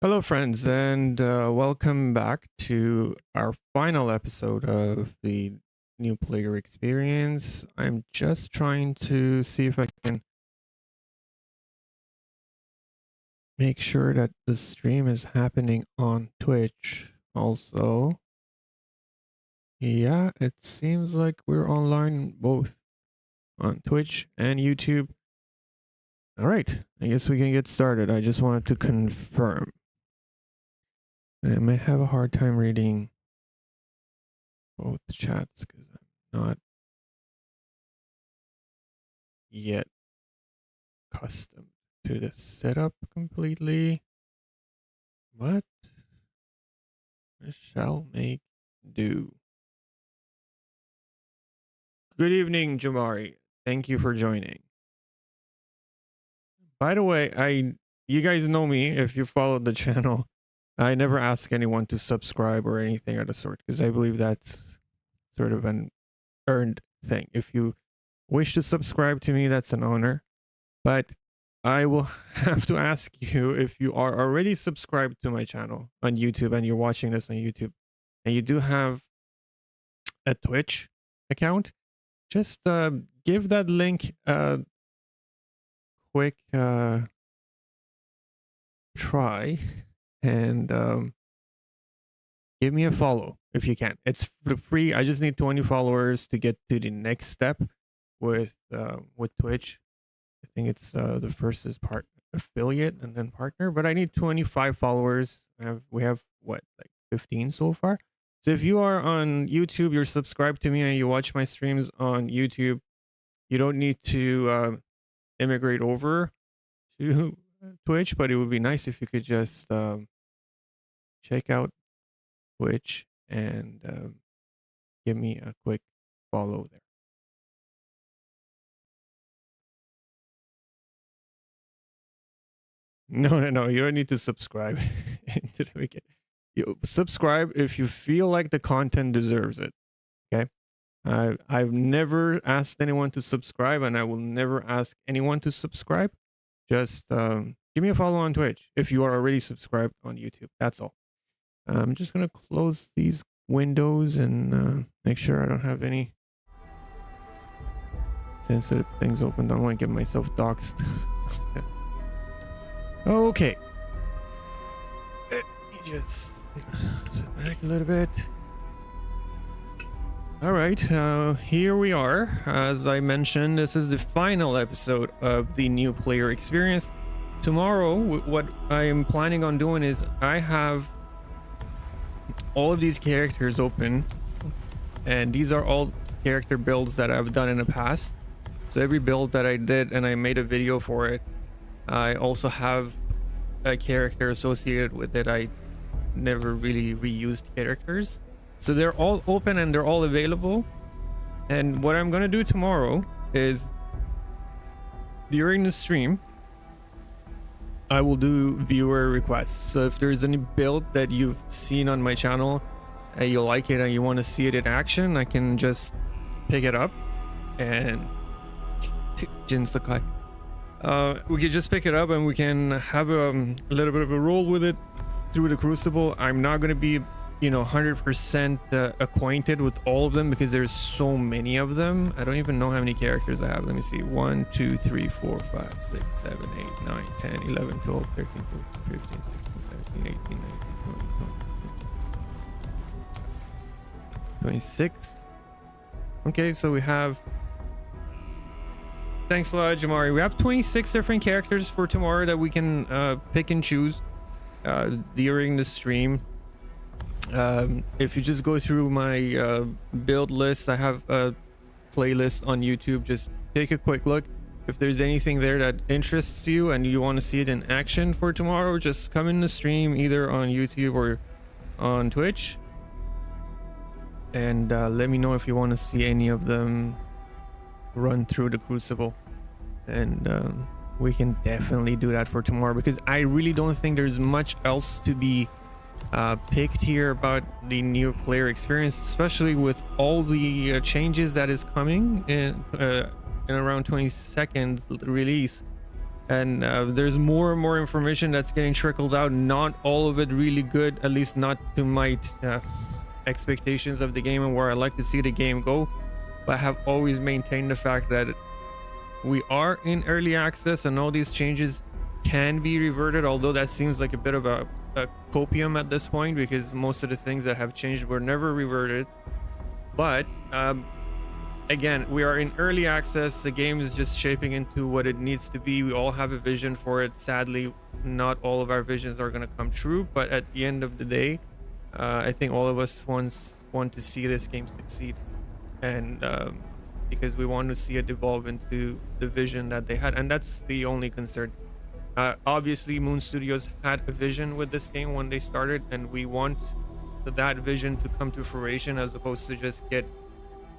Hello, friends, and welcome back to our final episode of the new player experience. I'm just trying to see if I can make sure that the stream is happening on Twitch also. Yeah, it seems like we're online both on Twitch and YouTube. All right, I guess we can get started. I just wanted to confirm. I might have a hard time reading both chats because I'm not yet accustomed to the setup completely, but I shall make do. Good evening, Jamari. Thank you for joining. By the way, you guys know me if you followed the channel. I never ask anyone to subscribe or anything of the sort because I believe that's sort of an earned thing. If you wish to subscribe to me, that's an honor. But I will have to ask you, if you are already subscribed to my channel on YouTube and you're watching this on YouTube and you do have a Twitch account, just give that link a quick try and give me a follow if you can. It's free. I just need 20 followers to get to the next step with Twitch. I think it's the first is part affiliate and then partner, but I need 25 followers. We have what, like 15 so far. So if you are on YouTube, you're subscribed to me and you watch my streams on YouTube, you don't need to immigrate over to Twitch, but it would be nice if you could just check out Twitch and give me a quick follow there. No, you don't need to subscribe to the weekend. You subscribe if you feel like the content deserves it. Okay. I've never asked anyone to subscribe, and I will never ask anyone to subscribe. Just give me a follow on Twitch if you are already subscribed on YouTube. That's all. I'm just gonna close these windows and make sure I don't have any sensitive things open. Don't want to get myself doxxed. Okay. Let me just sit back a little bit. All right, here we are. As I mentioned, this is the final episode of the new player experience. Tomorrow, what I am planning on doing is I have all of these characters open, and these are all character builds that I've done in the past. So every build that I did and I made a video for it, I also have a character associated with it. I never really reused characters. So they're all open and they're all available. And what I'm going to do tomorrow is during the stream, I will do viewer requests. So if there's any build that you've seen on my channel and you like it and you want to see it in action, I can just pick it up and Jin Sakai. We can just pick it up and we can have a little bit of a roll with it through the Crucible. I'm not going to be 100% acquainted with all of them because there's so many of them. I don't even know how many characters I have. Let me see. 1 2 3 4 5 6 7 8 9 10 11 12 13 14 15 16 17 18 19 20 26. Okay, so we have, thanks a lot, Jamari. We have 26 different characters for tomorrow that we can pick and choose during the stream. If you just go through my build list, I have a playlist on YouTube. Just take a quick look. If there's anything there that interests you and you want to see it in action for tomorrow, just come in the stream either on YouTube or on Twitch and let me know if you want to see any of them run through the Crucible, and we can definitely do that for tomorrow, because I really don't think there's much else to be picked here about the new player experience, especially with all the changes that is coming in around 22nd release. and there's more and more information that's getting trickled out. Not all of it really good, at least not to my expectations of the game and where I like to see the game go. But I have always maintained the fact that we are in early access and all these changes can be reverted, although that seems like a bit of a copium at this point, because most of the things that have changed were never reverted. But again, we are in early access. The game is just shaping into what it needs to be. We all have a vision for it. Sadly, not all of our visions are going to come true, but at the end of the day, I think all of us want to see this game succeed, and because we want to see it evolve into the vision that they had, and that's the only concern. Obviously, Moon Studios had a vision with this game when they started, and we want that vision to come to fruition, as opposed to just get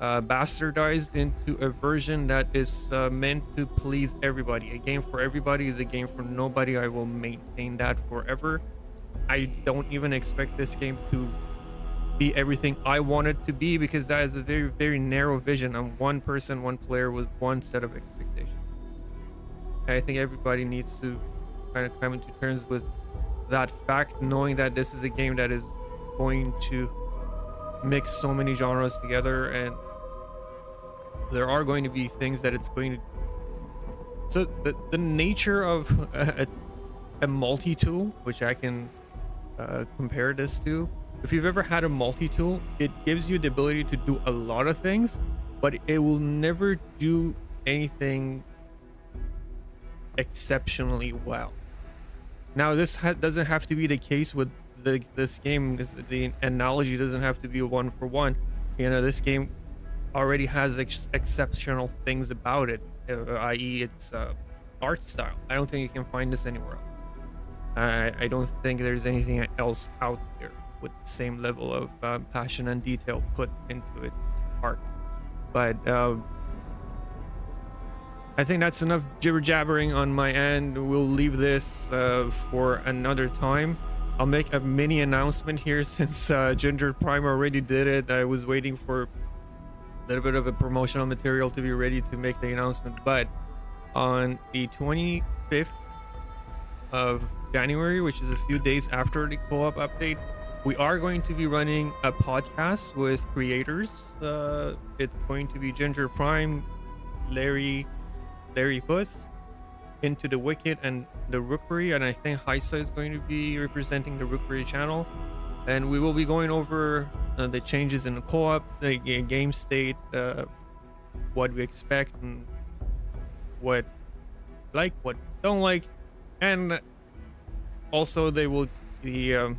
bastardized into a version that is meant to please everybody. A game for everybody is a game for nobody. I will maintain that forever. I don't even expect this game to be everything I want it to be, because that is a very, very narrow vision. I'm one person, one player with one set of expectations. I think everybody needs to kind of come into terms with that fact, knowing that this is a game that is going to mix so many genres together, and there are going to be things that it's going to. So the nature of a multi-tool, which I can compare this to, if you've ever had a multi-tool, it gives you the ability to do a lot of things, but it will never do anything exceptionally well. Now, this doesn't have to be the case with this game. The analogy doesn't have to be one for one. You know, this game already has exceptional things about it, i.e. its art style. I don't think you can find this anywhere else. I don't think there's anything else out there with the same level of passion and detail put into its art. But I think that's enough jibber jabbering on my end. We'll leave this for another time. I'll make a mini announcement here, since Ginger Prime already did it. I was waiting for a little bit of a promotional material to be ready to make the announcement. But on the 25th of January, which is a few days after the co-op update, we are going to be running a podcast with creators. It's going to be Ginger Prime, Larry Puss, Into the Wicked, and the Rookery, and I think Heisa is going to be representing the Rookery channel, and we will be going over the changes in the co-op, the game state, what we expect, and what don't like, and also the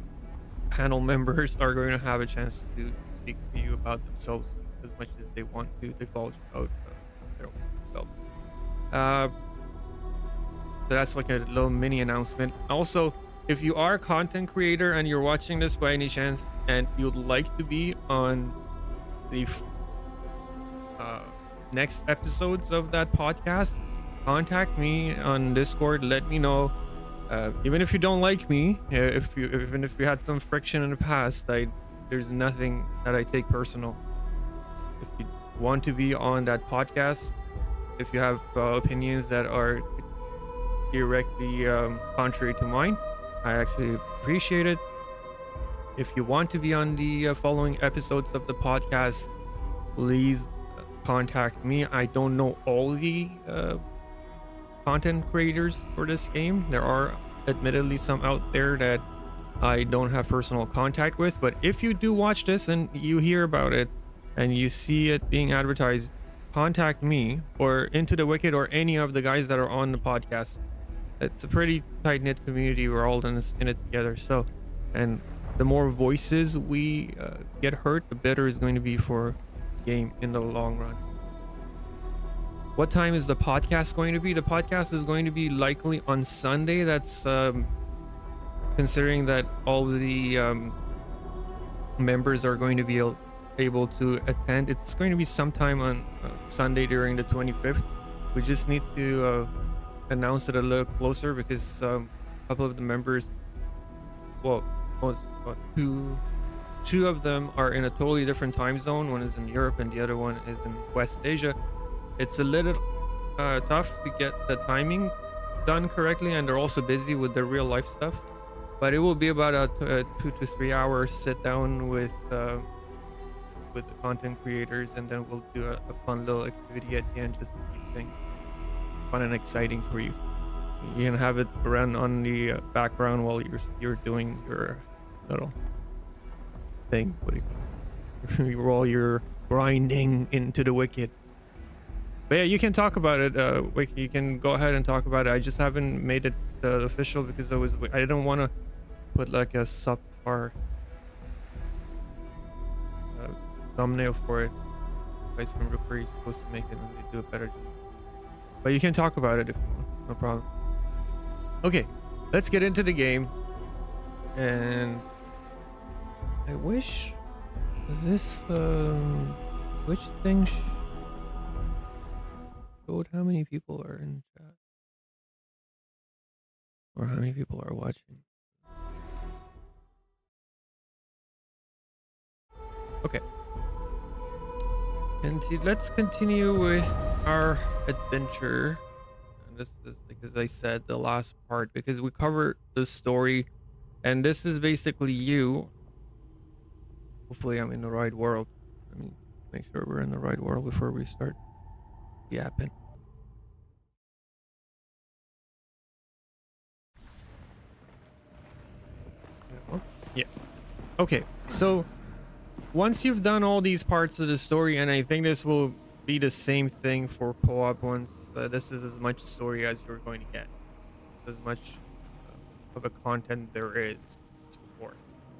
panel members are going to have a chance to speak to you about themselves as much as they want to divulge about their own self. So that's like a little mini announcement. Also, if you are a content creator and you're watching this by any chance and you'd like to be on the next episodes of that podcast, contact me on Discord. Let me know. Even if you don't like me, even if we had some friction in the past, there's nothing that I take personal. If you want to be on that podcast, if you have opinions that are directly contrary to mine, I actually appreciate it. If you want to be on the following episodes of the podcast, please contact me. I don't know all the content creators for this game. There are admittedly some out there that I don't have personal contact with, but if you do watch this and you hear about it and you see it being advertised, contact me or Into the Wicked or any of the guys that are on the podcast. It's a pretty tight-knit community. We're all in it together. So, and the more voices we get heard, the better it's going to be for the game in the long run. What time is the podcast going to be? The podcast is going to be likely on Sunday. That's considering that all the members are going to be able to attend. It's going to be sometime on Sunday during the 25th. We just need to announce it a little closer, because a couple of the members, well, two of them are in a totally different time zone. One is in Europe and the other one is in West Asia. It's a little tough to get the timing done correctly, and they're also busy with the real life stuff. But it will be about a 2 to 3 hour sit down with the content creators, and then we'll do a fun little activity at the end just to keep things fun and exciting for you. You can have it run on the background while you're doing your little thing. What do you call it? While you're grinding into the wicked. But yeah, you can talk about it. Wiki, you can go ahead and talk about it. I just haven't made it official because I didn't want to put like a subpar uh, thumbnail for it. Vice from Rooker is supposed to make it and they do a better job. But you can talk about it if you want, no problem. Okay, let's get into the game. And I wish this which thing showed how many people are in chat or how many people are watching. Okay. And let's continue with our adventure. And this is, like as I said, the last part because we covered the story, and this is basically you. Hopefully, I'm in the right world. Let me make sure we're in the right world before we start yapping. Yeah. Okay. So once you've done all these parts of the story, and I think this will be the same thing for co-op once this is as much story as you're going to get. It's as much of a content there is as before.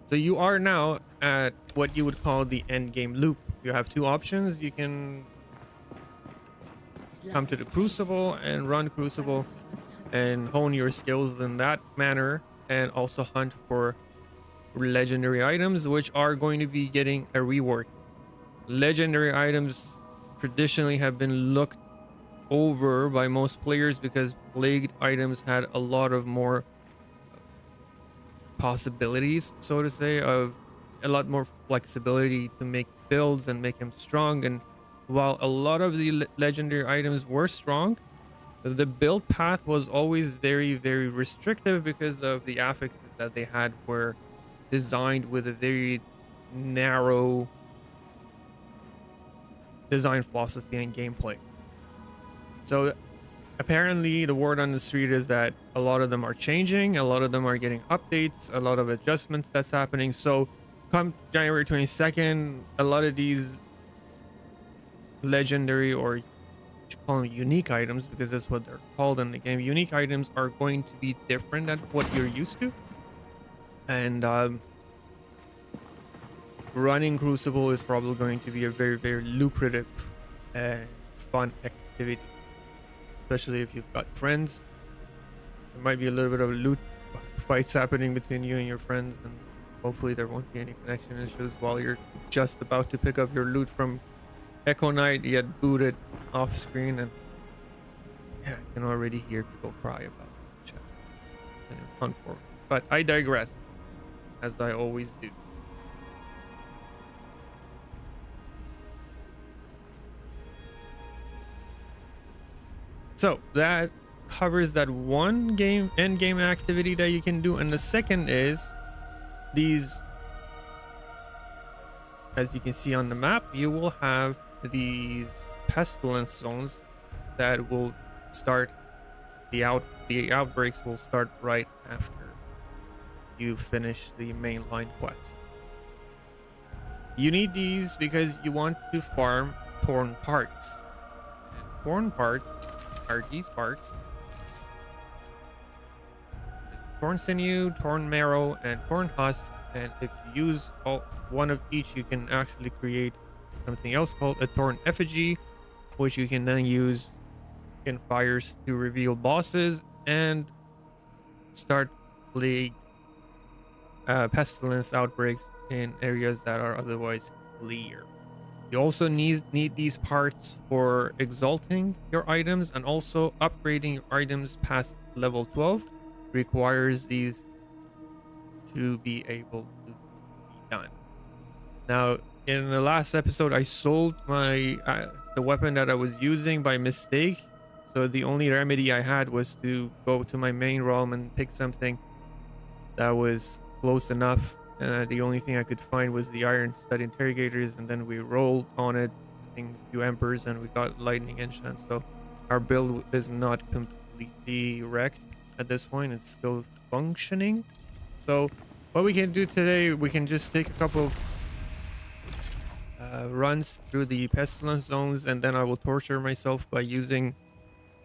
So you are now at what you would call the end game loop. You have two options. You can come to the Crucible and run Crucible and hone your skills in that manner, and also hunt for legendary items, which are going to be getting a rework. Legendary items traditionally have been looked over by most players because plagued items had a lot of more possibilities, so to say, of a lot more flexibility to make builds and make them strong. And while a lot of the legendary items were strong, the build path was always very, very restrictive because of the affixes that they had were designed with a very narrow design philosophy and gameplay. So apparently the word on the street is that a lot of them are changing, a lot of them are getting updates, a lot of adjustments that's happening. So come January 22nd, a lot of these legendary, or you call them unique items because that's what they're called in the game, unique items are going to be different than what you're used to. And running Crucible is probably going to be a very, very lucrative and fun activity, especially if you've got friends. There might be a little bit of loot fights happening between you and your friends, and hopefully there won't be any connection issues while you're just about to pick up your loot from Echo Knight. You get booted off screen, and yeah, I can already hear people cry about it. Chat. Anyway, unfortunate. But I digress, as I always do. So that covers that one end game activity that you can do, and the second is these. As you can see on the map, you will have these pestilence zones that will start the outbreaks will start right after you finish the mainline quest. You need these because you want to farm torn parts. And torn parts are these parts. There's torn sinew, torn marrow, and torn husk. And if you use one of each, you can actually create something else called a torn effigy, which you can then use in fires to reveal bosses and start plague pestilence outbreaks in areas that are otherwise clear. You also need these parts for exalting your items, and also upgrading your items past level 12 requires these to be able to be done. Now, in the last episode, I sold my the weapon that I was using by mistake, So the only remedy I had was to go to my main realm and pick something that was close enough. The only thing I could find was the iron stud interrogators, and then we rolled on it, I think a few embers, and we got lightning enchant. So our build is not completely wrecked at this point. It's still functioning. So what we can do today, we can just take a couple of runs through the pestilence zones, and then I will torture myself by using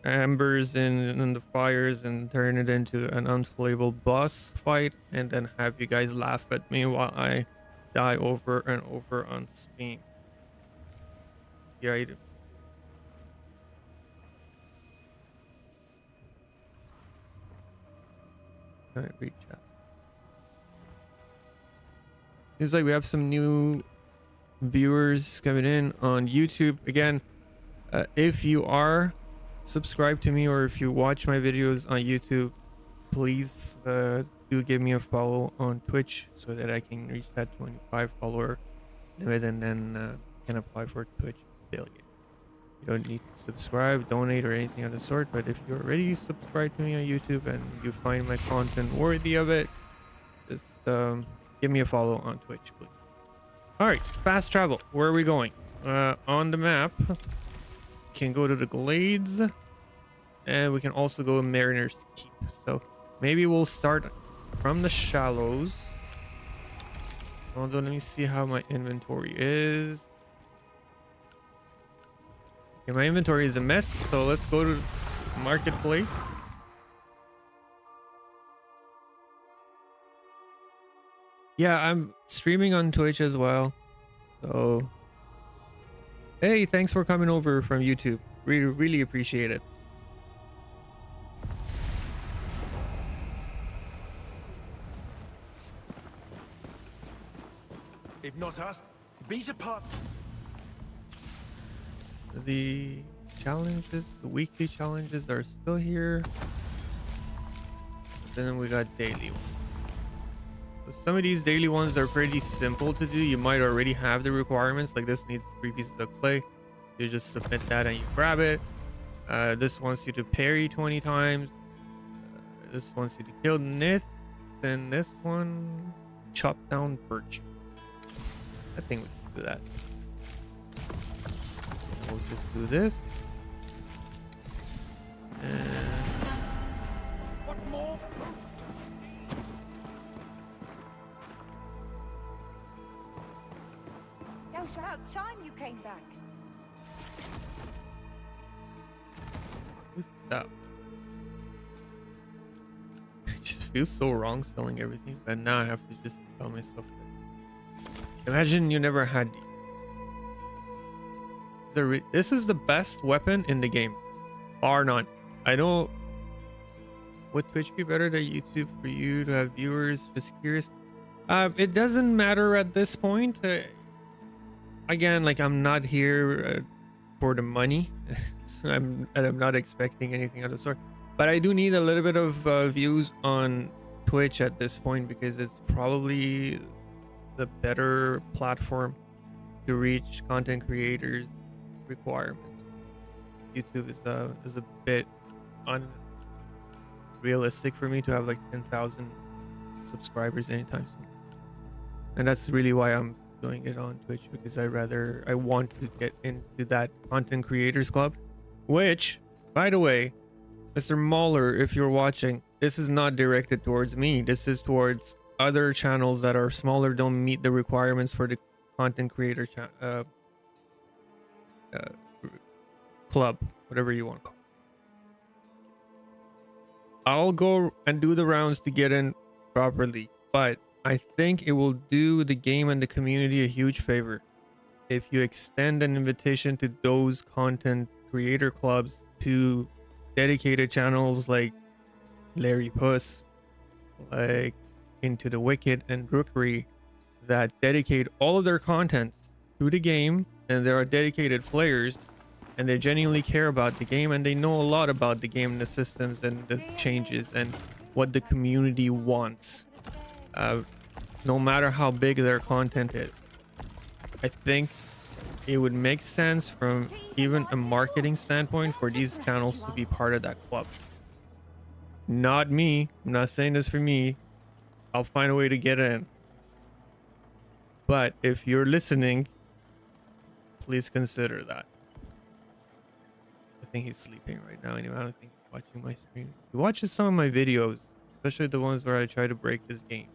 embers in the fires and turn it into an unplayable boss fight, and then have you guys laugh at me while I die over and over on stream. Yeah, I do. All right, reach out. Seems like we have some new viewers coming in on YouTube. Again, if you are subscribed to me or if you watch my videos on YouTube, please do give me a follow on Twitch so that I can reach that 25 follower limit, and then can apply for Twitch affiliate. You don't need to subscribe, donate, or anything of the sort, but if you're already subscribed to me on YouTube and you find my content worthy of it, just give me a follow on Twitch, please. All right, fast travel. Where are we going? On the map, we can go to the Glades, and we can also go Mariner's Keep. So maybe we'll start from the Shallows. Although, let me see how my inventory is. Okay, my inventory is a mess, so let's go to Marketplace. Yeah, I'm streaming on Twitch as well. So, hey, thanks for coming over from YouTube. Really appreciate it. If not us, beat apart. The challenges, the weekly challenges are still here. Then we got daily ones. So some of these daily ones are pretty simple to do. You might already have the requirements, like this needs 3 pieces of clay. You just submit that and you grab it. This wants you to parry 20 times. This wants you to kill Nith. Then this one, chop down birch. I think we should do that. We'll just do this. And What more? It was about time you came back. what's up? It just feels so wrong selling everything, but now I have to just tell myself that. Imagine you never had these. This is the best weapon in the game, bar none. I know. Would Twitch be better than YouTube for you to have viewers? Just curious. It doesn't matter at this point. Again, like, I'm not here for the money. So I'm not expecting anything of the sort. But I do need a little bit of views on Twitch at this point, because it's probably the better platform to reach content creators' requirements. YouTube is a bit unrealistic for me to have like 10,000 subscribers anytime soon, and that's really why I'm doing it on Twitch, because I want to get into that content creators club. Which, by the way, Mr. Mahler, if you're watching, this is not directed towards me. This is towards other channels that are smaller, don't meet the requirements for the content creator club, whatever you want to call it. I'll go and do the rounds to get in properly, but I think it will do the game and the community a huge favor if you extend an invitation to those content creator clubs to dedicated channels like Larry Puss, like Into the Wicked and Rookery, that dedicate all of their contents to the game, and there are dedicated players and they genuinely care about the game, and they know a lot about the game, the systems and the changes and what the community wants, no matter how big their content is. I think it would make sense from even a marketing standpoint for these channels to be part of that club. Not me. I'm not saying this for me. I'll find a way to get in. But if you're listening, please consider that. I think he's sleeping right now. Anyway, I don't think he's watching my streams. He watches some of my videos, especially the ones where I try to break this game.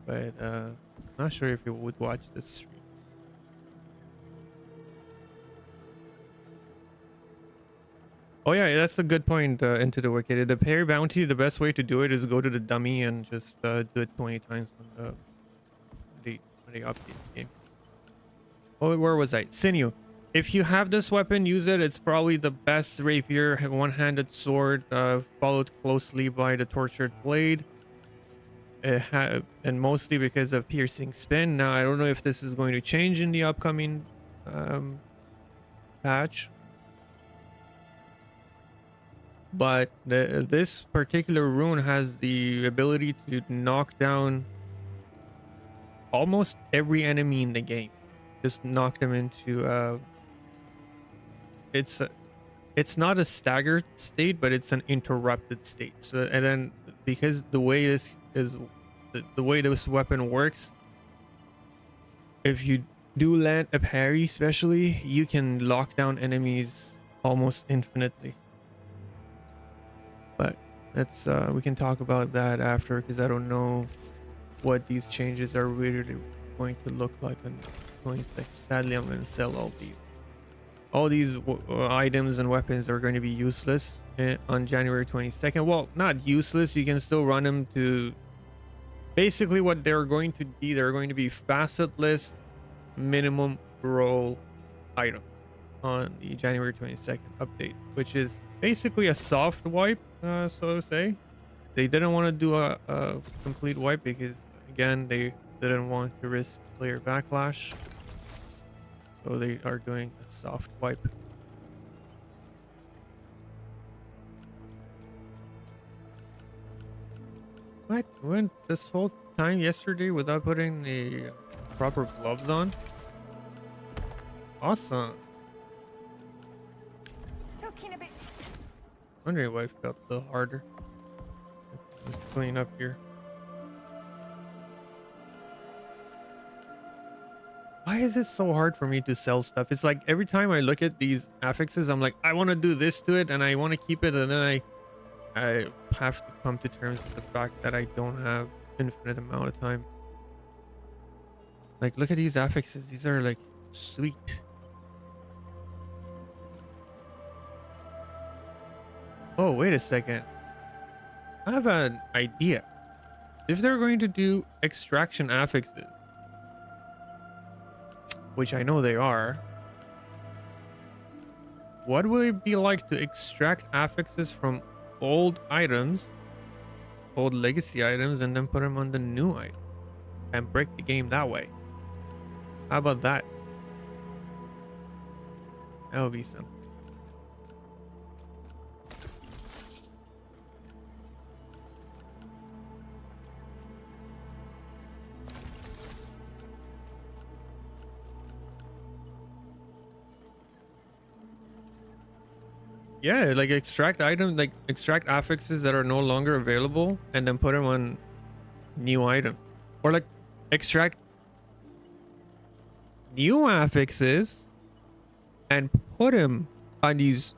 But I'm not sure if he would watch this stream. Oh yeah, that's a good point. Into the wicked, the parry bounty, the best way to do it is go to the dummy and just do it 20 times when they update the game. Oh, where was I? Sinew. If you have this weapon, use it. It's probably the best rapier, one-handed sword, followed closely by the tortured blade. And mostly because of piercing spin. Now, I don't know if this is going to change in the upcoming patch. But this particular rune has the ability to knock down almost every enemy in the game. Just knock them into it's not a staggered state, but it's an interrupted state. So, and then because the way this is the way this weapon works, if you do land a parry especially, you can lock down enemies almost infinitely. But that's we can talk about that after, because I don't know what these changes are really going to look like on 26. Sadly, I'm going to sell all these items and weapons are going to be useless on January 22nd. Well, not useless, you can still run them to basically what they're going to be. They're going to be facetless minimum roll items on the January 22nd update, which is basically a soft wipe, so to say. They didn't want to do a complete wipe because, again, they didn't want to risk player backlash. So they are doing a soft wipe. What? Went this whole time yesterday without putting the proper gloves on? Awesome. Looking a bit. Wondering why I felt a little harder. Let's clean up here. Why is it so hard for me to sell stuff? It's like every time I look at these affixes, I'm like, I want to do this to it and I want to keep it, and then I have to come to terms with the fact that I don't have infinite amount of time. Like, look at these affixes. These are like sweet. Oh, wait a second. I have an idea. If they're going to do extraction affixes, which I know they are, what would it be like to extract affixes from old items, old legacy items, and then put them on the new item and break the game that way? How about that? That would be something. Yeah, like extract items, like extract affixes that are no longer available and then put them on new items. Or like extract new affixes and put them on these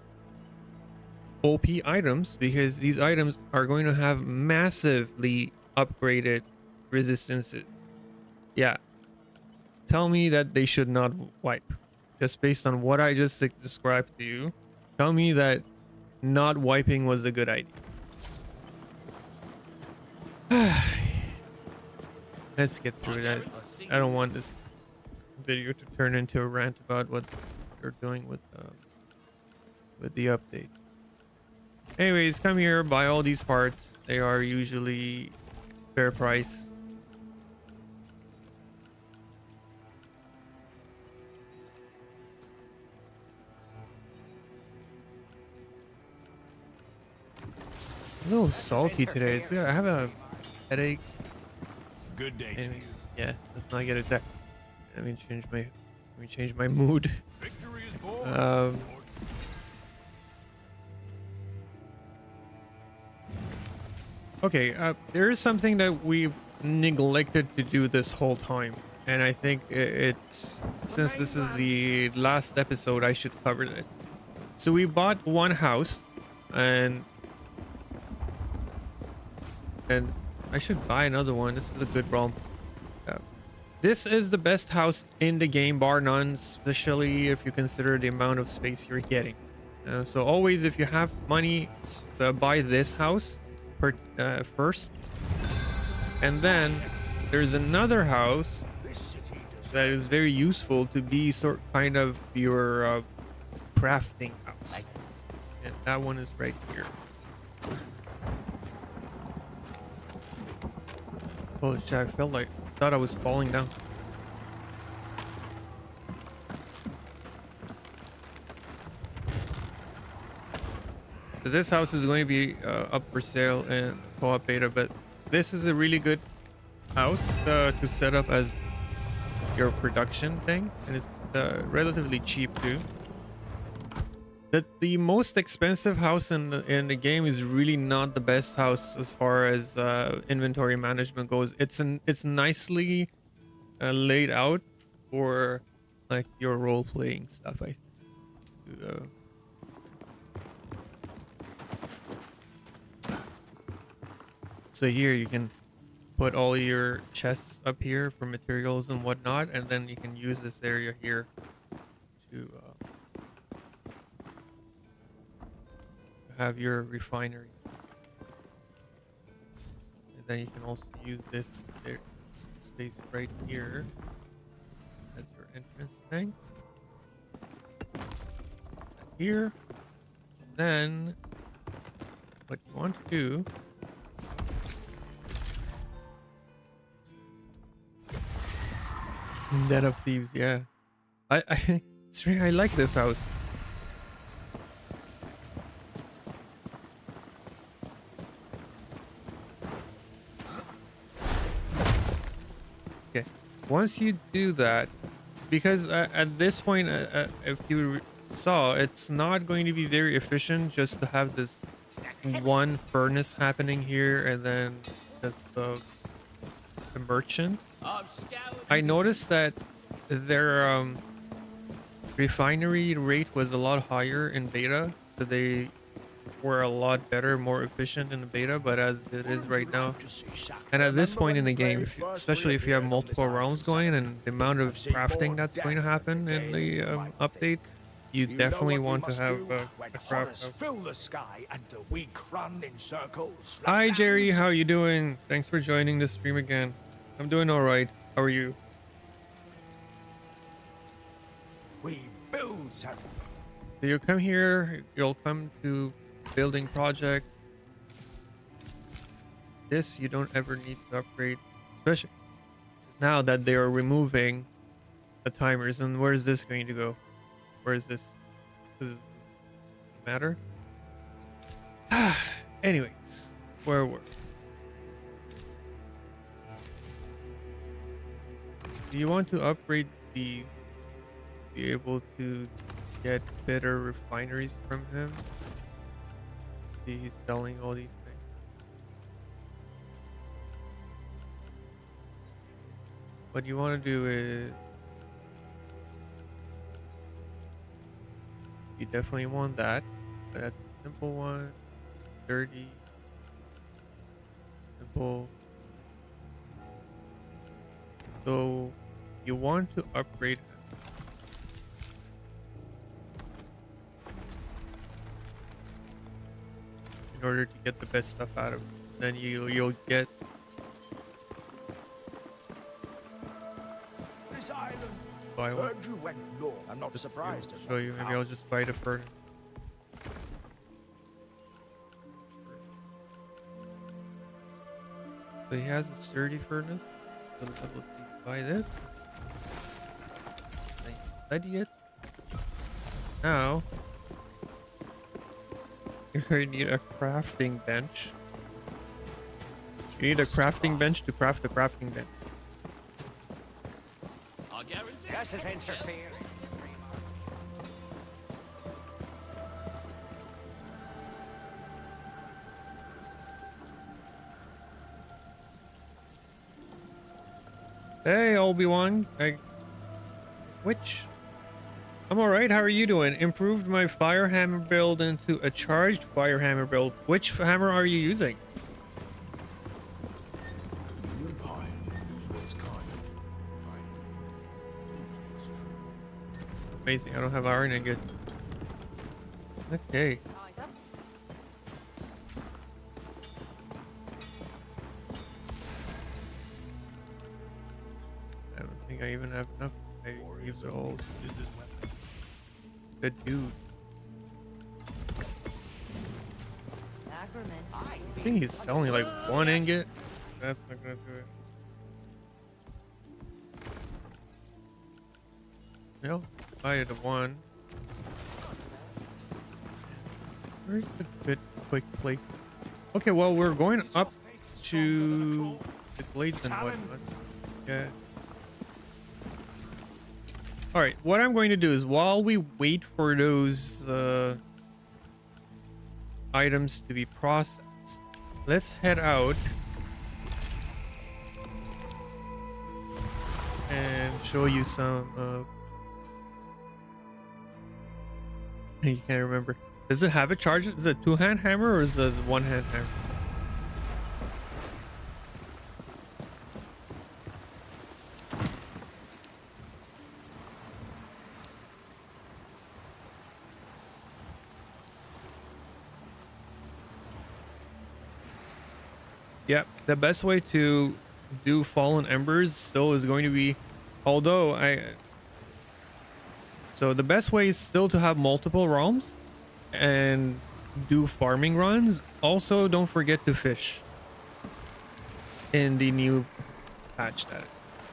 OP items, because these items are going to have massively upgraded resistances. Yeah. Tell me that they should not wipe. Just based on what I just described to you. Tell me that not wiping was a good idea. Let's get through that. I don't want this video to turn into a rant about what they're doing with the update. Anyways, come here, buy all these parts. They are usually fair price. A little salty today. I have a headache. Good day to you. Yeah, let's not get attacked. Let me change my mood. Victory is born. Um, okay, there is something that we've neglected to do this whole time, and I think it's since this is the last episode, I should cover this. So we bought one house, and I should buy another one. This is a good problem. Uh, this is the best house in the game, bar none, especially if you consider the amount of space you're getting. So always, if you have money, buy this house first, and then there's another house that is very useful to be kind of your crafting house, and that one is right here. Holy shit, I thought I was falling down. So this house is going to be up for sale in co-op beta, but this is a really good house to set up as your production thing, and it's relatively cheap too. The most expensive house in the game is really not the best house as far as inventory management goes. It's nicely laid out for like your role-playing stuff, I think. So here you can put all your chests up here for materials and whatnot, and then you can use this area here to have your refinery. And then you can also use this space right here as your entrance thing. And here. And then what you want to do Den of Thieves, yeah. I like this house. Okay, once you do that, because at this point, if you saw, it's not going to be very efficient just to have this one furnace happening here and then just the merchant. I noticed that their refinery rate was a lot higher in beta, so they were a lot better, more efficient in the beta, but as it is right now, and at this point in the game, especially if you have multiple rounds going and the amount of crafting that's going to happen in the update, you definitely want to have a craft house. Hi Jerry, how you doing? Thanks for joining the stream again. I'm doing all right. How are you? We build some. So you come here, you'll come to building project. This you don't ever need to upgrade, especially now that they are removing the timers. And where is this going to go? Where is this? Does it matter? Anyways, where were we? Do you want to upgrade these? Be able to get better refineries from him? See, he's selling all these things. What you want to do is you definitely want that. That's a simple one. 30. Simple. So you want to upgrade in order to get the best stuff out of it. Then you'll get This island. buy one. Heard you went north. I'm not surprised. To show you, maybe I'll just buy the furnace. So he has a sturdy furnace. So let's buy this. Then you can study it. Now you're going to need a crafting bench. You need a crafting bench to craft the crafting bench. I'll guarantee. This is interfering. Hey, Obi-Wan. Which? I'm alright. How are you doing? Improved my fire hammer build into a charged fire hammer build. Which hammer are you using? You and Pine use what's kind. I use what's true. Amazing. I don't have iron ingot. Okay. Eyes up. I don't think I even have enough. I use it all. Good dude. Sacrament. I think he's selling like one ingot. That's not gonna do it. Well, buy it at one. Where's the good quick place? Okay, well, we're going up to the glades and whatnot. Yeah. All right, what I'm going to do is while we wait for those items to be processed, let's head out and show you some you can't remember. Does it have a charge? Is it a two-hand hammer or is it a one-hand hammer? Yep, the best way to do Fallen Embers still is going to be, so the best way is still to have multiple realms and do farming runs. Also, don't forget to fish in the new patch. That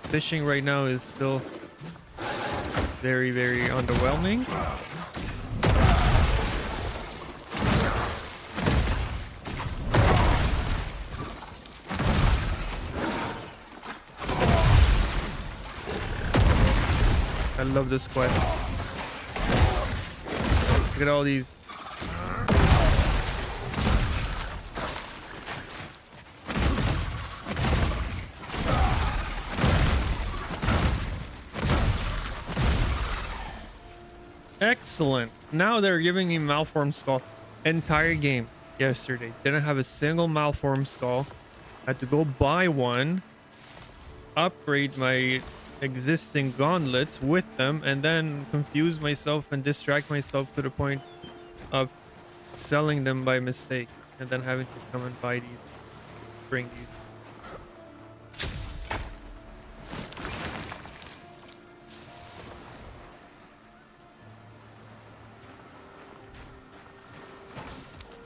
fishing right now is still very, very underwhelming. I love this quest. Look at all these. Excellent. Now they're giving me malformed skull. Entire game yesterday. Didn't have a single malformed skull. Had to go buy one. Upgrade my existing gauntlets with them and then confuse myself and distract myself to the point of selling them by mistake and then having to come and buy these, bring these.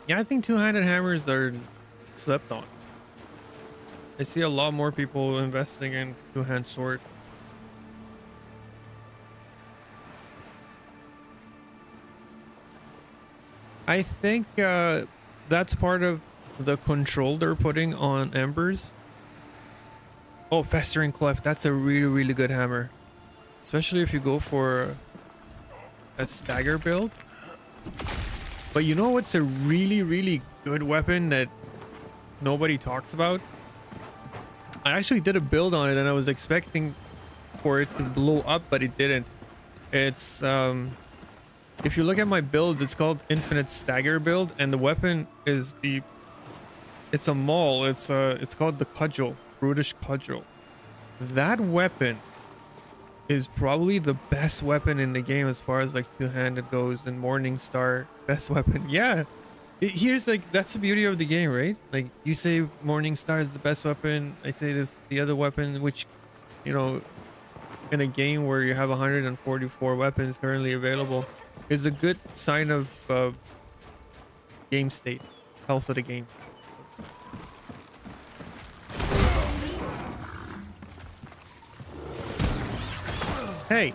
Yeah, I think two-handed hammers are slept on. I see a lot more people investing in two-hand sword. I think that's part of the control they're putting on embers. Oh, Festering Cleft. That's a really, really good hammer. Especially if you go for a stagger build. But you know what's a really, really good weapon that nobody talks about? I actually did a build on it and I was expecting for it to blow up, but it didn't. It's if you look at my builds, it's called Infinite Stagger build, and the weapon is it's a maul. It's called the Cudgel, Brutish Cudgel. That weapon is probably the best weapon in the game as far as like two-handed goes, and Morningstar best weapon. Yeah, here's like, that's the beauty of the game, right? Like, you say Morningstar is the best weapon, I say this the other weapon, which, you know, in a game where you have 144 weapons currently available, is a good sign of game state, health of the game. Hey.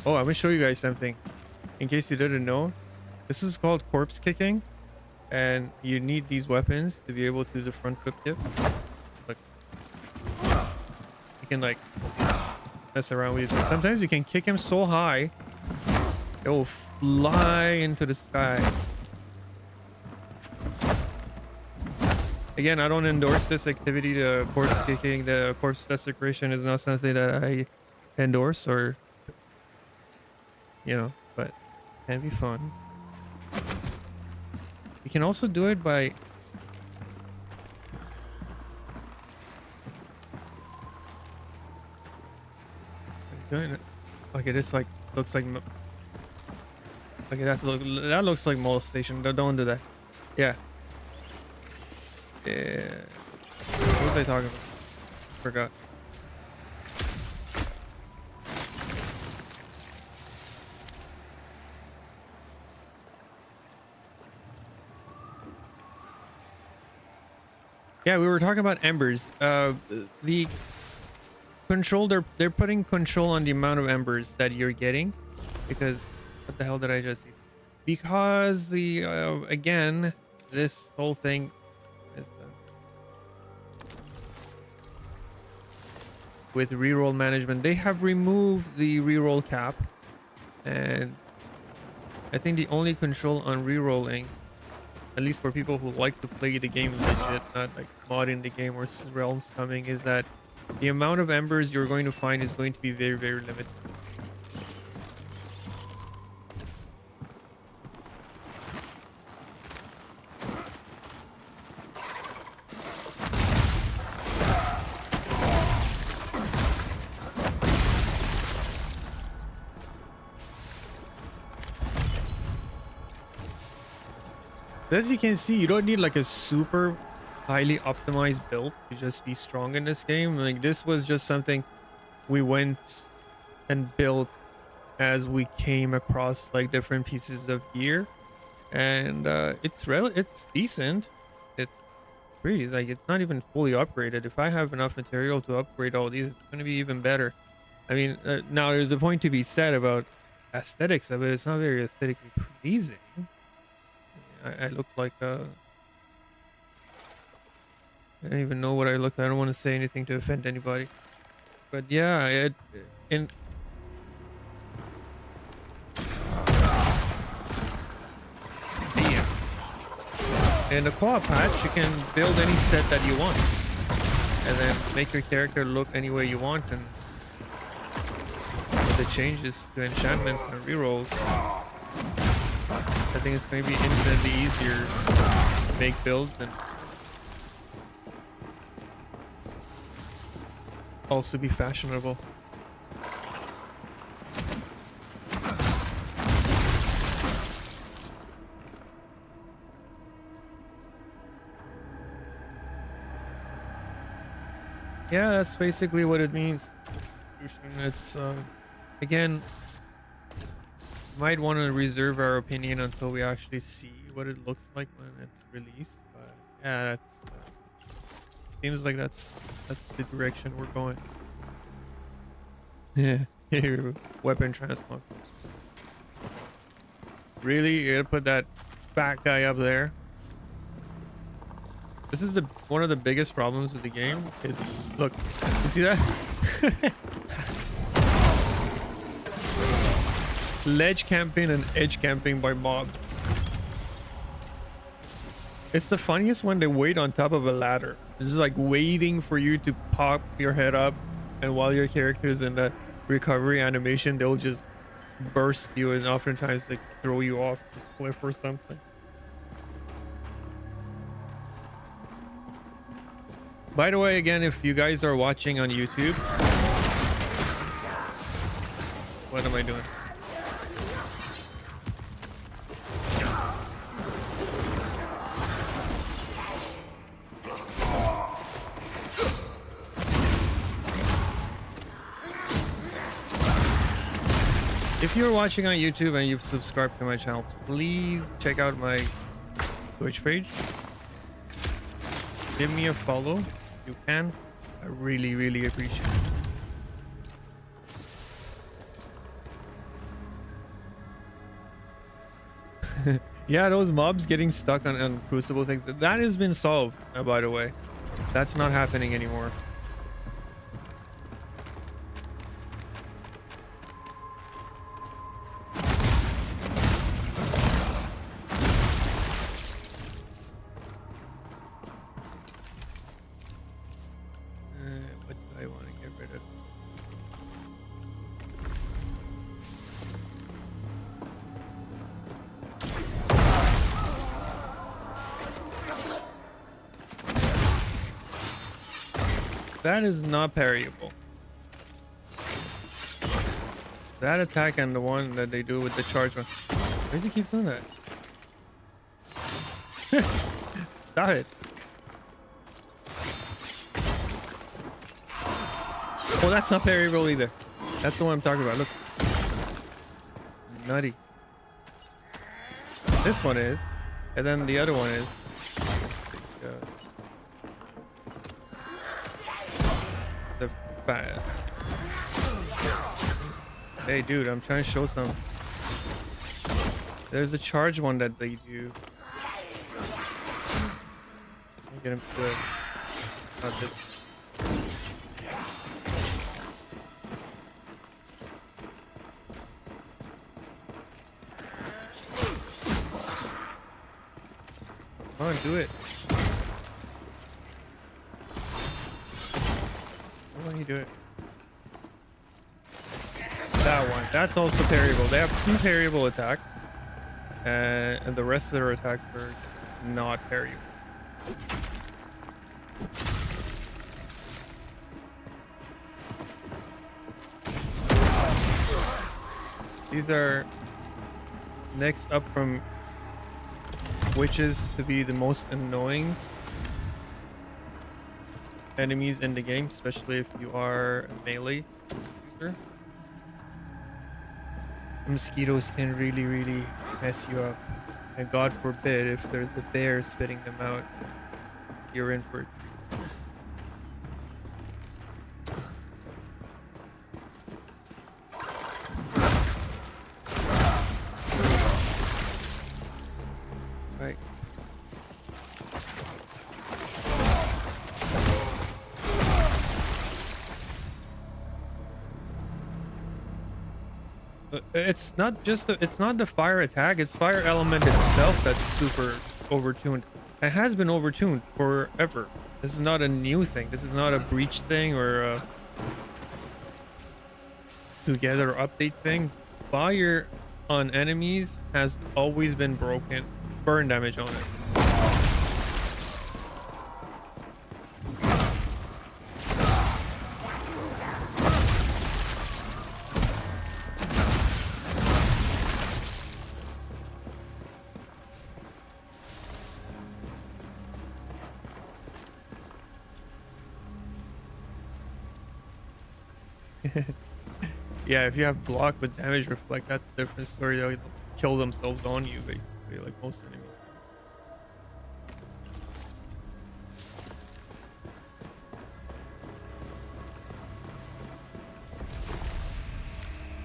Oh, I'm gonna show you guys something. In case you didn't know, this is called corpse kicking, and you need these weapons to be able to do the front flip tip. Look, you can like mess around with this. Sometimes you can kick him so high, it will fly into the sky. Again, I don't endorse this activity. The corpse kicking, the corpse desecration is not something that I endorse or, but it can be fun. You can also do it by doing it. Okay, this like looks like. Okay, that looks like molestation. Don't do that. Yeah. Yeah. What was I talking about? Forgot. Yeah, we were talking about embers. The control, they're putting control on the amount of embers that you're getting, because what the hell did I just see? Because the again, this whole thing is, with reroll management, they have removed the reroll cap, and I think the only control on rerolling, at least for people who like to play the game legit, not like modding the game or realms coming, is that the amount of embers you're going to find is going to be very, very limited. As you can see, you don't need like a super highly optimized build to just be strong in this game. Like, this was just something we went and built as we came across like different pieces of gear, and it's decent. It's pretty, like, it's not even fully upgraded. If I have enough material to upgrade all these, it's going to be even better. I mean, now there's a point to be said about aesthetics of it. It's not very aesthetically pleasing. I look like I don't even know what I look like. I don't want to say anything to offend anybody, but yeah, in the co-op patch, you can build any set that you want, and then make your character look any way you want, and with the changes to enchantments and rerolls, I think it's going to be infinitely easier to make builds and also be fashionable. Yeah, that's basically what it means. It's again, might want to reserve our opinion until we actually see what it looks like when it's released, but yeah, that's seems like that's the direction we're going. Yeah. Weapon transmog. Really? You're gonna put that fat guy up there? This is one of the biggest problems with the game is, look, you see that? Ledge camping and edge camping by mob. It's the funniest when they wait on top of a ladder. It's just like waiting for you to pop your head up, and while your character is in that recovery animation, they'll just burst you, and oftentimes they throw you off the cliff or something. By the way, again, if you guys are watching on YouTube, what am I doing? If you're watching on YouTube and you've subscribed to my channel, please check out my Twitch page. Give me a follow if you can. I really, really appreciate it. Yeah, those mobs getting stuck on Crucible things, that has been solved, by the way. That's not happening anymore. What do I want to get rid of? That is not parryable. That attack and the one that they do with the charge one. Why does he keep doing that? Stop it. Oh, that's not parryable either. That's the one I'm talking about. Look. Nutty. This one is. And then the other one is. The fat. Hey, dude, I'm trying to show some. There's a charge one that they do. Let me get him to it. Not this. Come on, do it. Why don't you do it? That one. That's also parryable. They have 2 parryable attacks. And the rest of their attacks are not parryable. These are next up from witches to be the most annoying enemies in the game, especially if you are a melee user. Mosquitoes can really mess you up, and God forbid if there's a bear spitting them out, you're in for a treat. Right. It's not just it's not the fire attack, it's fire element itself that's super overtuned. It has been overtuned forever. This is not a new thing. This is not a breach thing or a together update thing. Fire on enemies has always been broken. Burn damage on it. Yeah, if you have block with damage reflect, that's a different story. They'll kill themselves on you, basically, like most enemies.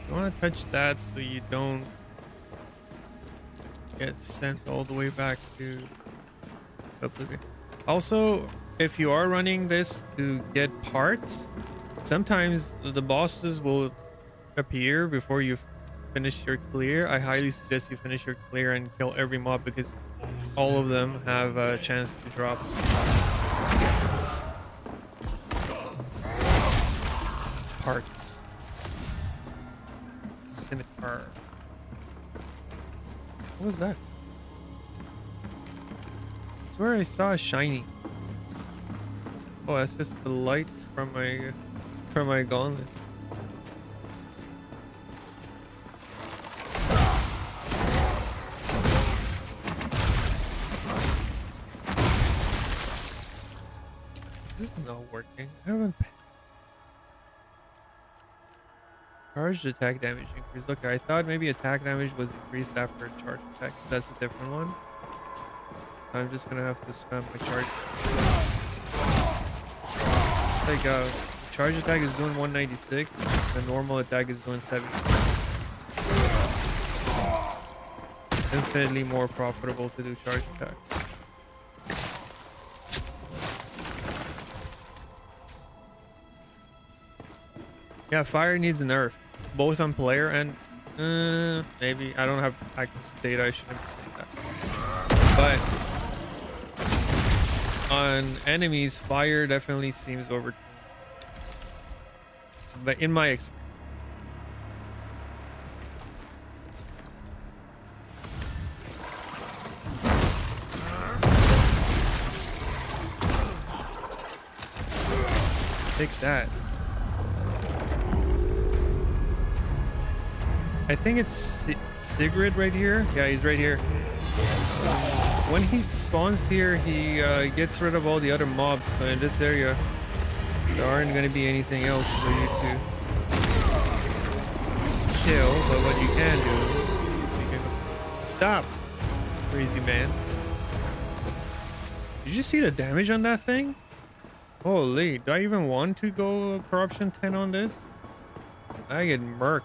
You want to touch that so you don't get sent all the way back to Oblivion. Also, if you are running this to get parts, sometimes the bosses will appear before you finish your clear. I highly suggest you finish your clear and kill every mob because all of them have a chance to drop parts. Scimitar. What was that? I swear I saw a shiny. Oh, that's just the lights from my gauntlet. This is not working. I haven't charged attack damage increase. Look, I thought maybe attack damage was increased after a charge attack. That's a different one. I'm just gonna have to spam my charge. Like charge attack is doing 196, the normal attack is doing 76. Infinitely more profitable to do charge attack. Yeah, fire needs a nerf, both on player and maybe I don't have access to data. I shouldn't be saying that, but on enemies, fire definitely seems overtuned. but in my experience. Take that. I think it's Sigrid right here. Yeah, he's right here. When he spawns here, he gets rid of all the other mobs. So in this area, there aren't going to be anything else for you to kill. But what you can do, you can stop, crazy man. Did you see the damage on that thing? Holy, do I even want to go corruption 10 on this? I get murked.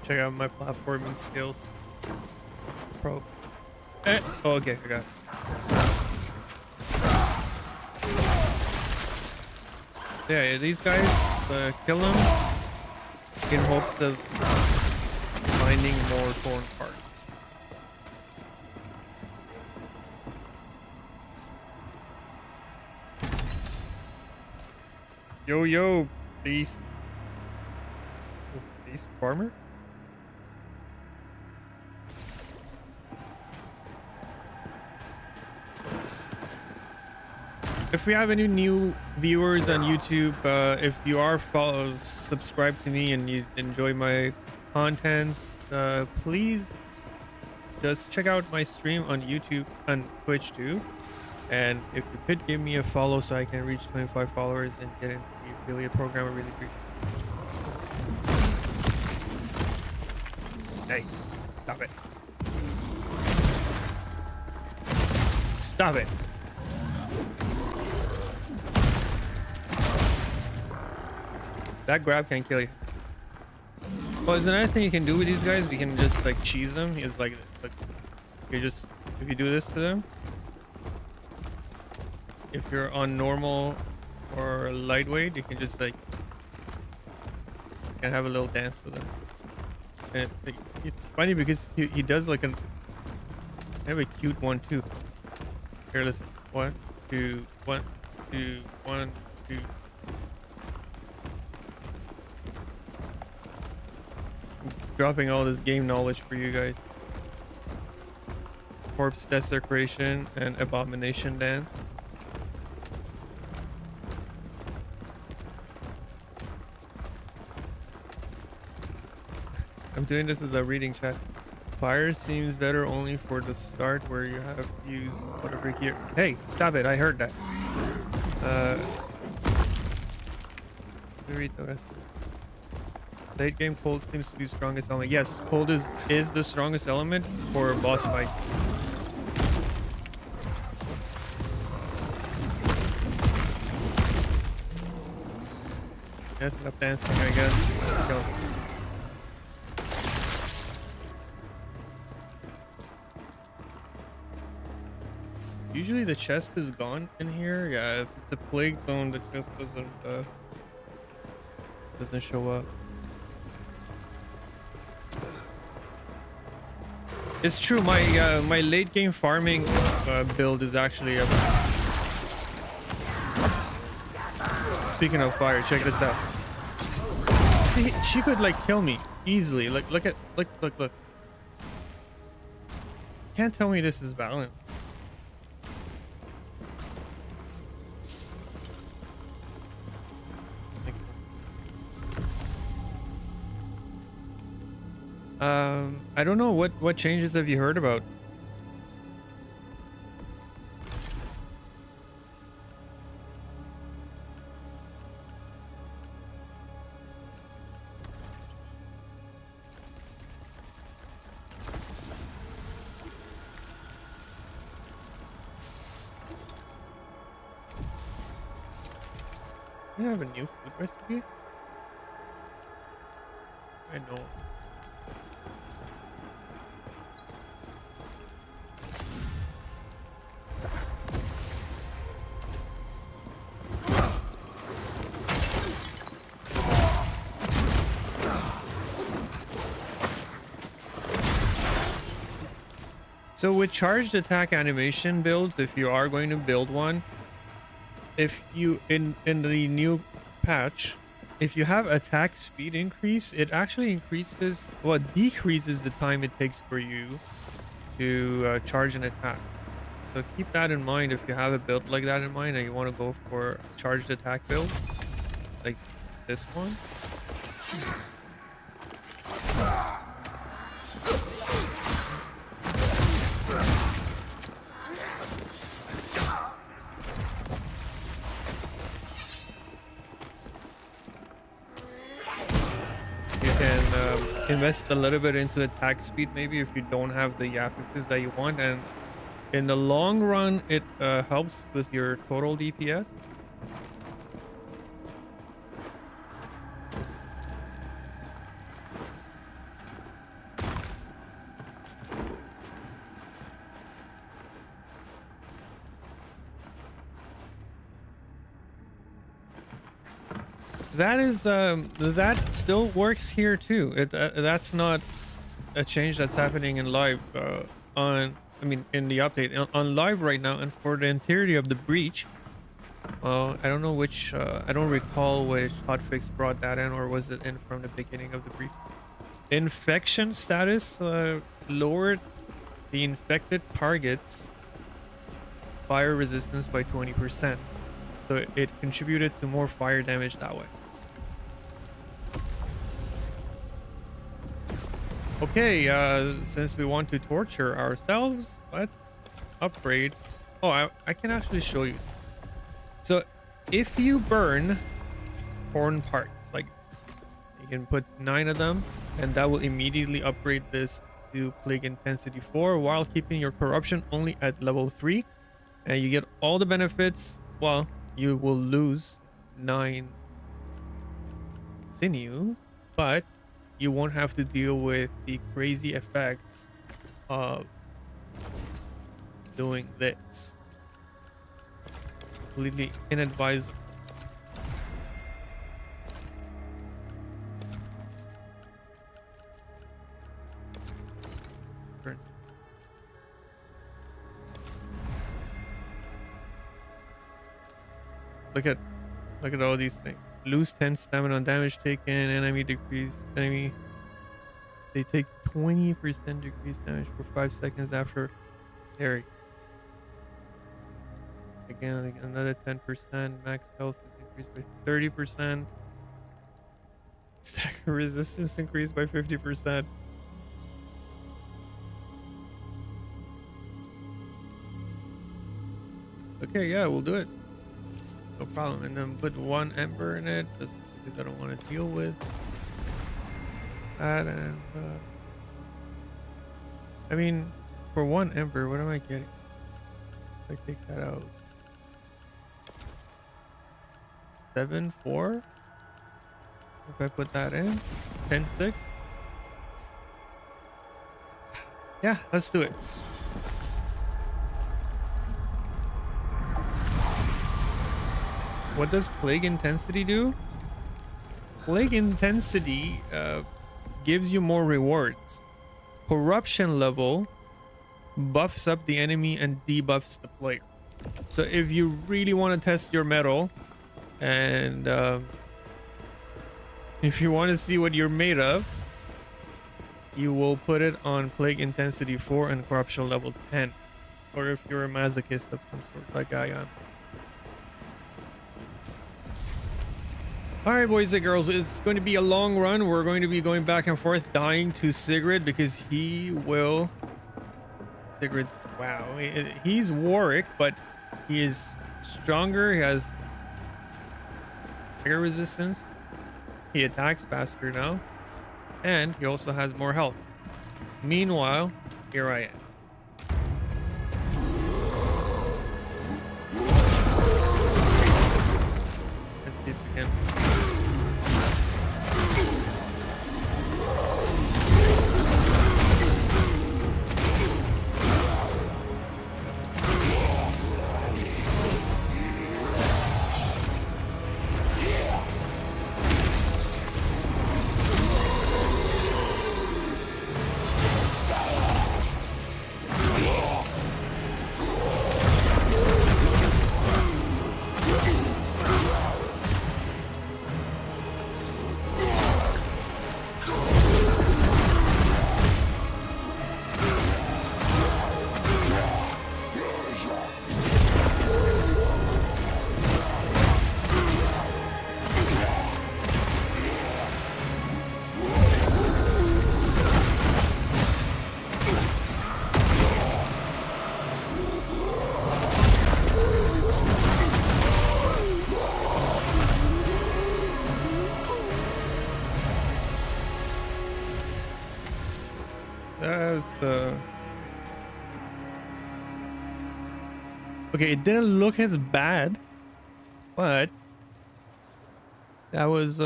Check out my platforming skills. Pro. Oh, okay, I got it. Yeah, these guys, kill them in hopes of finding more torn parts. Yo, beast. Is beast farmer? If we have any new viewers on YouTube, if you are subscribed to me and you enjoy my contents, please just check out my stream on YouTube and Twitch too. And if you could give me a follow so I can reach 25 followers and get into the affiliate program, I really appreciate it. Hey, stop it. Stop it. That grab can kill you. Well, there's another thing you can do with these guys. You can just like cheese them. It's like you just, if you do this to them, if you're on normal or lightweight, you can just like, you can have a little dance with them. And it's funny because he does like I have a cute one too. Here, listen. 1, 2, 1, 2, 1, 2. Dropping all this game knowledge for you guys. Corpse desecration and abomination dance. I'm doing this as a reading chat. Fire seems better only for the start where you have used whatever here. Hey, stop it! I heard that. Let me read the rest of it. Late game cold seems to be strongest element. Yes, cold is the strongest element for boss fight. Yes, enough dancing, I guess. Let's go. Usually the chest is gone in here. Yeah, if it's a plague zone, the chest doesn't show up. It's true. My late game farming build is actually a. Speaking of fire, check this out. See, she could like kill me easily. Like, look. Can't tell me this is balanced. I don't know what changes have you heard about? Do you have a new food recipe? I know. So with charged attack animation builds, if you are going to build one, if you in the new patch, if you have attack speed increase, it actually increases, well, decreases the time it takes for you to charge an attack. So keep that in mind if you have a build like that in mind and you want to go for a charged attack build like this one. You can invest a little bit into attack speed maybe if you don't have the affixes that you want, and in the long run it helps with your total DPS. That is that still works here too. That's not a change that's happening in live on, I mean, in the update on live right now. And for the entirety of the breach, I don't know which I don't recall which hotfix brought that in, or was it in from the beginning of the breach. Infection status lowered the infected targets fire resistance by 20%, so it contributed to more fire damage that way. Okay, since we want to torture ourselves, let's upgrade. Oh, I can actually show you. So if you burn horn parts like this, you can put 9 of them, and that will immediately upgrade this to Plague Intensity 4 while keeping your corruption only at level 3. And you get all the benefits. Well, you will lose 9 sinew, but you won't have to deal with the crazy effects of doing this. Completely inadvisable. Look at all these things. Lose 10 stamina on damage taken. Enemy decrease. Enemy. They take 20% decreased damage for 5 seconds after parry. Again, like another 10%. Max health is increased by 30%. Stagger resistance increased by 50%. Okay, yeah, we'll do it. No problem. And then put 1 ember in it, just because I don't want to deal with that. And I mean, for 1 ember, what am I getting if I take that out? 7-4. If I put that in, 10-6. Yeah, let's do it. What does Plague Intensity do? Plague Intensity gives you more rewards. Corruption level buffs up the enemy and debuffs the player. So if you really want to test your metal, and if you want to see what you're made of, you will put it on Plague Intensity 4 and Corruption level 10. Or if you're a masochist of some sort, like I am. Alright, boys and girls, it's going to be a long run. We're going to be going back and forth, dying to Sigrid, because he will... Sigrid's... Wow. He's Warwick, but he is stronger. He has bigger resistance. He attacks faster now. And he also has more health. Meanwhile, here I am. Let's see if we can... That's okay. It didn't look as bad, but that was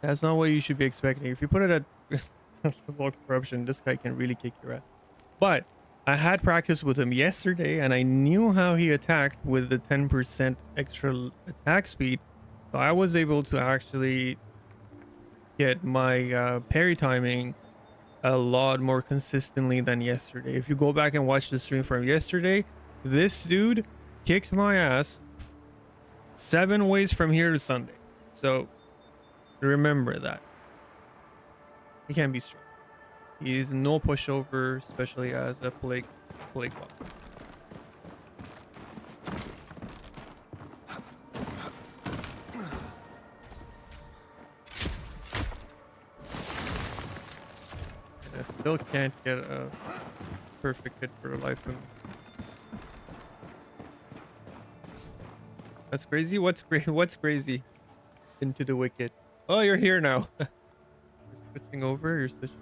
that's not what you should be expecting. If you put it at level corruption, this guy can really kick your ass. But I had practice with him yesterday, and I knew how he attacked with the 10% extra attack speed. So I was able to actually get my parry timing a lot more consistently than yesterday. If you go back and watch the stream from yesterday, this dude kicked my ass 7 ways from here to Sunday. So remember that. He can be strong. He's no pushover, especially as a plague bot. And I still can't get a perfect hit for a life of me. That's crazy. What's crazy? Into the wicked. Oh, you're here now. You're switching over. You're switching.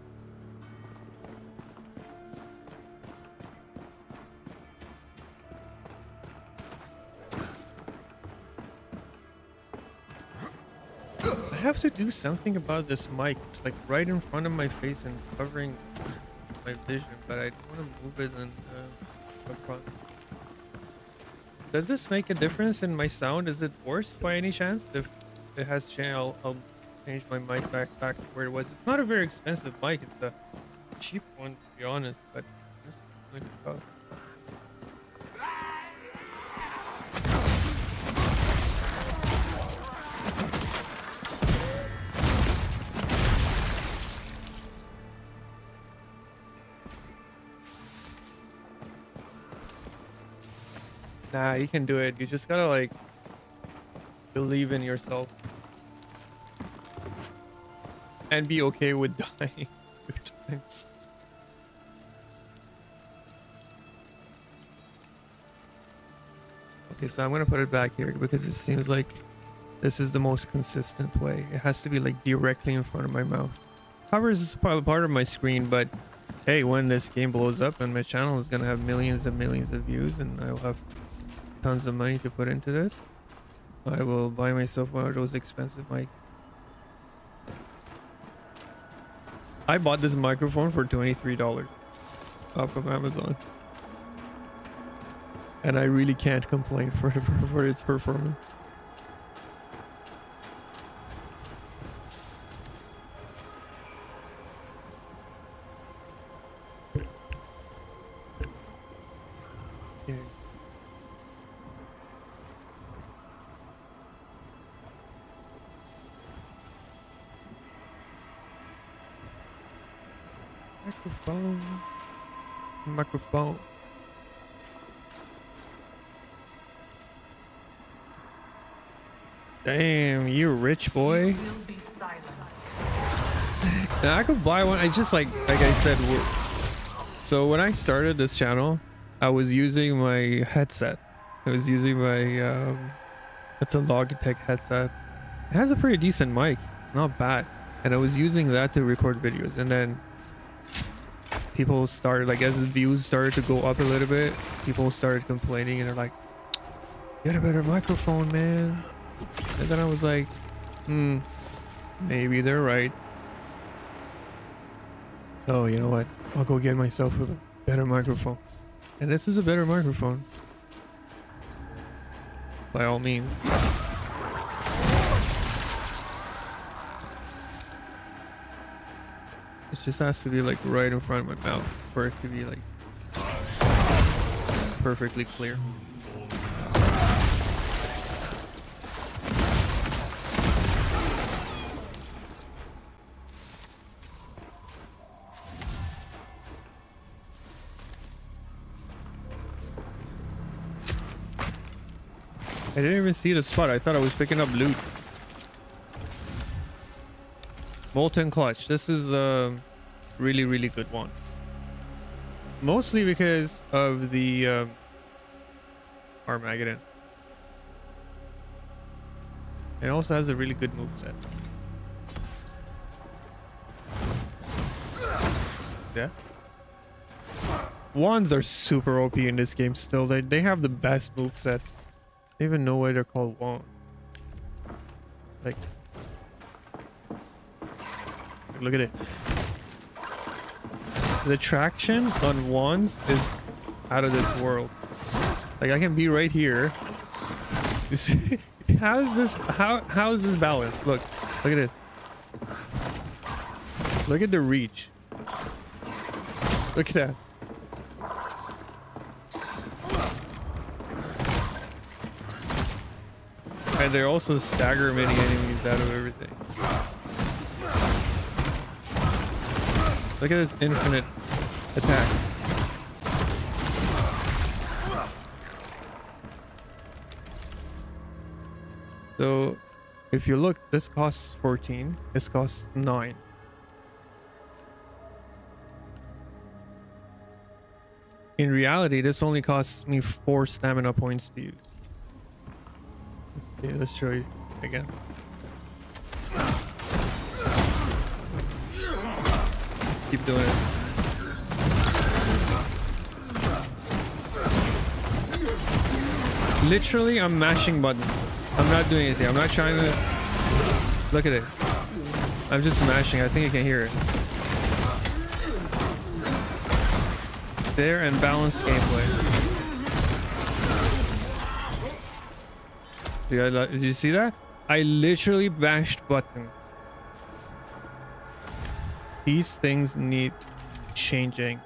I have to do something about this mic. It's like right in front of my face and it's covering my vision, but I don't want to move it and across. Does this make a difference in my sound? Is it worse by any chance? If it has channel, I'll change my mic back to where it was. It's not a very expensive mic. It's a cheap one, to be honest, but just like nah, you can do it. You just gotta like believe in yourself and be okay with dying 2 times. Okay, so I'm gonna put it back here because it seems like this is the most consistent way. It has to be like directly in front of my mouth. Covers part of my screen, but hey, when this game blows up and my channel is gonna have millions and millions of views and I'll have tons of money to put into this, I will buy myself one of those expensive mics. I bought this microphone for $23 off of Amazon, and I really can't complain for its performance. Okay. Microphone. Damn, you rich boy. Now, I could buy one. I just like I said. So when I started this channel, I was using my headset. I was using my it's a Logitech headset. It has a pretty decent mic. It's not bad. And I was using that to record videos, and then people started, like, as the views started to go up a little bit, people started complaining and they're like, get a better microphone, man. And then I was like, maybe they're right. So you know what, I'll go get myself a better microphone, and this is a better microphone by all means. It just has to be like right in front of my mouth for it to be like perfectly clear. I didn't even see the spot. I thought I was picking up loot. Molten Clutch. This is a really, really good one. Mostly because of the Armageddon. It also has a really good moveset. Yeah. Wands are super OP in this game still. They have the best moveset. I don't even know why they're called wand. Like, look at it. The traction on wands is out of this world. Like, I can be right here. You see, how is this balanced? Look at this. Look at the reach. Look at that. And they also stagger many enemies out of everything. Look at this infinite attack. So, if you look, this costs 14. This costs 9. In reality, this only costs me 4 stamina points to use. Let's see, let's show you again. Let's keep doing it. Literally, I'm mashing buttons. I'm not doing anything. I'm not trying to... Look at it. I'm just mashing. I think you can hear it. There and balanced gameplay. Did you see that? I literally bashed buttons. These things need changing.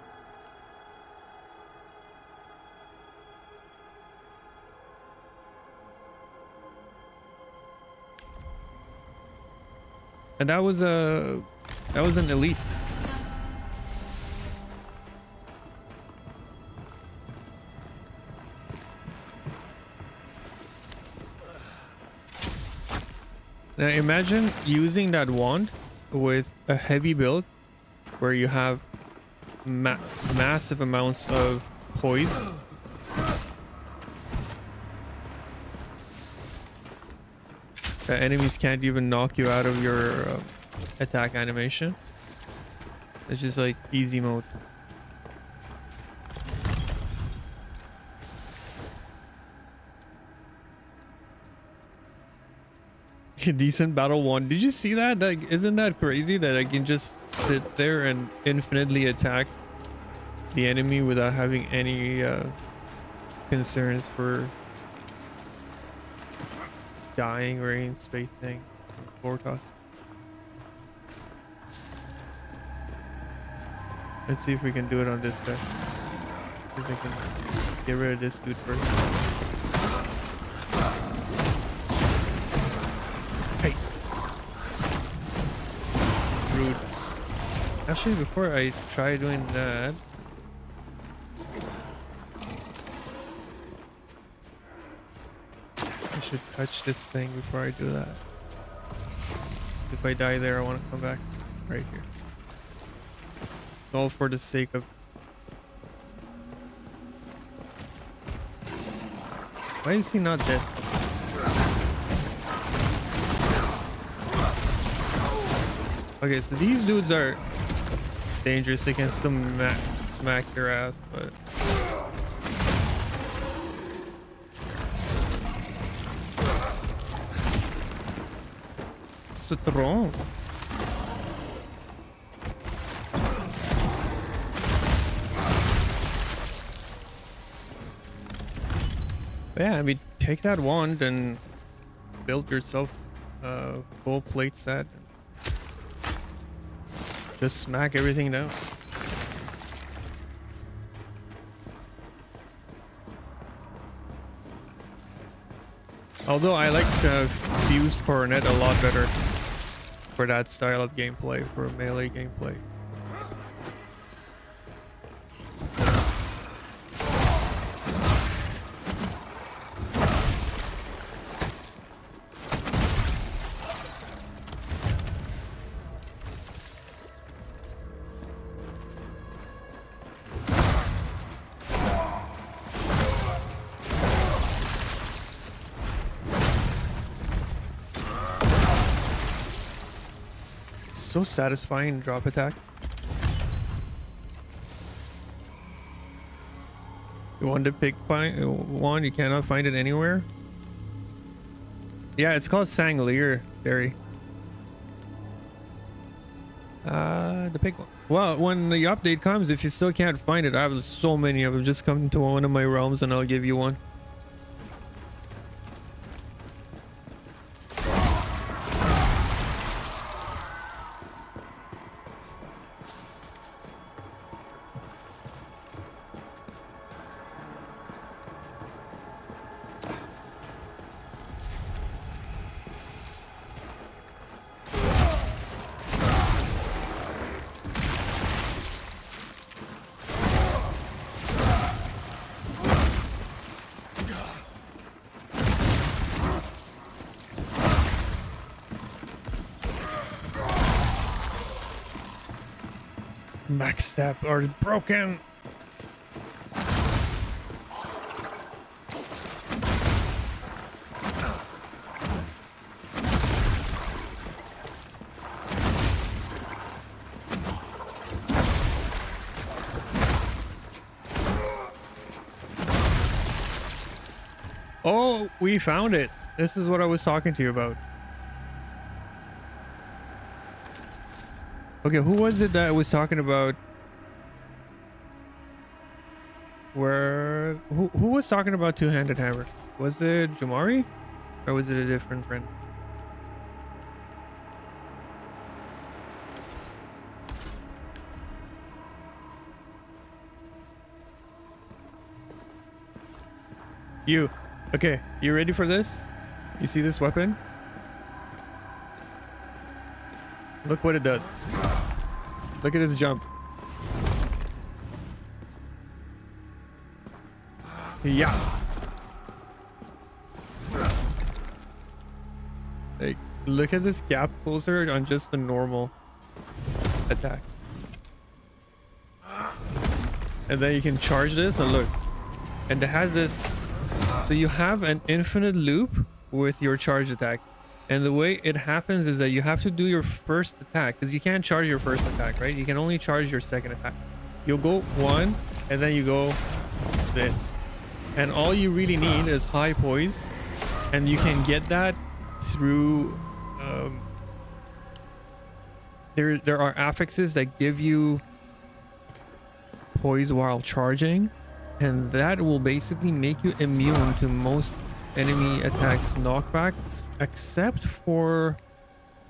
And that was an elite. Now imagine using that wand with a heavy build where you have massive amounts of poise. That enemies can't even knock you out of your attack animation. It's just like easy mode. Decent battle one. Did you see that? Like, isn't that crazy that I can just sit there and infinitely attack the enemy without having any concerns for dying, range, spacing, floor toss? Let's see if we can do it on this guy. See if we can get rid of this dude first. Hey. Rude. Actually, before I try doing that, I should touch this thing before I do that. If I die there, I want to come back right here. All for the sake of... Why is he not dead? Okay, so these dudes are dangerous. They can still smack your ass, but... What's wrong? Yeah, I mean, take that wand and build yourself a full plate set. Just smack everything down. Although I like fused coronet a lot better for that style of gameplay, for melee gameplay. So satisfying drop attacks. You want to pick one? You cannot find it anywhere. Yeah, it's called Sangleer, Barry. The pig one. Well, when the update comes, if you still can't find it, I have so many of them. Just come to one of my realms and I'll give you one. Backstep are broken. Oh, we found it. This is what I was talking to you about. Okay, who was it that I was talking about? Who was talking about two-handed hammer? Was it Jamari? Or was it a different friend? You. Okay, you ready for this? You see this weapon? Look what it does. Look at his jump. Yeah. Like, look at this gap closer on just a normal attack. And then you can charge this and look. And it has this. So you have an infinite loop with your charge attack. And the way it happens is that you have to do your first attack, because you can't charge your first attack, right? You can only charge your second attack. You'll go one and then you go this. And all you really need is high poise. And you can get that through... There are affixes that give you poise while charging. And that will basically make you immune to most enemy attacks knockbacks, except for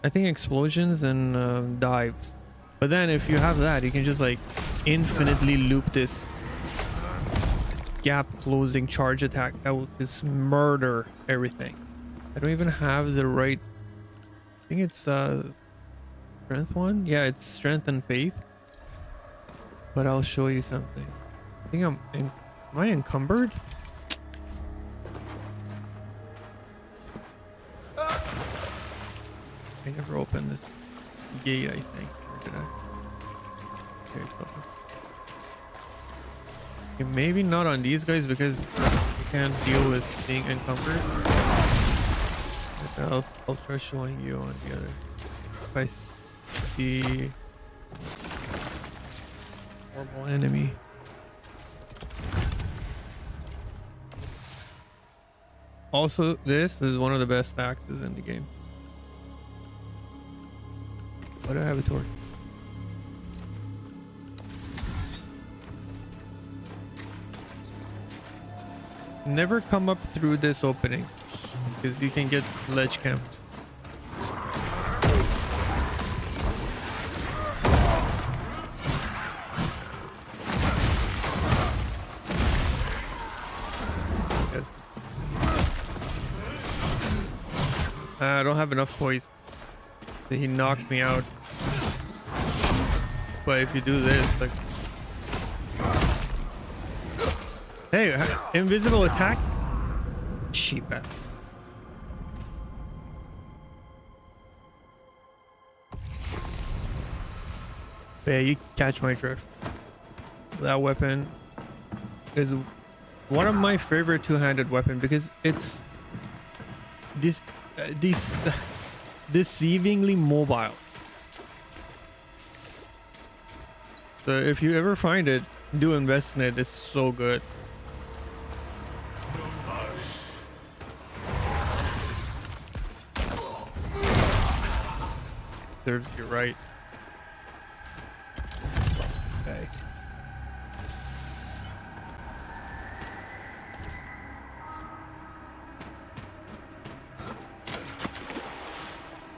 I think explosions and dives. But then if you have that, you can just like infinitely loop this gap closing charge attack that will just murder everything. I don't even have the right, I think it's strength one. Yeah, it's strength and faith, but I'll show you something. I think am I encumbered? I never opened this gate, I think. Or did I? Okay, it's open. Okay, maybe not on these guys because you can't deal with being encumbered. But I'll try showing you on the other. If I see horrible enemy. Also, this is one of the best axes in the game. Why do I have a torch? Never come up through this opening because you can get ledge camped. Yes. I don't have enough poise. He knocked me out. But if you do this, like, hey, invisible attack, cheap ass. But yeah, you catch my drift. That weapon is one of my favorite two-handed weapon because it's this deceivingly mobile. So if you ever find it, do invest in it. It's so good. serves you right. Okay.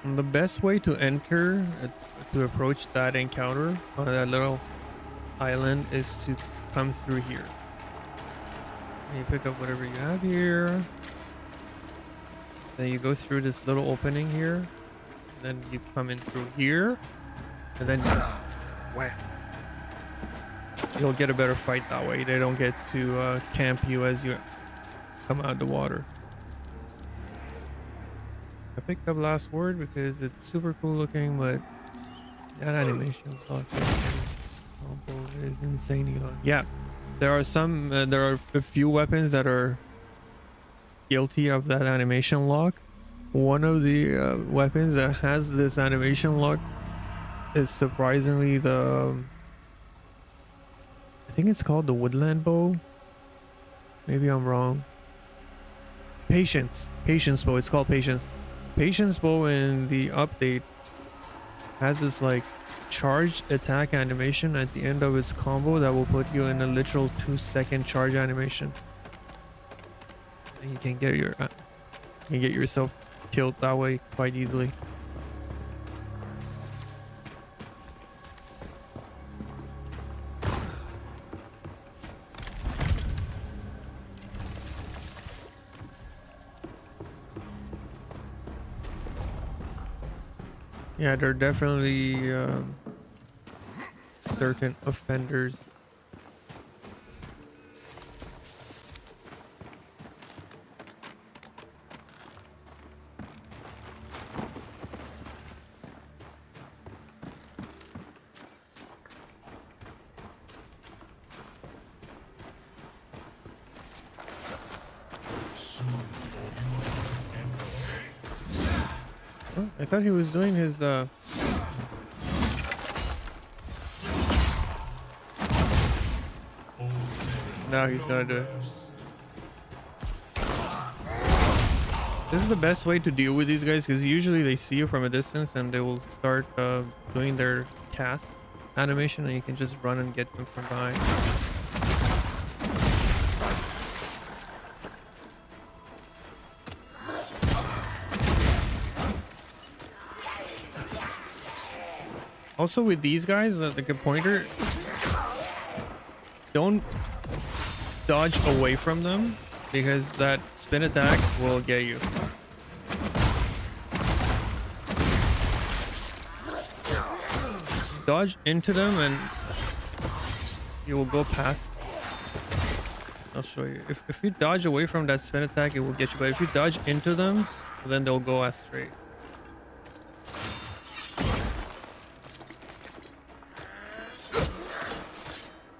And the best way to enter, to approach that encounter on that little island is to come through here. And you pick up whatever you have here. Then you go through this little opening here. Then you come in through here. And then wham. You'll get a better fight that way. They don't get to camp you as you come out of the water. I picked up Last Word because it's super cool looking, but that animation clock is insanely long. Yeah, there are a few weapons that are guilty of that animation lock. One of the weapons that has this animation lock is surprisingly I think it's called the Woodland Bow. Maybe I'm wrong. Patience Bow. It's called Patience. Patience Bow in the update has this like charged attack animation at the end of its combo that will put you in a literal 2-second charge animation. And you can get yourself killed that way quite easily. Yeah, there are definitely certain offenders. Oh, I thought he was doing his now he's gonna do it. This is the best way to deal with these guys because usually they see you from a distance and they will start doing their cast animation and you can just run and get them from behind. Also with these guys, like a pointer, don't dodge away from them because that spin attack will get you. Dodge into them and you will go past. I'll show you. If you dodge away from that spin attack, it will get you. But if you dodge into them, then they'll go as straight.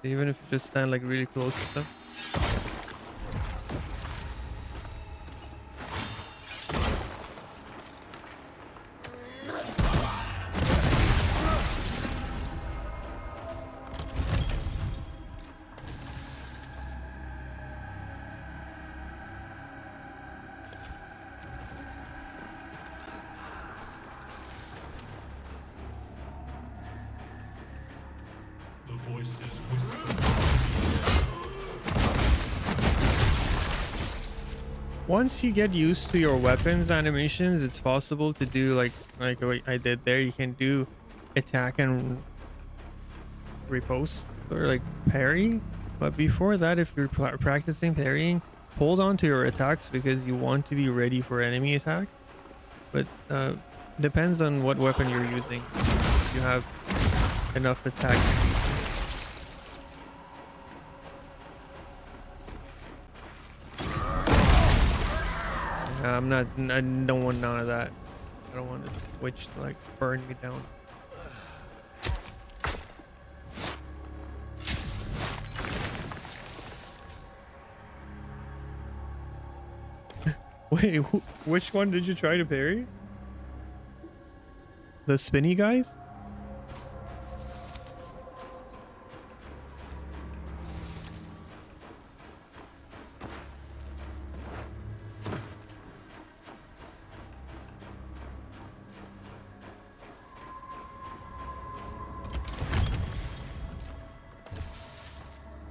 Even if you just stand like really close to them. Once you get used to your weapons animations, it's possible to do like what I did there. You can do attack and riposte or like parry. But before that, if you're practicing parrying, hold on to your attacks because you want to be ready for enemy attack. But depends on what weapon you're using. If you have enough attack speed. I don't want none of that. I don't want to switch to like burn me down. Wait, which one did you try to parry? The spinny guys?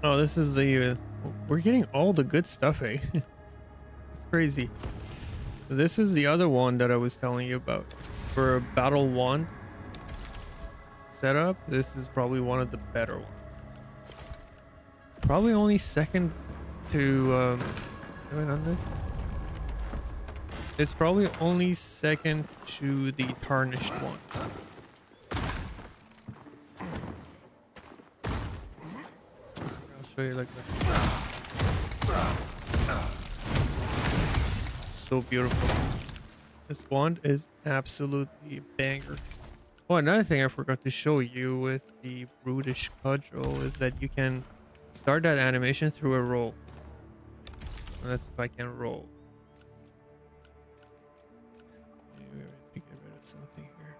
Oh, this is the we're getting all the good stuff, eh? It's crazy. This is the other one that I was telling you about. For a battle wand setup, this is probably one of the better ones. Probably only second to have I done this? It's probably only second to the tarnished one. I'll show you like that. So beautiful. This wand is absolutely a banger. Oh, another thing I forgot to show you with the brutish cudgel is that you can start that animation through a roll. And that's if I can roll. Maybe I need to get rid of something here.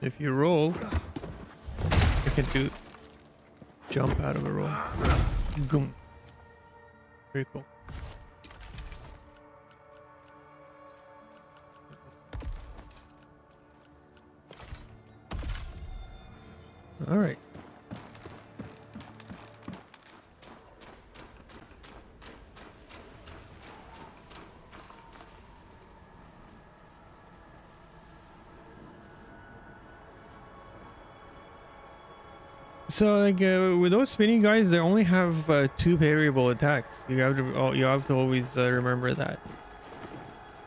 If you roll, you can do jump out of a roll. Goom. Very cool. All right. So like with those spinning guys, they only have 2 variable attacks. You have to always remember that.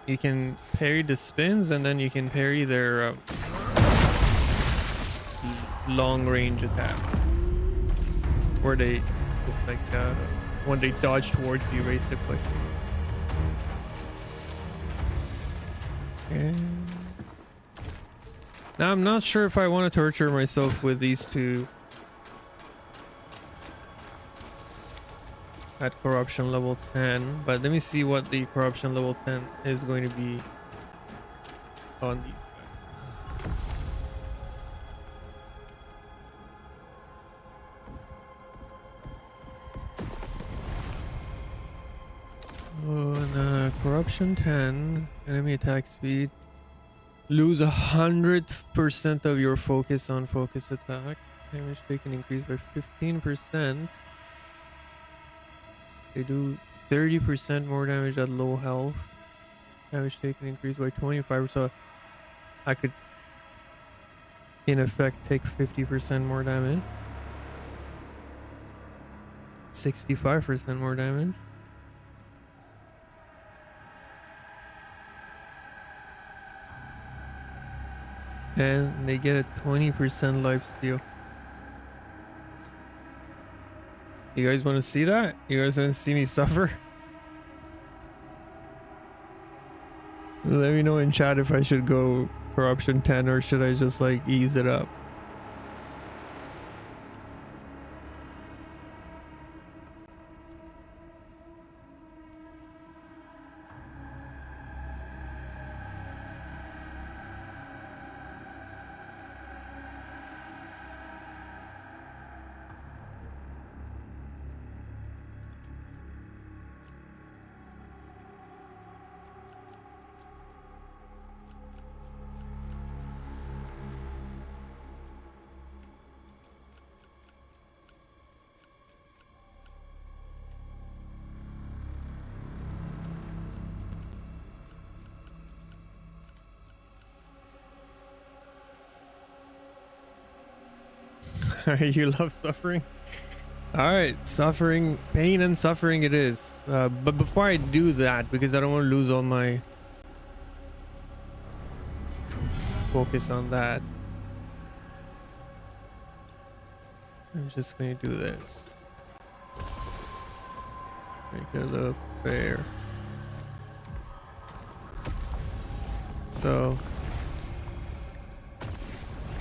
You can parry the spins, and then you can parry their long range attack, where they just like when they dodge towards you, basically. And now I'm not sure if I want to torture myself with these two at corruption level 10, but let me see what the corruption level 10 is going to be on these guys. Oh, and corruption 10, enemy attack speed, lose 100% of your focus on focus attack, damage taken increased by 15%. They do 30% more damage at low health. Damage taken increased by 25%. So I could, in effect, take 50% more damage. 65% more damage. And they get a 20% life steal. You guys want to see that? You guys want to see me suffer? Let me know in chat if I should go corruption 10 or should I just like ease it up. You love suffering? Alright, suffering, pain and suffering it is. But before I do that, because I don't want to lose all my focus on that, I'm just going to do this. Make it a little fair. So,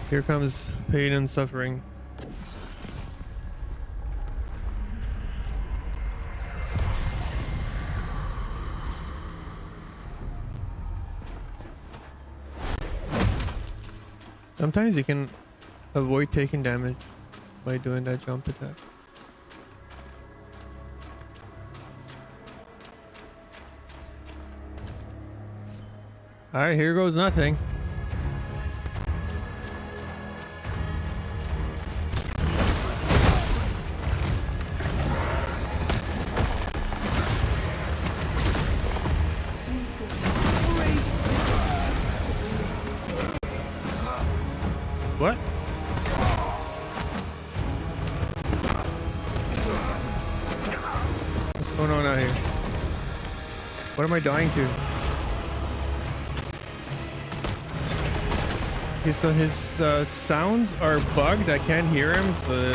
here comes pain and suffering. Sometimes you can avoid taking damage by doing that jump attack. Alright, here goes nothing. guy? What am I dying to? Okay, so his sounds are bugged. I can't hear him, so...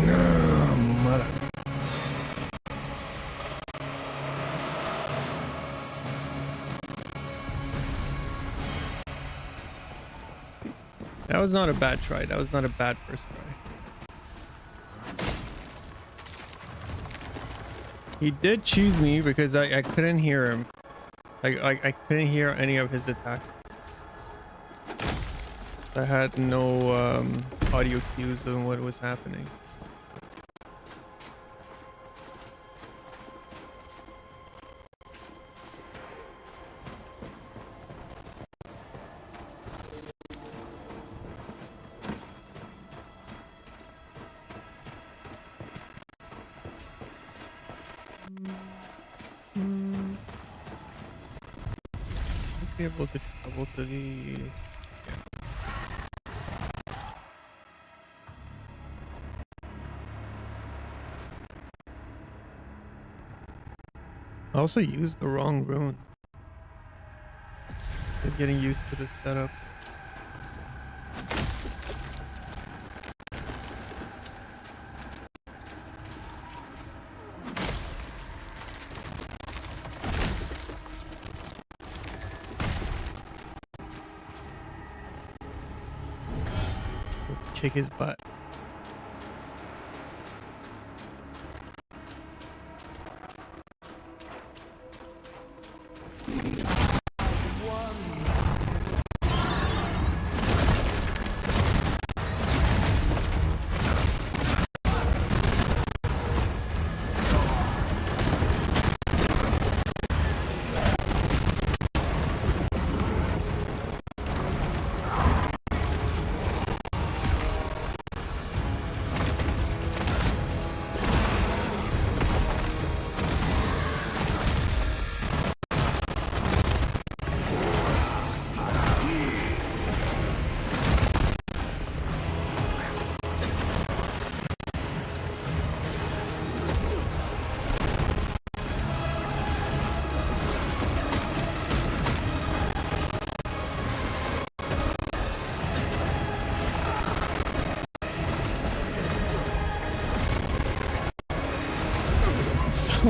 No, mother. That was not a bad try. That was not a bad first try. He did choose me because I couldn't hear him. I couldn't hear any of his attacks. I had no audio cues on what was happening. Should be able to travel to the... I also used the wrong rune. I'm getting used to this setup. Kick his butt.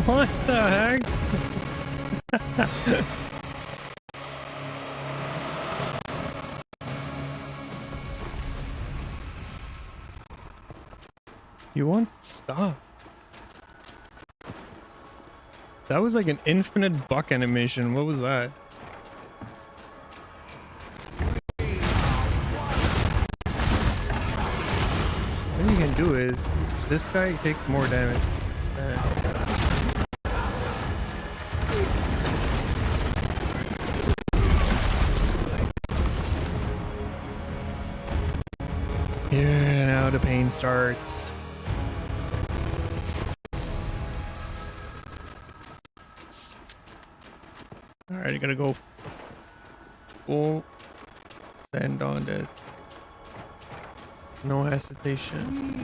What the heck? You won't stop. That was like an infinite buck animation. What was that? What you can do is this guy takes more damage. Yeah, now the pain starts. Alright, I gotta go full send on this. No hesitation.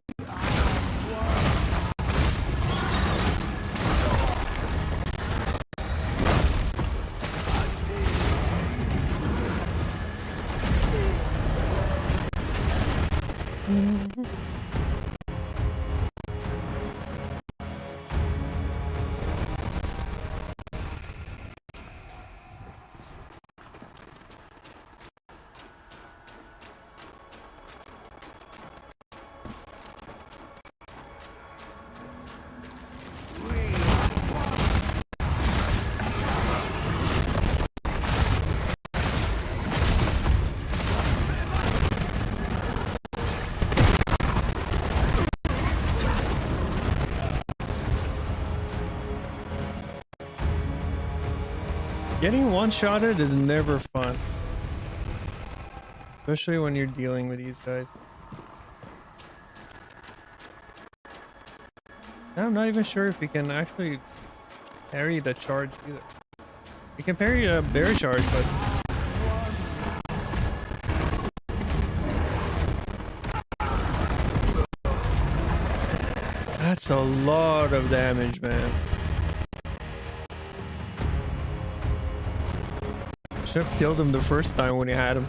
Getting one-shotted is never fun. Especially when you're dealing with these guys. I'm not even sure if we can actually parry the charge either. We can parry a bear charge, but that's a lot of damage, man. Should have killed him the first time when he had him.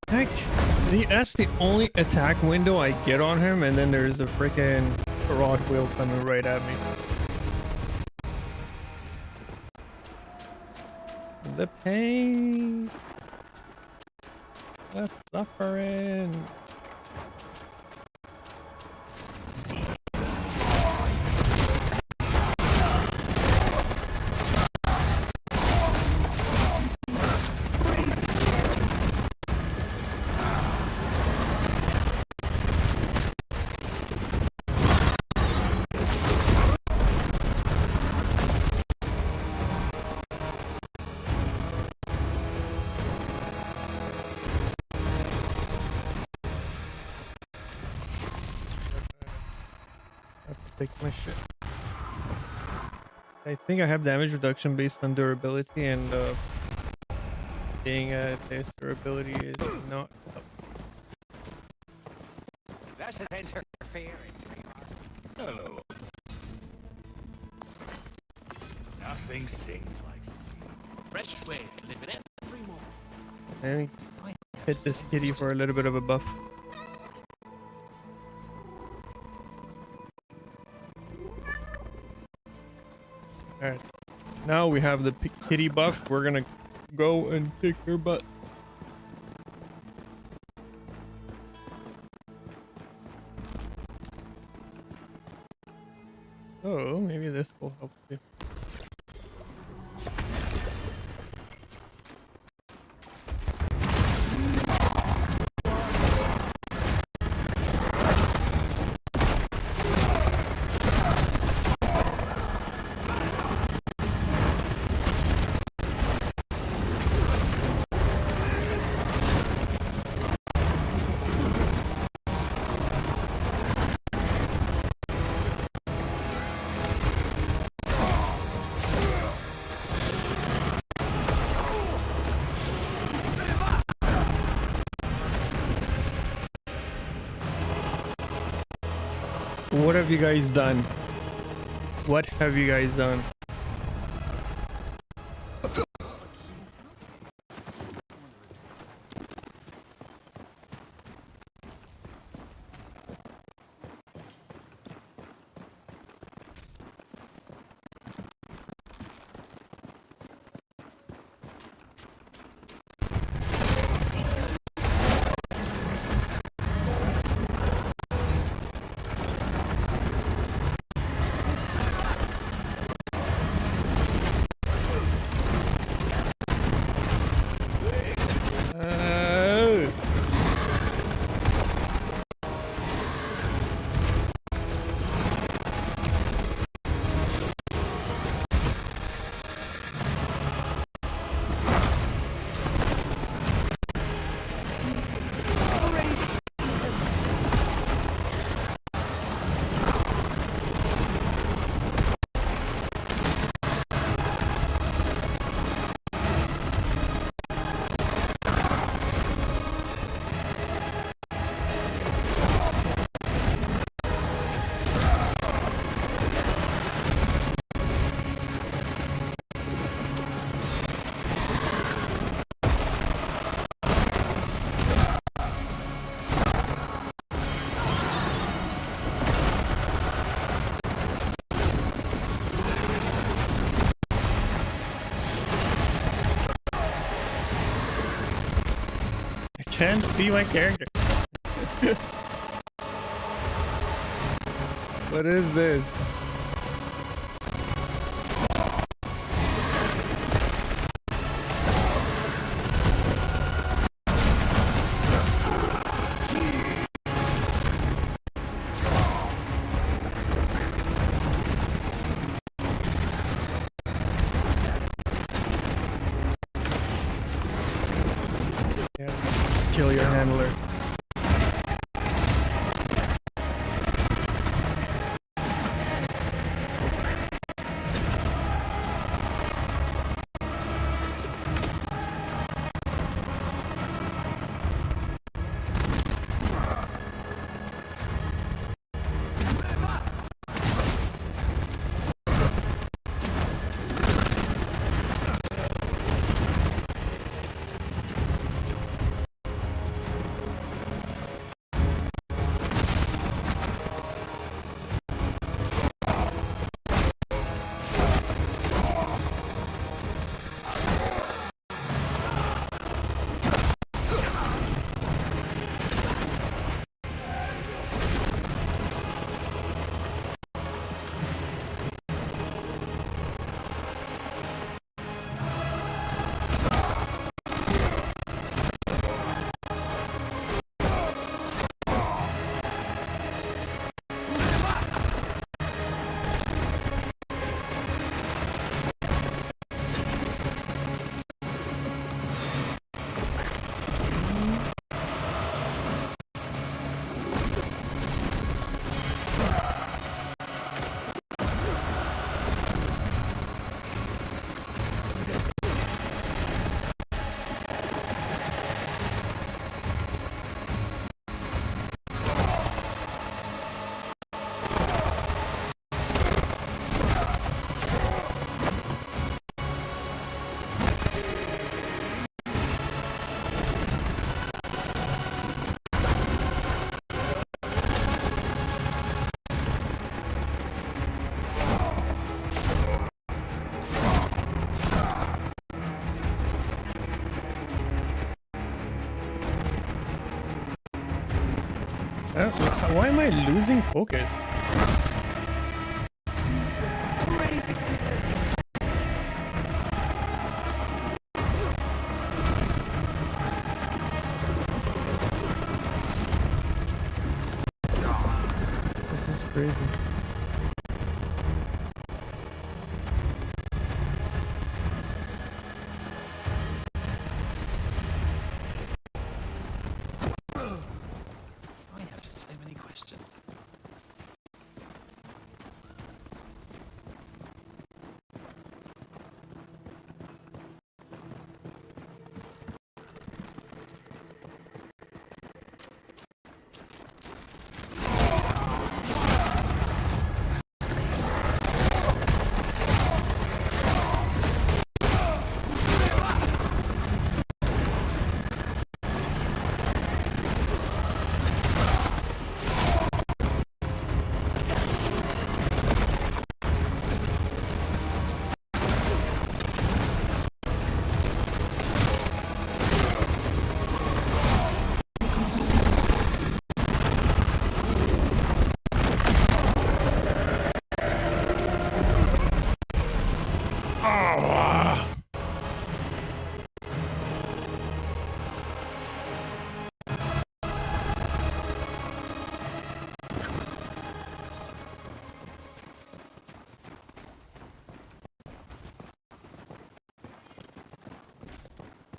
Heck, that's the only attack window I get on him, and then there's a freaking rod wheel coming right at me. The pain, the suffering. Fix my shit. I think I have damage reduction based on durability, and being at this durability is not. That's an interference. Hello. Nothing sings like sleep. Fresh way to live it every morning. Let me hit this kitty for a little bit of a buff. Alright, now we have the kitty buff. We're gonna go and kick her butt. Oh, maybe this will help too. What have you guys done? What have you guys done? Can't see my character. What is this? kill your handler. Why am I losing focus? This is crazy. I have so many questions.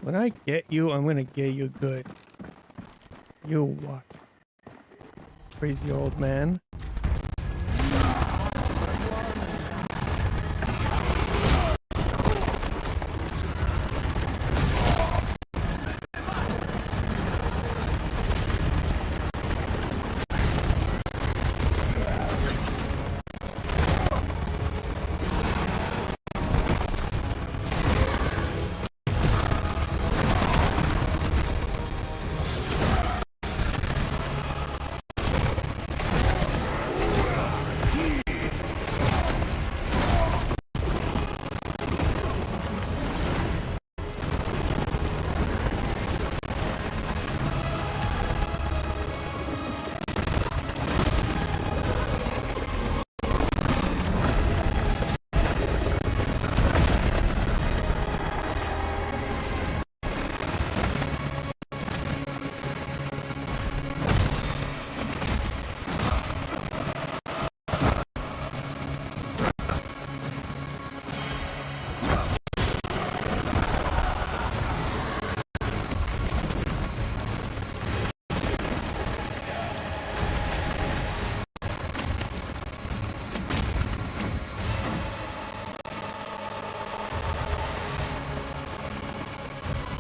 When I get you, I'm gonna get you good. You what? Crazy old man.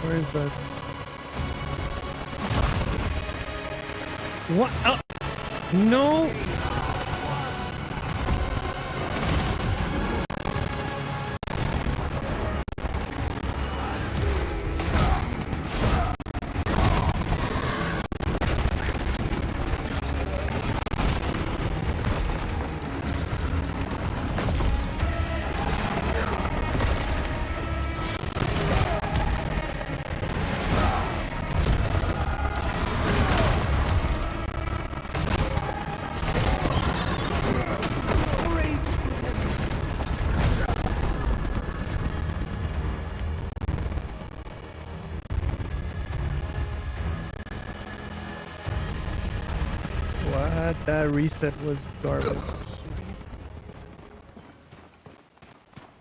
Where is that? What? No! What? That reset was garbage.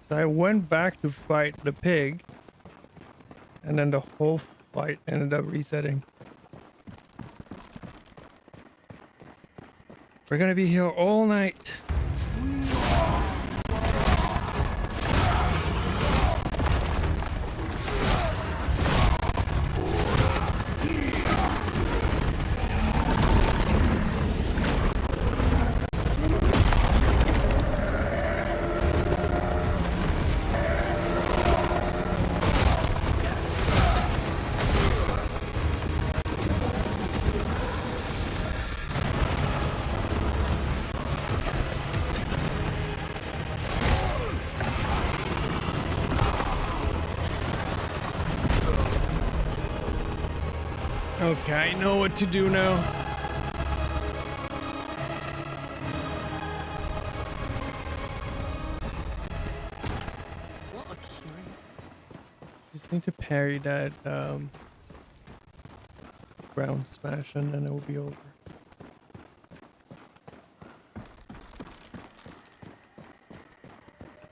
So I went back to fight the pig, and then the whole fight ended up resetting. We're gonna be here all night. Okay, I know what to do now. What a curious. Just need to parry that ground smash and then it will be over.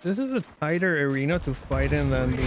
This is a tighter arena to fight in than the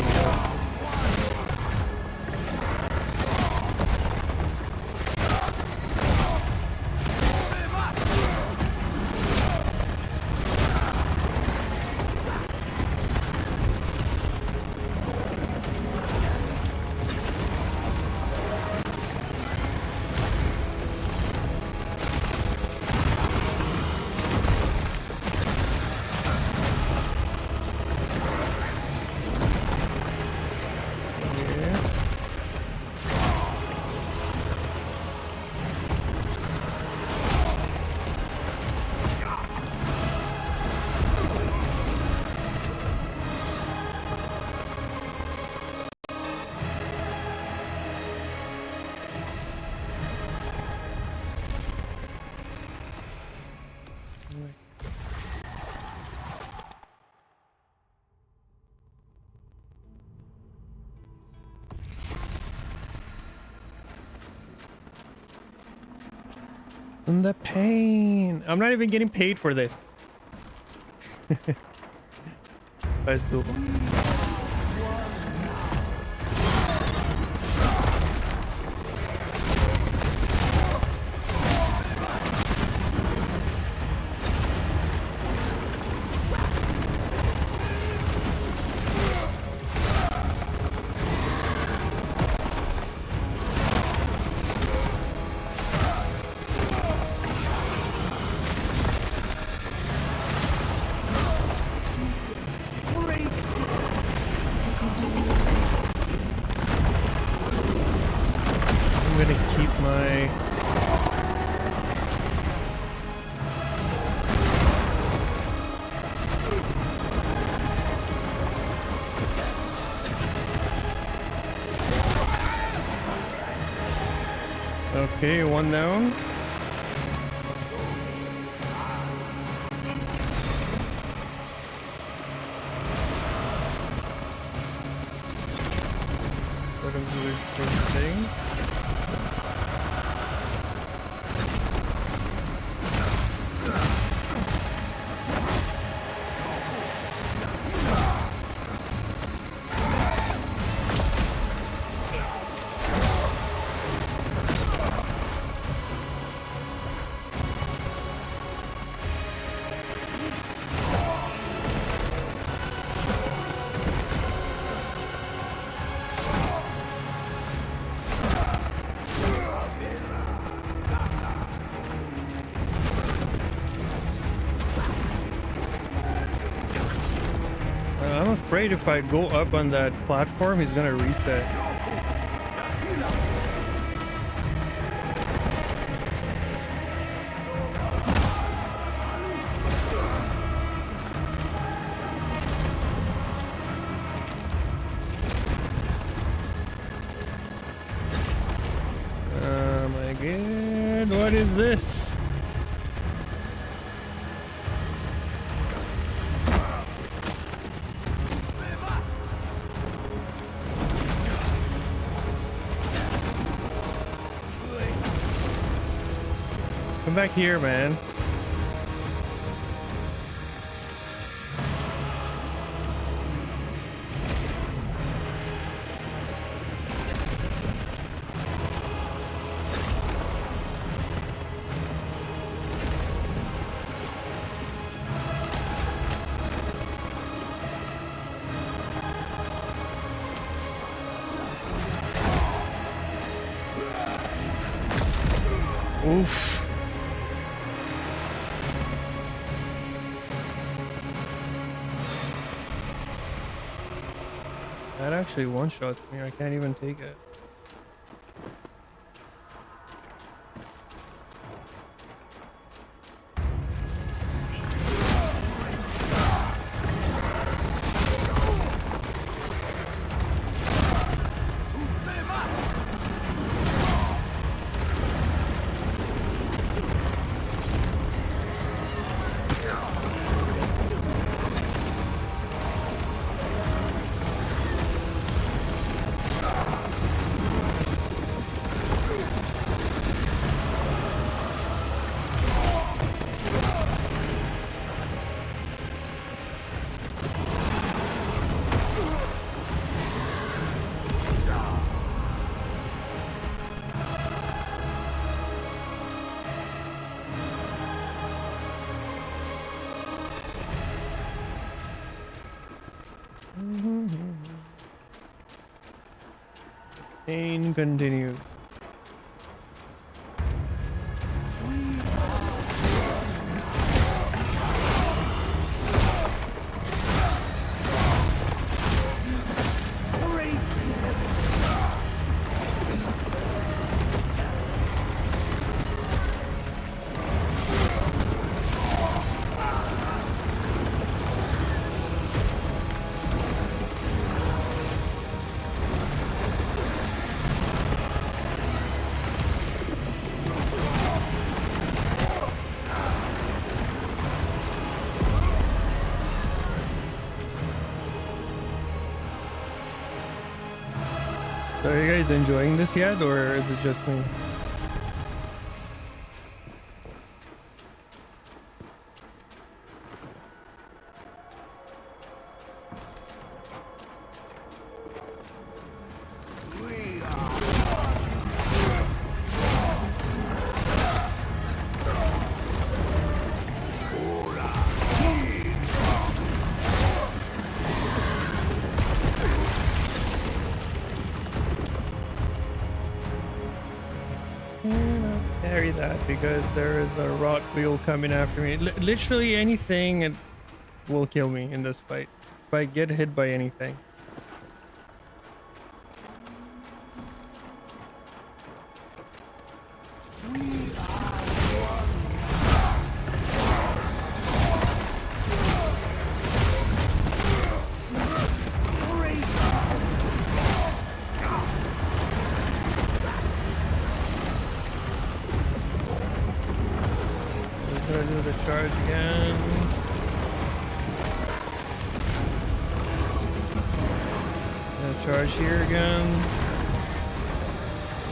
and the pain. I'm not even getting paid for this. That's cool. I'm gonna keep my okay, one down. Let him do his thing. I'm afraid if I go up on that platform, he's gonna reset. Oh my god, what is this? Come back here, man. Oof. That actually one-shots me. I can't even take it. Pain continues. So are you guys enjoying this yet, or is it just me? Carry that because there is a rot wheel coming after me. Literally anything will kill me in this fight if I get hit by anything. Gonna do the charge again. Gonna charge here again.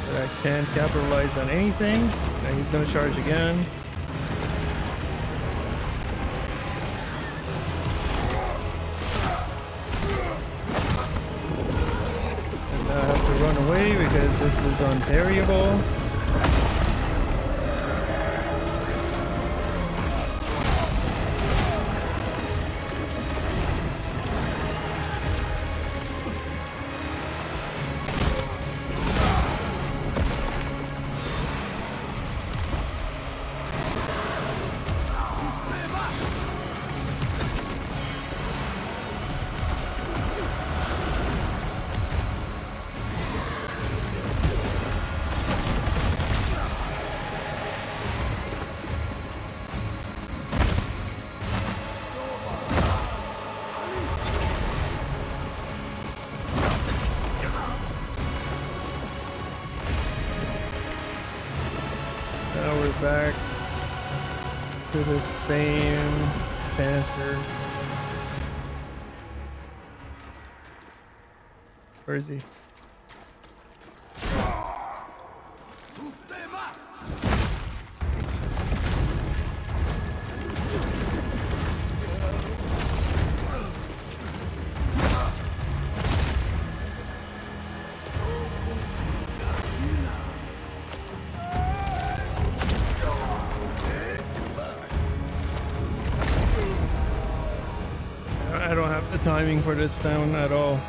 But I can't capitalize on anything. And he's gonna charge again. And now I have to run away because this is unparryable. back to the same dancer. Where is he? I don't have the timing for this down at all.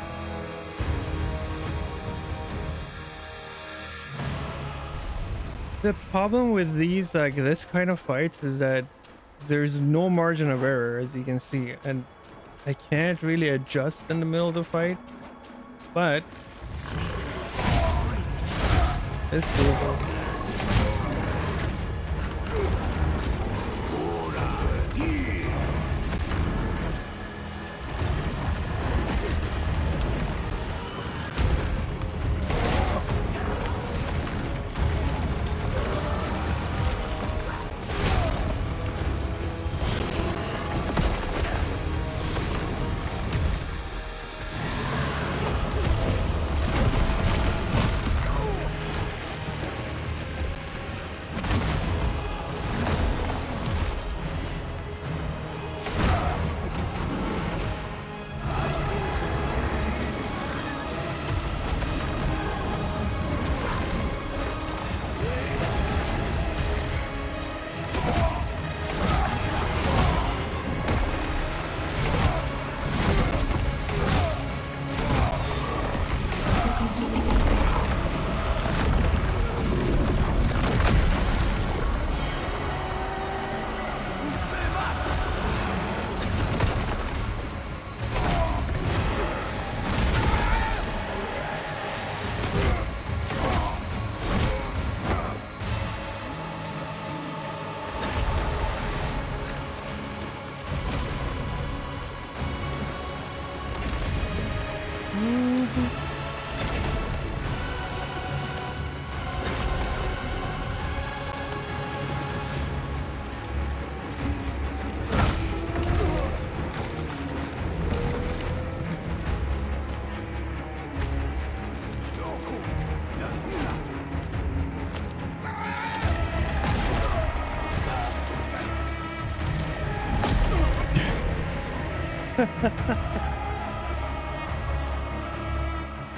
The problem with these, like this kind of fights, is that there's no margin of error, as you can see, and I can't really adjust in the middle of the fight, but it's doable.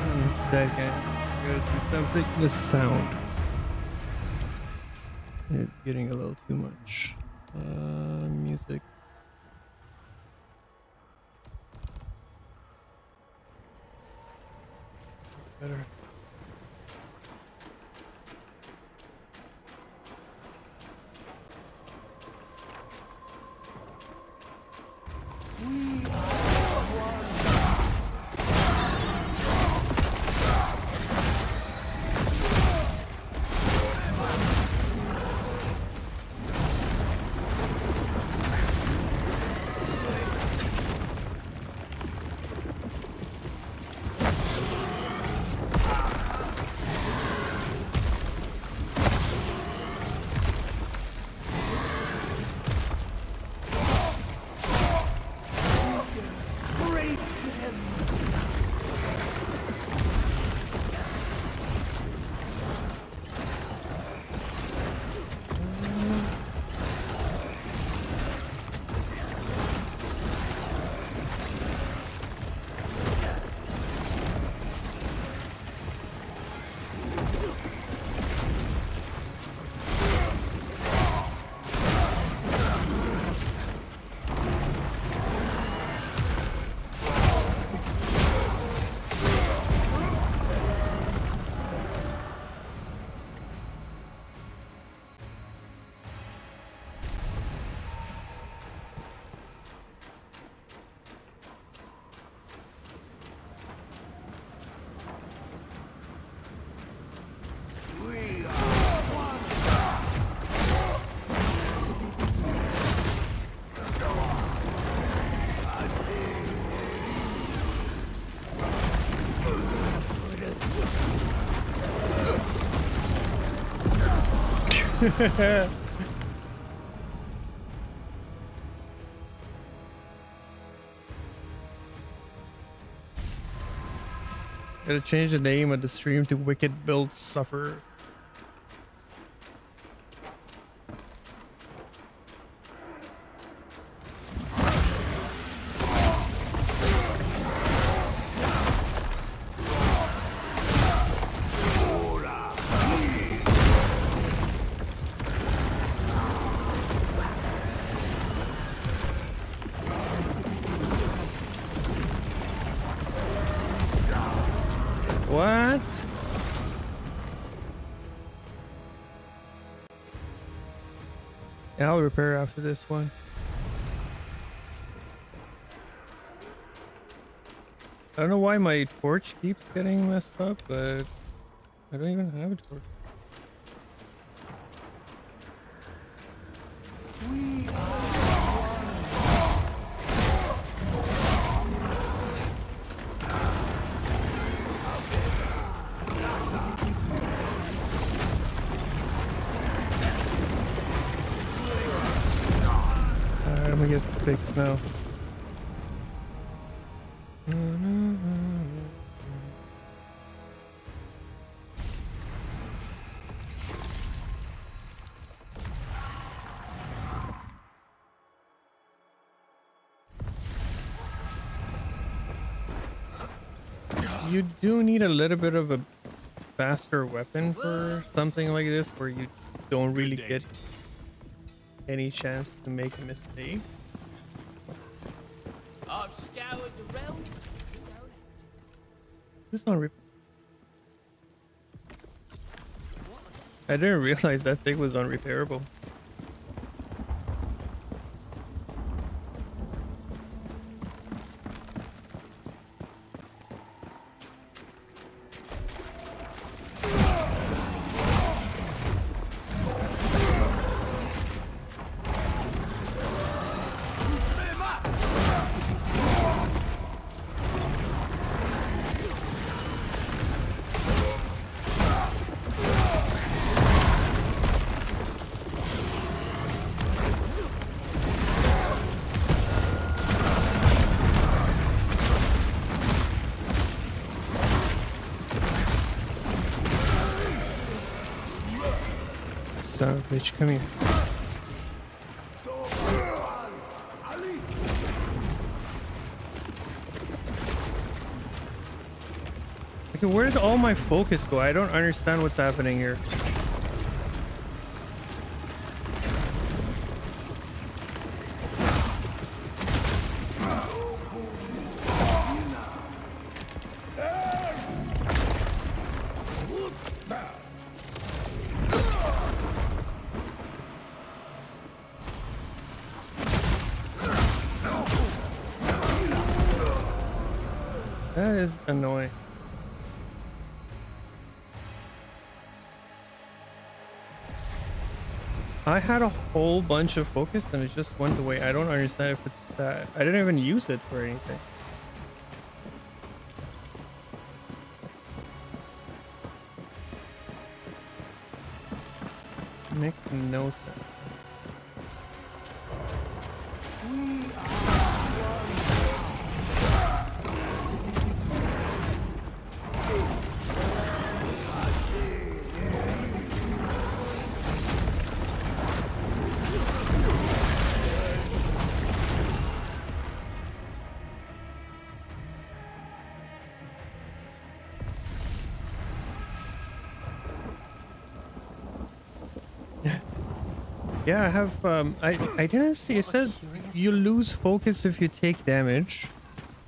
One second. Gotta do something. The sound is getting a little too much. Music. Better. Gotta change the name of the stream to Wicked Builds Suffer. What? Yeah, I'll repair after this one. I don't know why my torch keeps getting messed up, but I don't even have a torch. Alright, I'm gonna get fixed now. You do need a little bit of a faster weapon for something like this where you don't really get any chance to make a mistake. I've scoured the realm. This is not I didn't realize that thing was unrepairable. Son of a bitch, come here. Okay, where did all my focus go? I don't understand what's happening here. That is annoying. I had a whole bunch of focus and it just went away. I don't understand if it's that. I didn't even use it for anything. Makes no sense. Yeah, I have I didn't see, it said you lose focus if you take damage,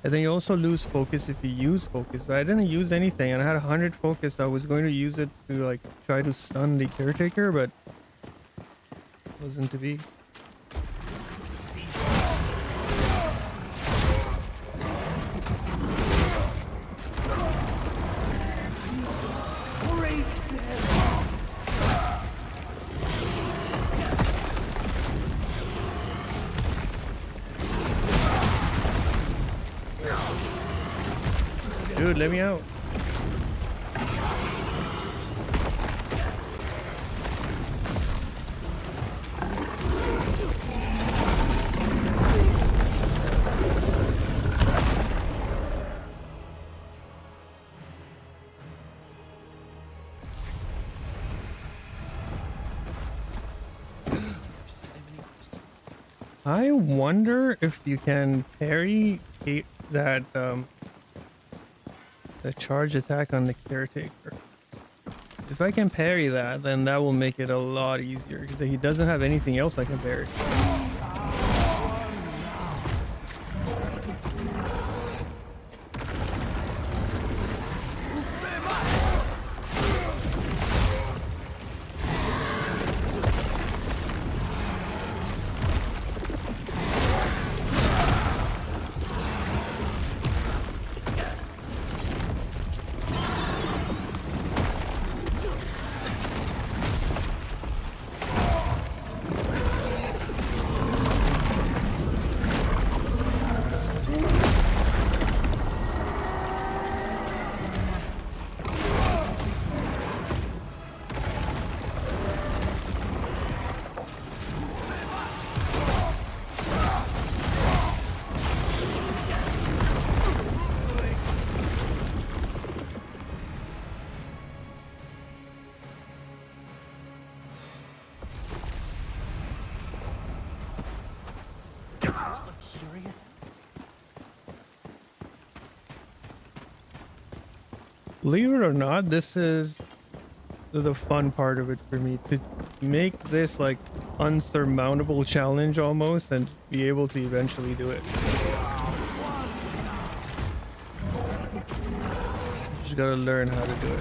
and then you also lose focus if you use focus, but I didn't use anything and I had 100 focus. I was going to use it to like try to stun the caretaker, but it wasn't to be. Dude, let me out. I wonder if you can parry that the charge attack on the caretaker. If I can parry that, then that will make it a lot easier because he doesn't have anything else I can parry. Believe it or not, this is the fun part of it for me, to make this like unsurmountable challenge almost and be able to eventually do it. Just gotta learn how to do it.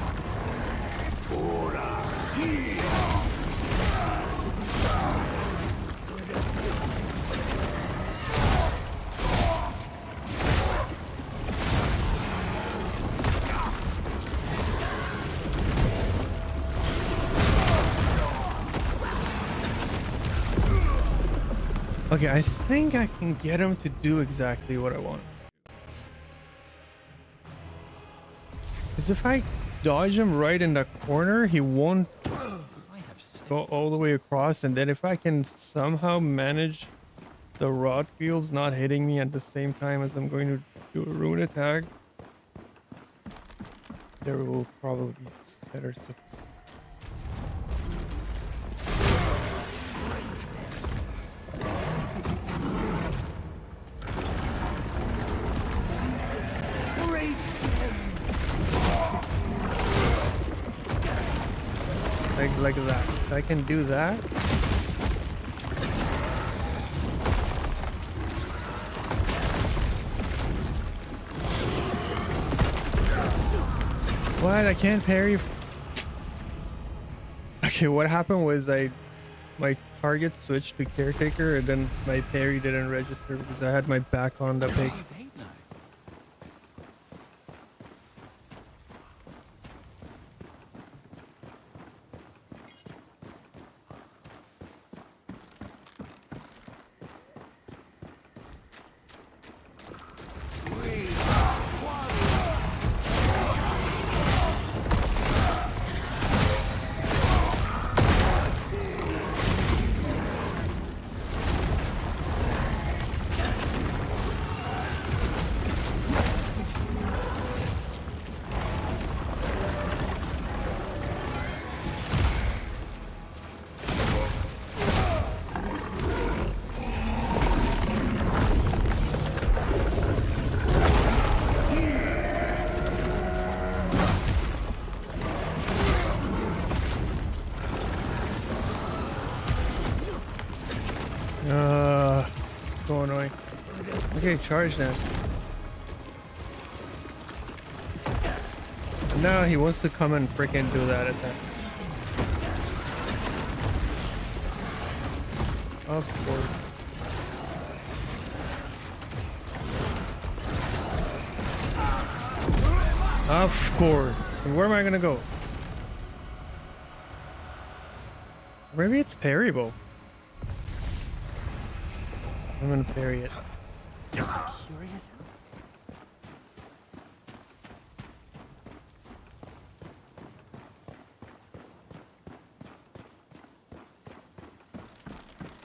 Okay, I think I can get him to do exactly what I want. Because if I dodge him right in the corner, he won't go all the way across. And then if I can somehow manage the rod fields not hitting me at the same time as I'm going to do a rune attack, there will probably be better success. Like that. If I can do that. What? I can't parry. Okay, what happened was my target switched to caretaker and then my parry didn't register because I had my back on the pig. So annoying. Okay, charge now. No, he wants to come and freaking do that attack. Of course. Of course. Where am I gonna go? Maybe it's parryable. I'm gonna parry it. Curious.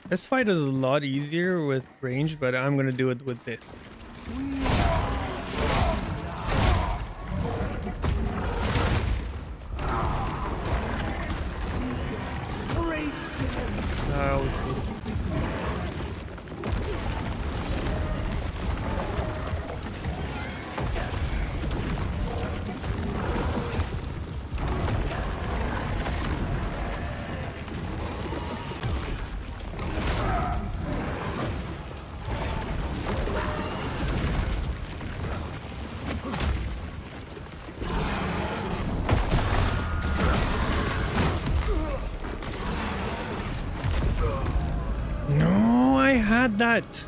This fight is a lot easier with range, but I'm gonna do it with this. did that?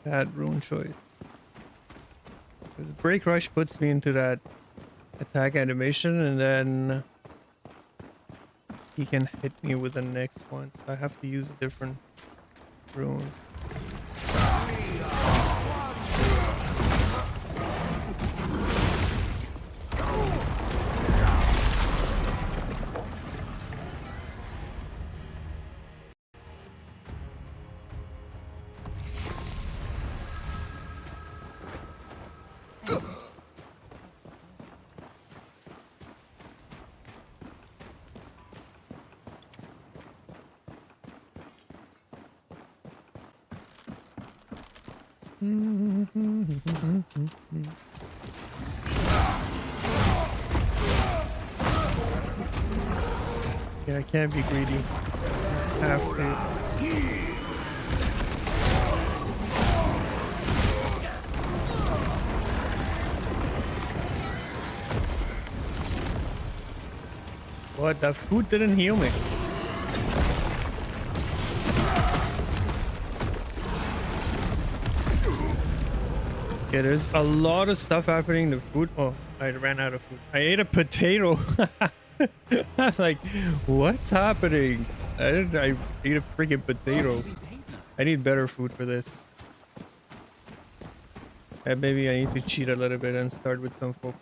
Bad rune choice. Because Break Rush puts me into that attack animation and then he can hit me with the next one. I have to use a different rune. Yeah, I can't be greedy. I have to. What? That food didn't heal me. Okay, there's a lot of stuff happening to food. Oh, I ran out of food. I ate a potato. I'm like, what's happening? I ate a freaking potato. I need better food for this. And maybe I need to cheat a little bit and start with some focus.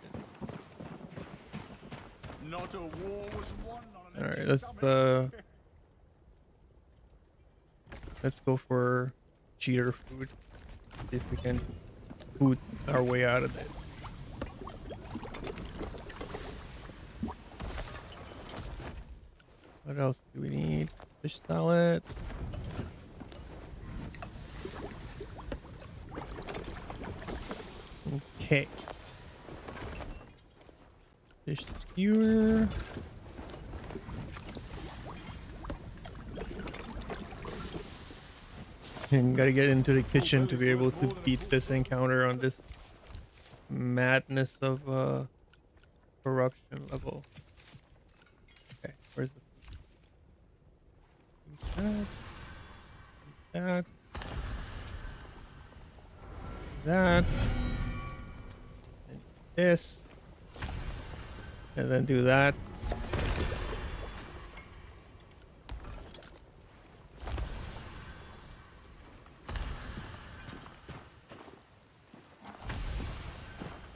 Not a war was won on an All right, empty let's go for cheater food. See if we can food our way out of it. What else do we need? Fish salad. Okay. Fish skewer. And gotta get into the kitchen to be able to beat this encounter on this madness of corruption level. Okay, where's the that, that, and this, and then do that.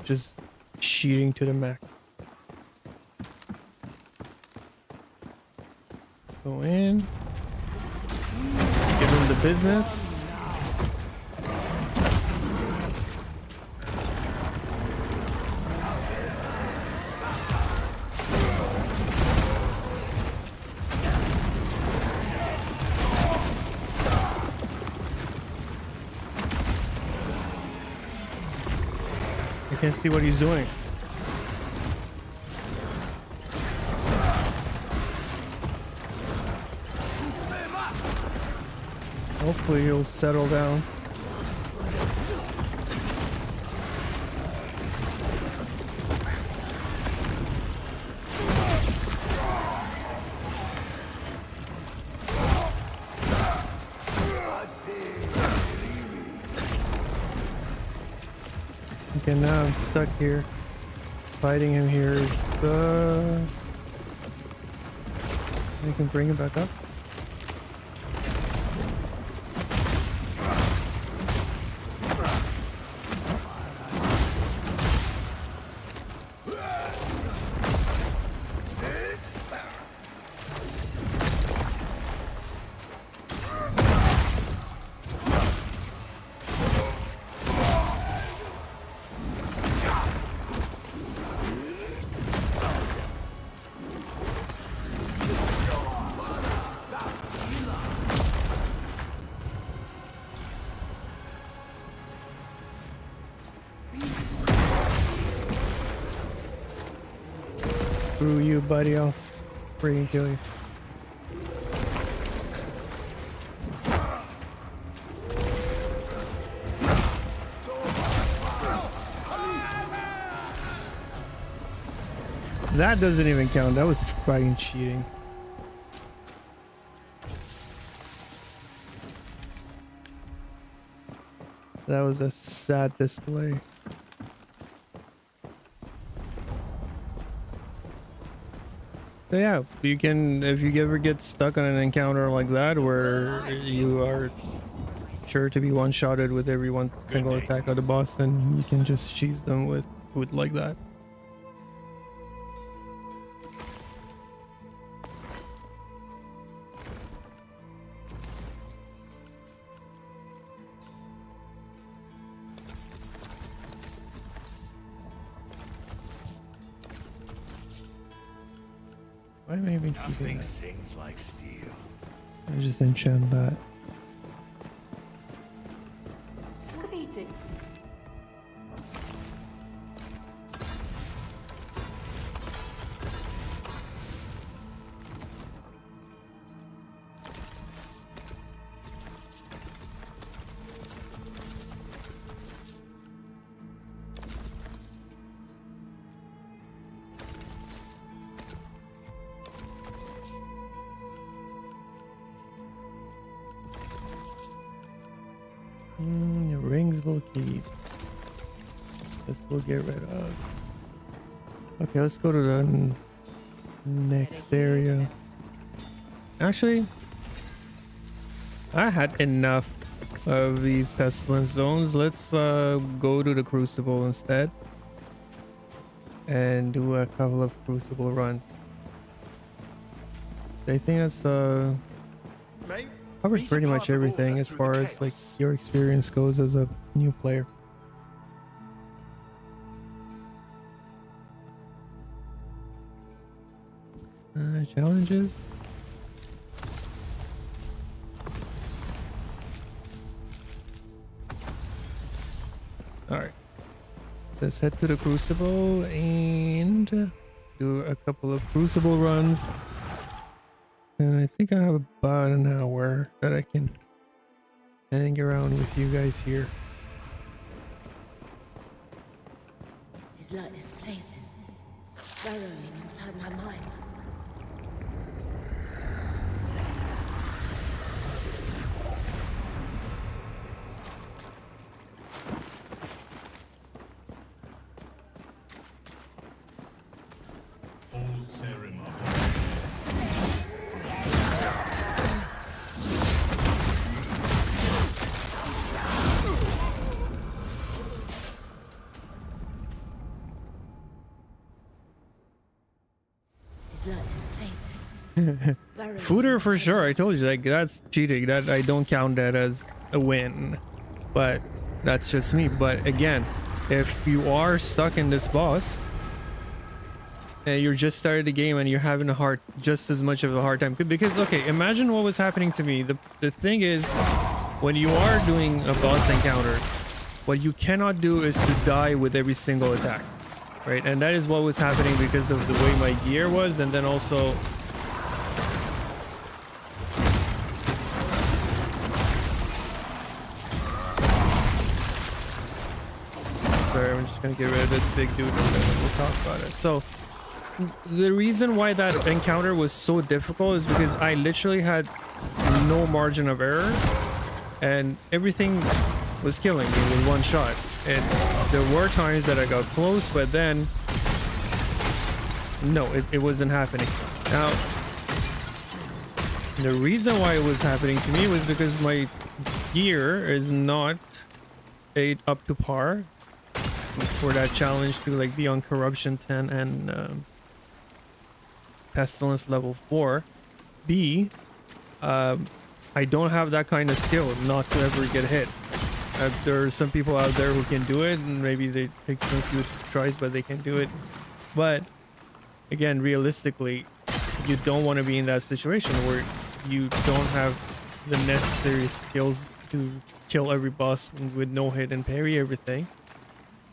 Just cheating to the max. Go in. Give him the business. I can't see what he's doing. Hopefully he'll settle down. Okay, now I'm stuck here. Fighting him here is I can bring him back up. Screw you, buddy. I'll freaking kill you. That doesn't even count. That was fucking cheating. That was a sad display. So yeah, you can, if you ever get stuck on an encounter like that where you are sure to be one-shotted with every one single attack of the boss, then you can just cheese them with like that. Why am I even keeping Nothing that? sings like steel. I just enchant that. Greeting. The rings will keep. This we'll get rid of. Okay, let's go to the next area. Actually, I had enough of these pestilence zones. Let's go to the crucible instead and do a couple of crucible runs. I think that's covered pretty much everything as far as like your experience goes as a new player. Challenges. All right, let's head to the crucible and do a couple of crucible runs. And I think I have about an hour that I can hang around with you guys here. It's like this place is burrowing inside my mind. All ceremony. It's like this place is burrowing. Footer for sure. I told you, like, that's cheating. That I don't count that as a win, but that's just me. But again, if you are stuck in this boss and you're just started the game and you're having just as much of a hard time, because okay, imagine what was happening to me. The thing is, when you are doing a boss encounter, what you cannot do is to die with every single attack, right? And that is what was happening because of the way my gear was, and then also sorry, I'm just gonna get rid of this big dude and then we'll talk about it. So the reason why that encounter was so difficult is because I literally had no margin of error and everything was killing me with one shot. And there were times that I got close, but then no, it wasn't happening. Now, the reason why it was happening to me was because my gear is not up to par for that challenge to like be on corruption 10 and pestilence level 4. B, I don't have that kind of skill not to ever get hit. There are some people out there who can do it, and maybe they take some few tries, but they can do it. But again, realistically, you don't want to be in that situation where you don't have the necessary skills to kill every boss with no hit and parry everything,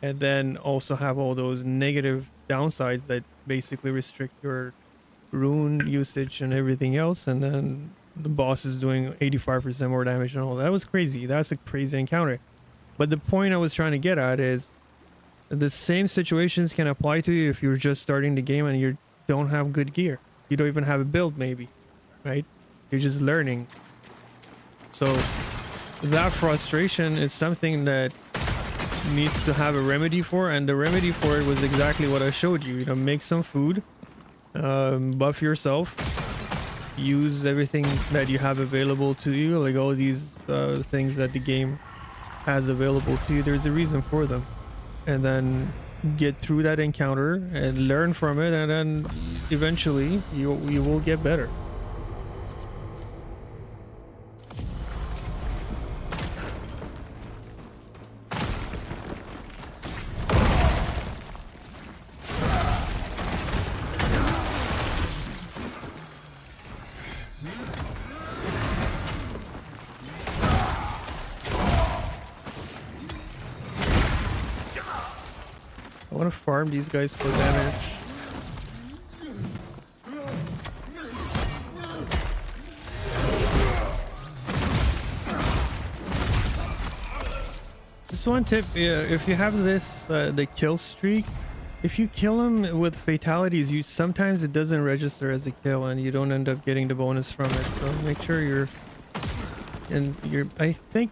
and then also have all those negative downsides that basically restrict your rune usage and everything else, and then the boss is doing 85% more damage and all that. Was crazy. That's a crazy encounter. But the point I was trying to get at is the same situations can apply to you if you're just starting the game and you don't have good gear. You don't even have a build, maybe, right? You're just learning. So that frustration is something that needs to have a remedy for, and the remedy for it was exactly what I showed you. You know, make some food, buff yourself, use everything that you have available to you, like all these things that the game has available to you. There's a reason for them, and then get through that encounter and learn from it, and then eventually you will get better. I want to farm these guys for damage. Just one tip, if you have this, the kill streak, if you kill him with fatalities, sometimes it doesn't register as a kill and you don't end up getting the bonus from it. So make sure I think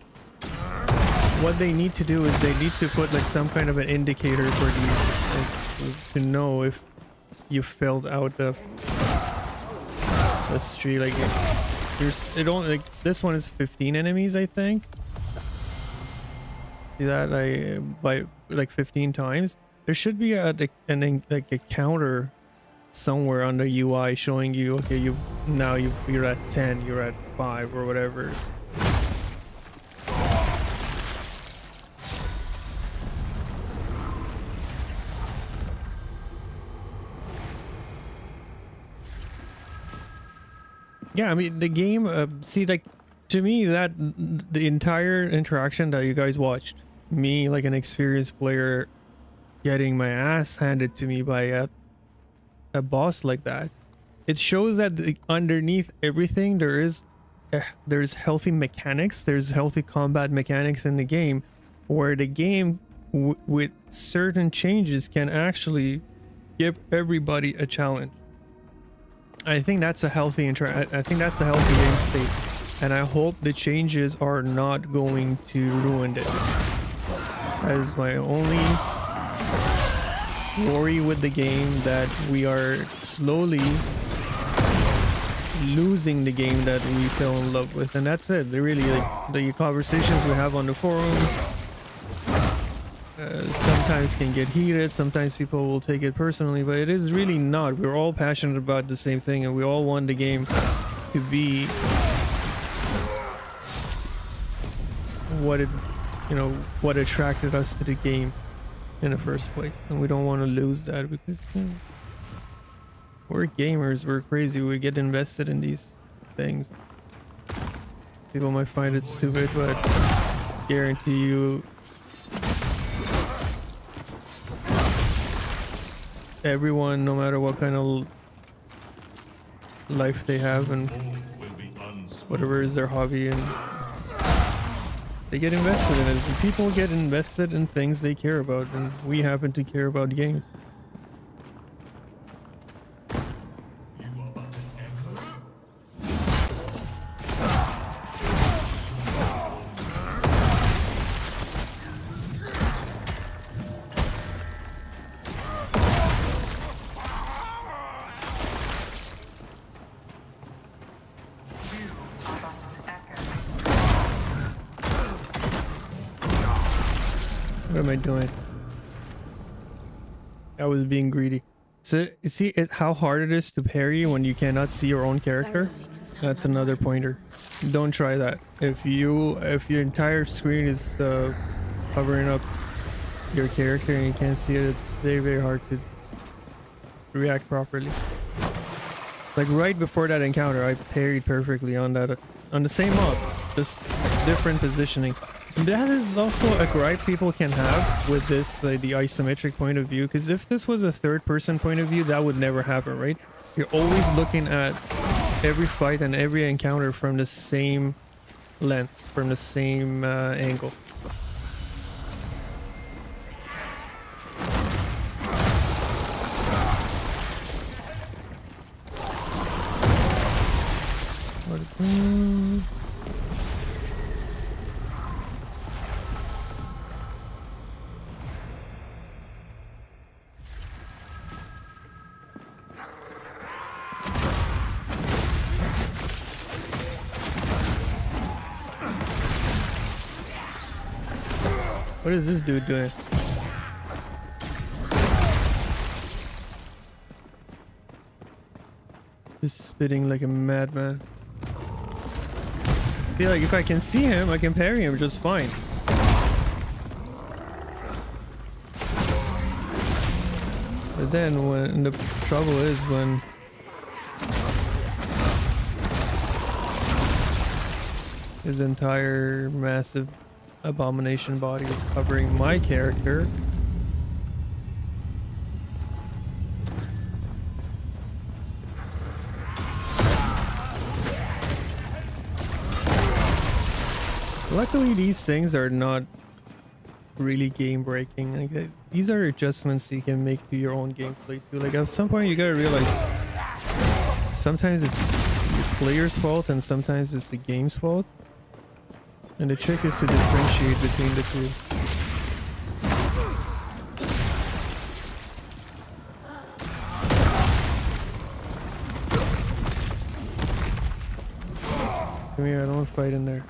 what they need to do is they need to put like some kind of an indicator for these, to know if you filled out the streak. Like this one is 15 enemies, I think. See that by like 15 times. There should be a counter somewhere on the UI showing you, okay, you're at 10, you're at 5 or whatever. Yeah, I mean the game. See, like to me, that the entire interaction that you guys watched, me like an experienced player, getting my ass handed to me by a boss like that, it shows that underneath everything there's healthy mechanics, there's healthy combat mechanics in the game, where the game with certain changes can actually give everybody a challenge. I think that's a healthy I think that's a healthy game state, and I hope the changes are not going to ruin this. That is my only worry with the game, that we are slowly losing the game that we fell in love with, and that's it. They're really like the conversations we have on the forums sometimes can get heated, sometimes people will take it personally, but it is really not. We're all passionate about the same thing, and we all want the game to be what attracted us to the game in the first place, and we don't want to lose that, because we're gamers, we're crazy, we get invested in these things. People might find it stupid, but I guarantee you everyone, no matter what kind of life they have and whatever is their hobby, and they get invested in it. And people get invested in things they care about, and we happen to care about games. What am I doing? I was being greedy. So you see how hard it is to parry when you cannot see your own character? That's another pointer. Don't try that. If your entire screen is covering up your character and you can't see it, it's very, very hard to react properly. Like right before that encounter, I parried perfectly on the same mob, just different positioning. That is also a gripe people can have with this, the isometric point of view, because if this was a third-person point of view, that would never happen, right? You're always looking at every fight and every encounter from the same lens, from the same angle. What is this dude doing? Just spitting like a madman. I feel like if I can see him, I can parry him just fine. But then when the trouble is when his entire massive abomination body is covering my character. Luckily, these things are not really game breaking. Like, these are adjustments you can make to your own gameplay too. Like at some point you gotta realize sometimes it's the player's fault and sometimes it's the game's fault. And the trick is to differentiate between the two. Come here, I don't want to fight in there.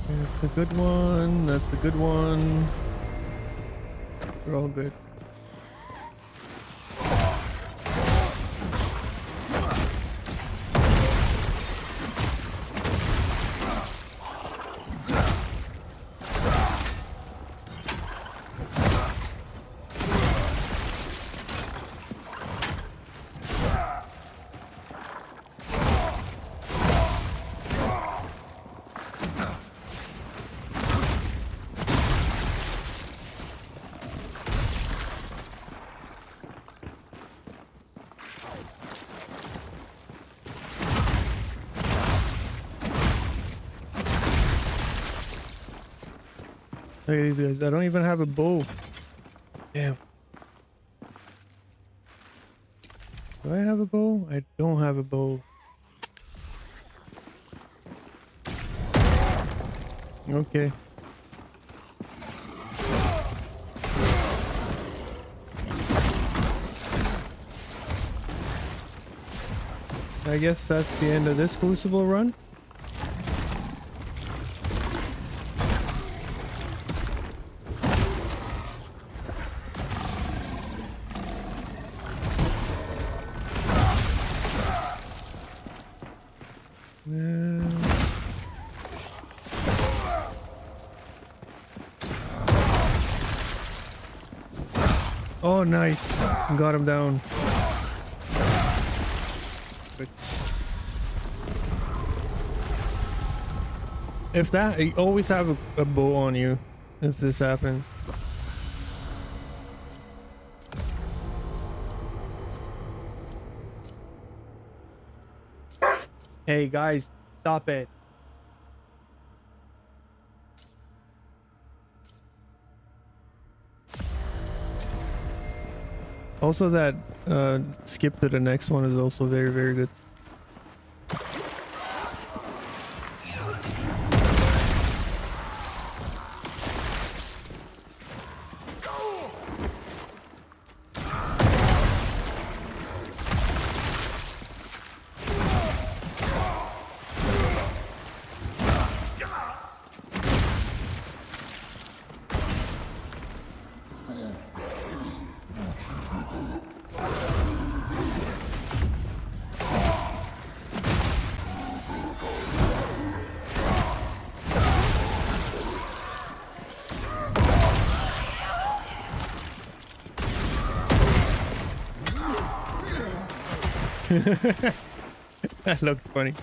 That's a good one. That's a good one. We're all good. Look at these guys. I don't even have a bow. Damn. Do I have a bow? I don't have a bow. Okay. I guess that's the end of this Crucible run. Oh, nice. Got him down. But if that, you always have a bow on you if this happens. Hey guys, stop it. Also that skip to the next one is also very, very good. That looked funny.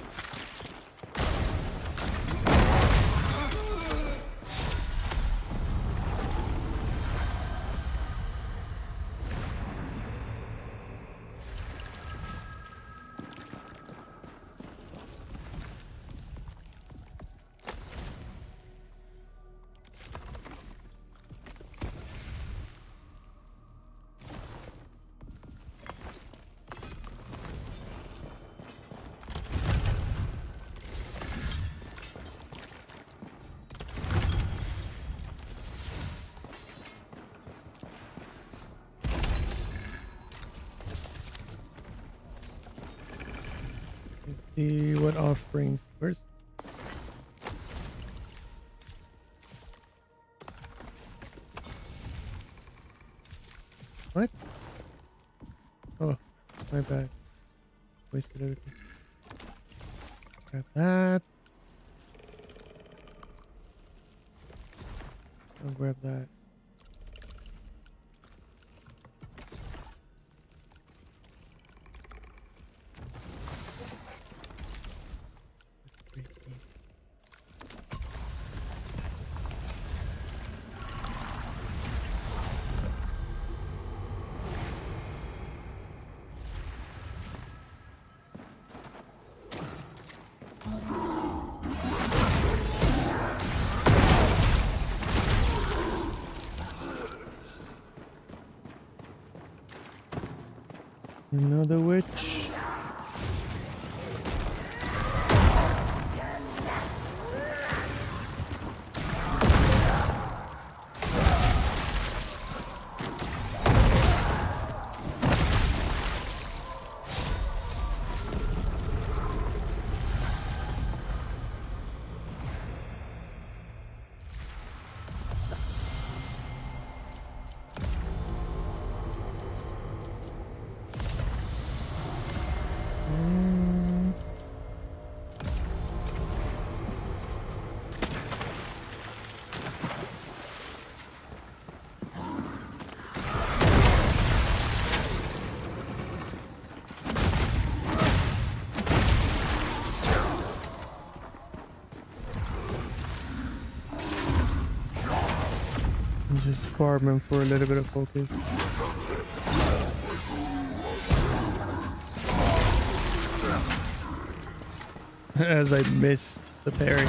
See what offerings first. What? Oh, my bad. Wasted everything. Grab that. I'll grab that. Another witch. Just farm him for a little bit of focus. As I miss the parry.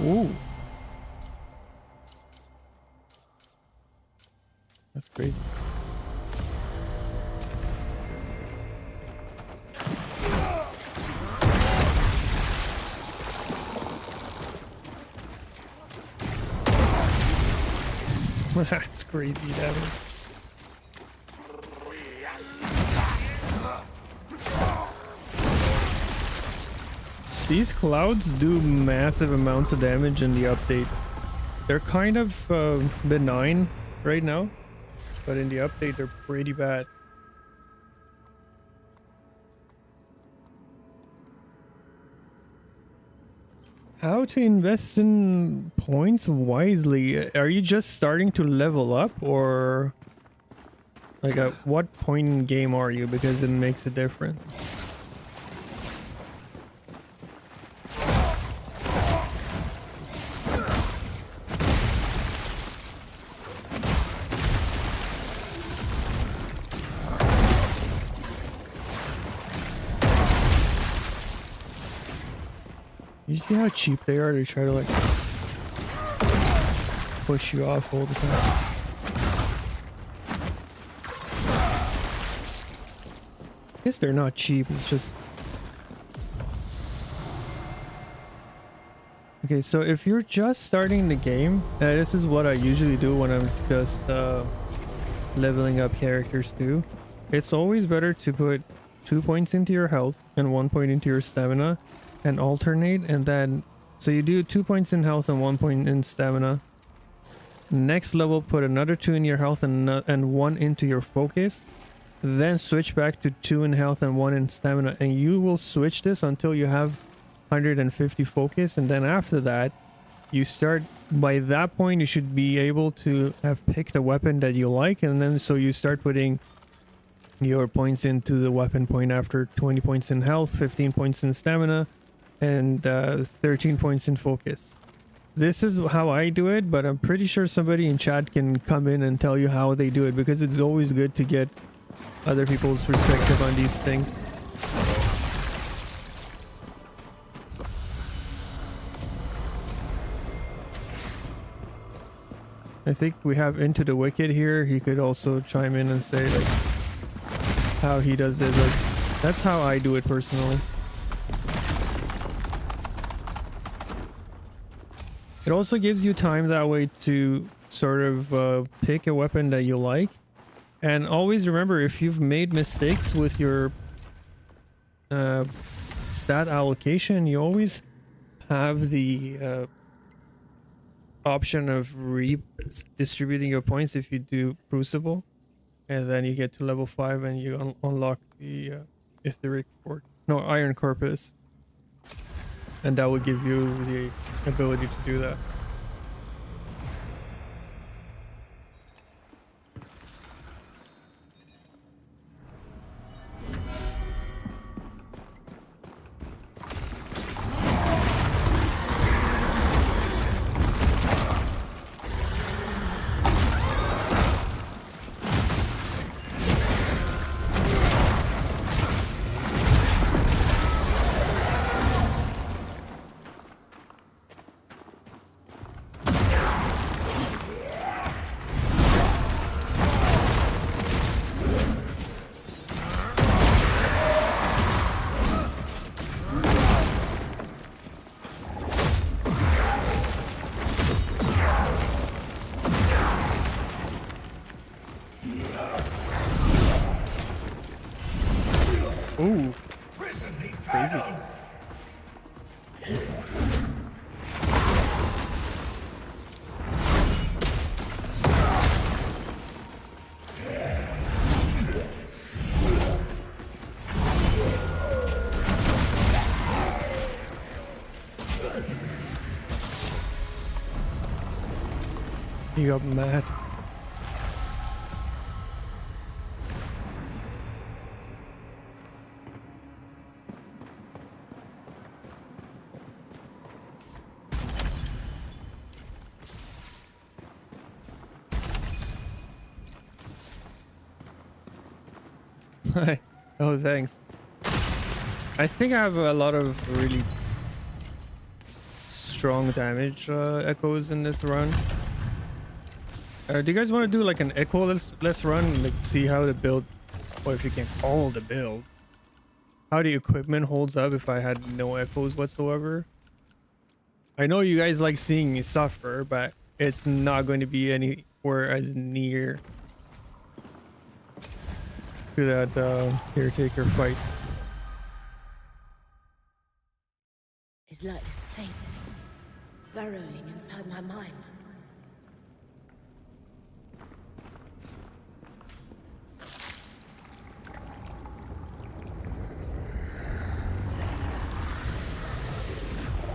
Ooh. That's crazy. That's crazy damage. These clouds do massive amounts of damage in the update. They're kind of benign right now, but in the update they're pretty bad. How to invest in points wisely? Are you just starting to level up, or like at what point in game are you? Because it makes a difference. You see how cheap they are to try to like push you off all the time. I guess they're not cheap, it's just... Okay, so if you're just starting the game, this is what I usually do when I'm just leveling up characters too. It's always better to put 2 points into your health and 1 point into your stamina and alternate, and then so you do 2 points in health and 1 point in stamina. Next level, put another 2 in your health and 1 into your focus, then switch back to 2 in health and 1 in stamina, and you will switch this until you have 150 focus, and then after that you start, by that point you should be able to have picked a weapon that you like, and then so you start putting your points into the weapon point after 20 points in health, 15 points in stamina, and 13 points in focus. This is how I do it, but I'm pretty sure somebody in chat can come in and tell you how they do it, because it's always good to get other people's perspective on these things. I think we have Into the Wicked here. He could also chime in and say like how he does it. Like, that's how I do it personally. It also gives you time that way to sort of pick a weapon that you like. And always remember, if you've made mistakes with your stat allocation, you always have the option of redistributing your points if you do Crucible. And then you get to level 5 and you unlock the Etheric Fork. No, Iron Corpus. And that will give you the ability to do that. Ooh, crazy. He got mad. Oh, thanks. I think I have a lot of really strong damage echoes in this run. Do you guys want to do like an echo let's run, like see how the build, or if you can call the build, how the equipment holds up if I had no echoes whatsoever? I know you guys like seeing me suffer, but it's not going to be anywhere as near to that caretaker fight. His lightless places burrowing inside my mind.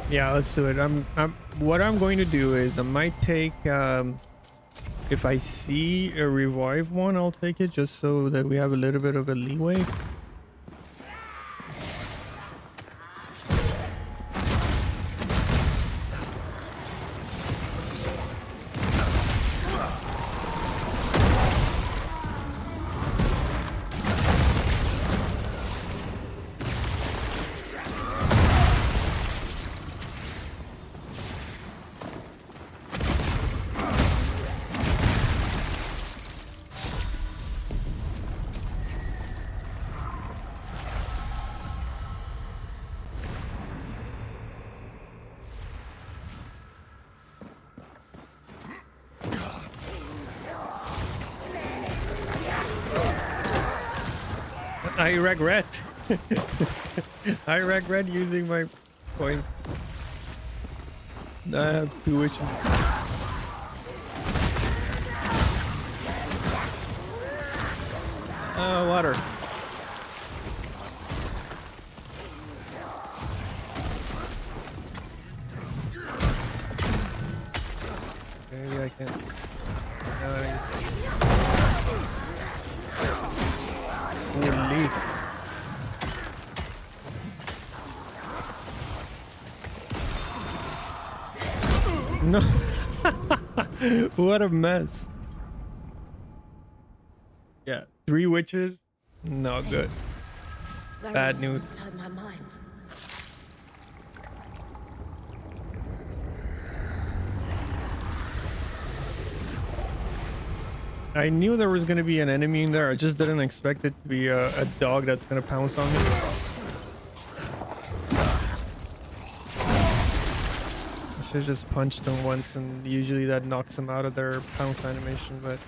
Yeah, let's do it. What I'm going to do is I might take if I see a revive one, I'll take it just so that we have a little bit of a leeway. I regret. I regret using my points. I have 2 wishes. Water. Maybe I can. Holy. No. What a mess. Yeah, 3 witches. Not good. Bad Burrowing news. inside my mind. I knew there was going to be an enemy in there. I just didn't expect it to be a dog that's going to pounce on me. I should have just punched them once, and usually that knocks them out of their pounce animation, but...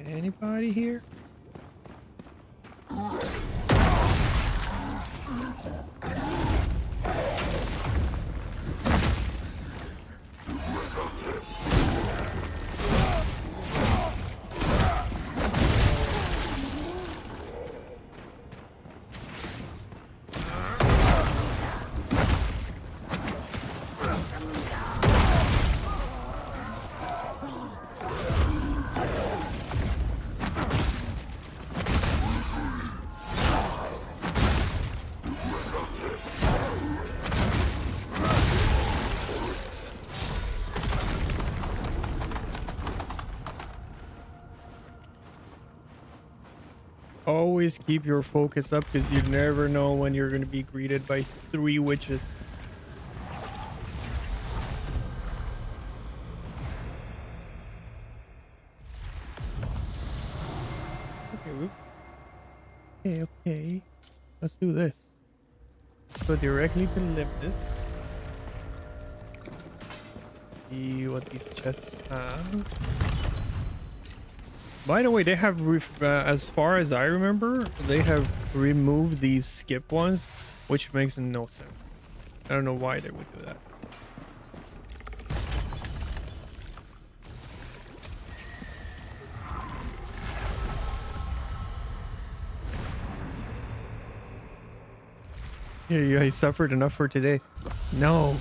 Anybody here? Always keep your focus up, because you never know when you're going to be greeted by 3 witches. Okay. Let's do this. Let's go directly to Limnus. See what these chests have. By the way, they have, as far as I remember, they have removed these skip ones, which makes no sense. I don't know why they would do that. Yeah, I suffered enough for today. No,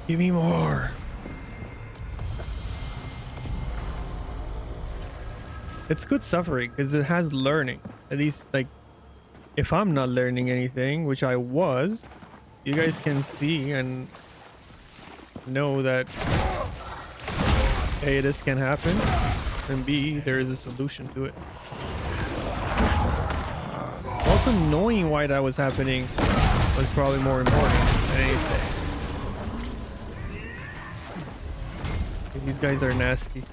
give me more. It's good suffering because it has learning. At least, like, if I'm not learning anything, which I was, you guys can see and know that A, this can happen, and B, there is a solution to it. Also, knowing why that was happening was probably more important than anything. These guys are nasty.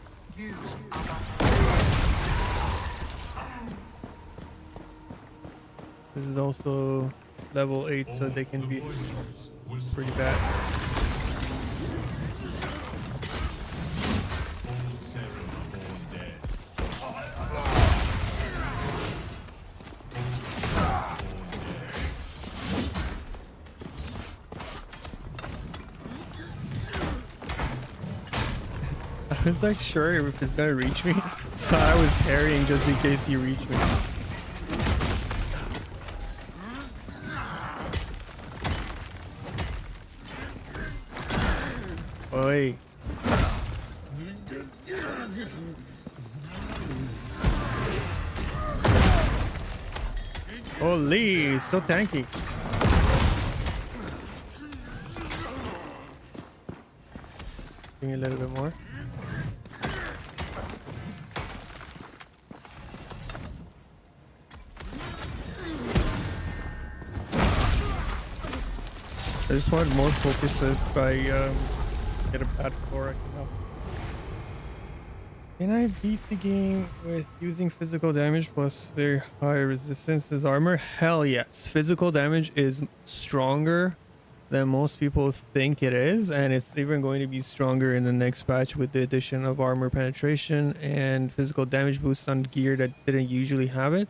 This is also level 8, so they can be pretty bad. I was like sure if it's gonna reach me, so I was parrying just in case he reached me. Oi. Holy, so tanky. Give me a little bit more. I just want more focus if I get a bad floor I can help. Can I beat the game with using physical damage plus very high resistance as armor? Hell yes. Physical damage is stronger than most people think it is, and it's even going to be stronger in the next patch with the addition of armor penetration and physical damage boost on gear that didn't usually have it.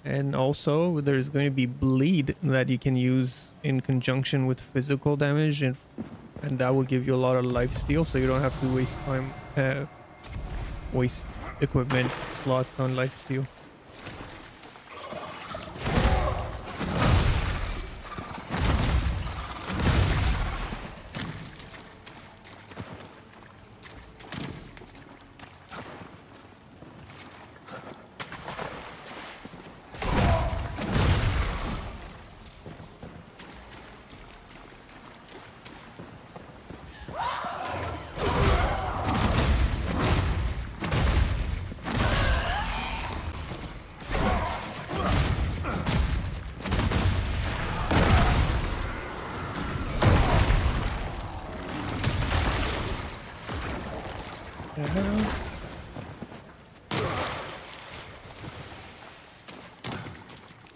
And also there's going to be bleed that you can use in conjunction with physical damage, and that will give you a lot of life steal, so you don't have to waste time waste equipment slots on life steal.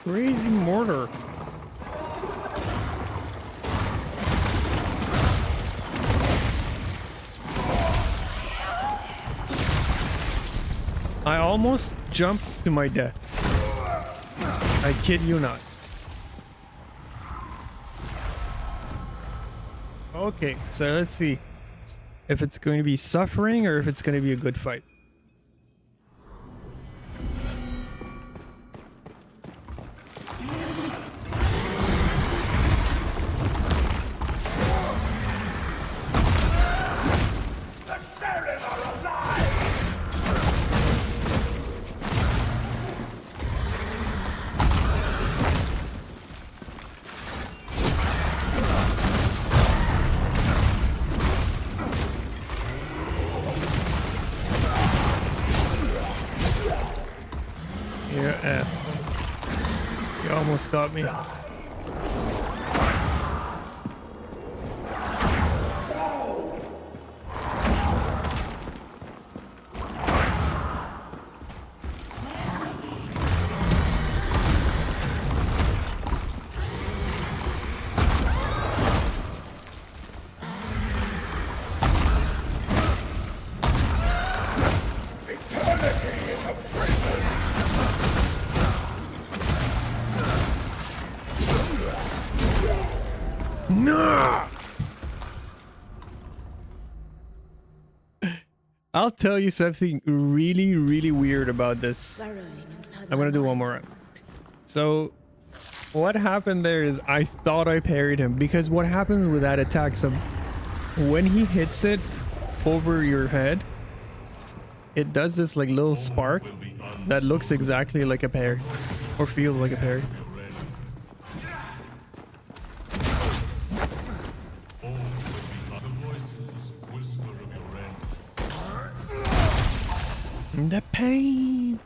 Crazy mortar. I almost jumped to my death. I kid you not. Okay, so let's see if it's going to be suffering or if it's going to be a good fight. You almost got me. No! I'll tell you something really, really weird about this. I'm gonna do one more round. So, what happened there is I thought I parried him, because what happens with that attack, when he hits it over your head, it does this like little spark that looks exactly like a parry, or feels like a parry. The pain.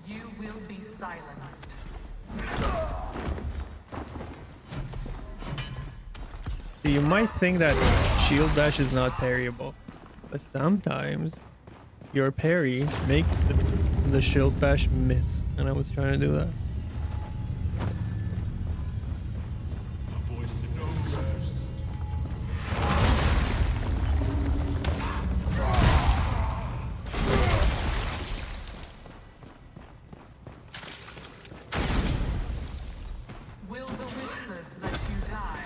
You will be silenced. You might think that shield dash is not parryable, but sometimes your parry makes the shield bash miss, and I was trying to do that. Will the whispers let you die?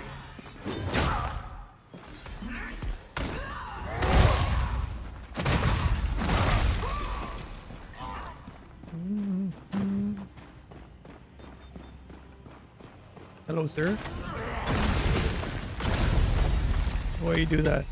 Hello, sir. Why you do that?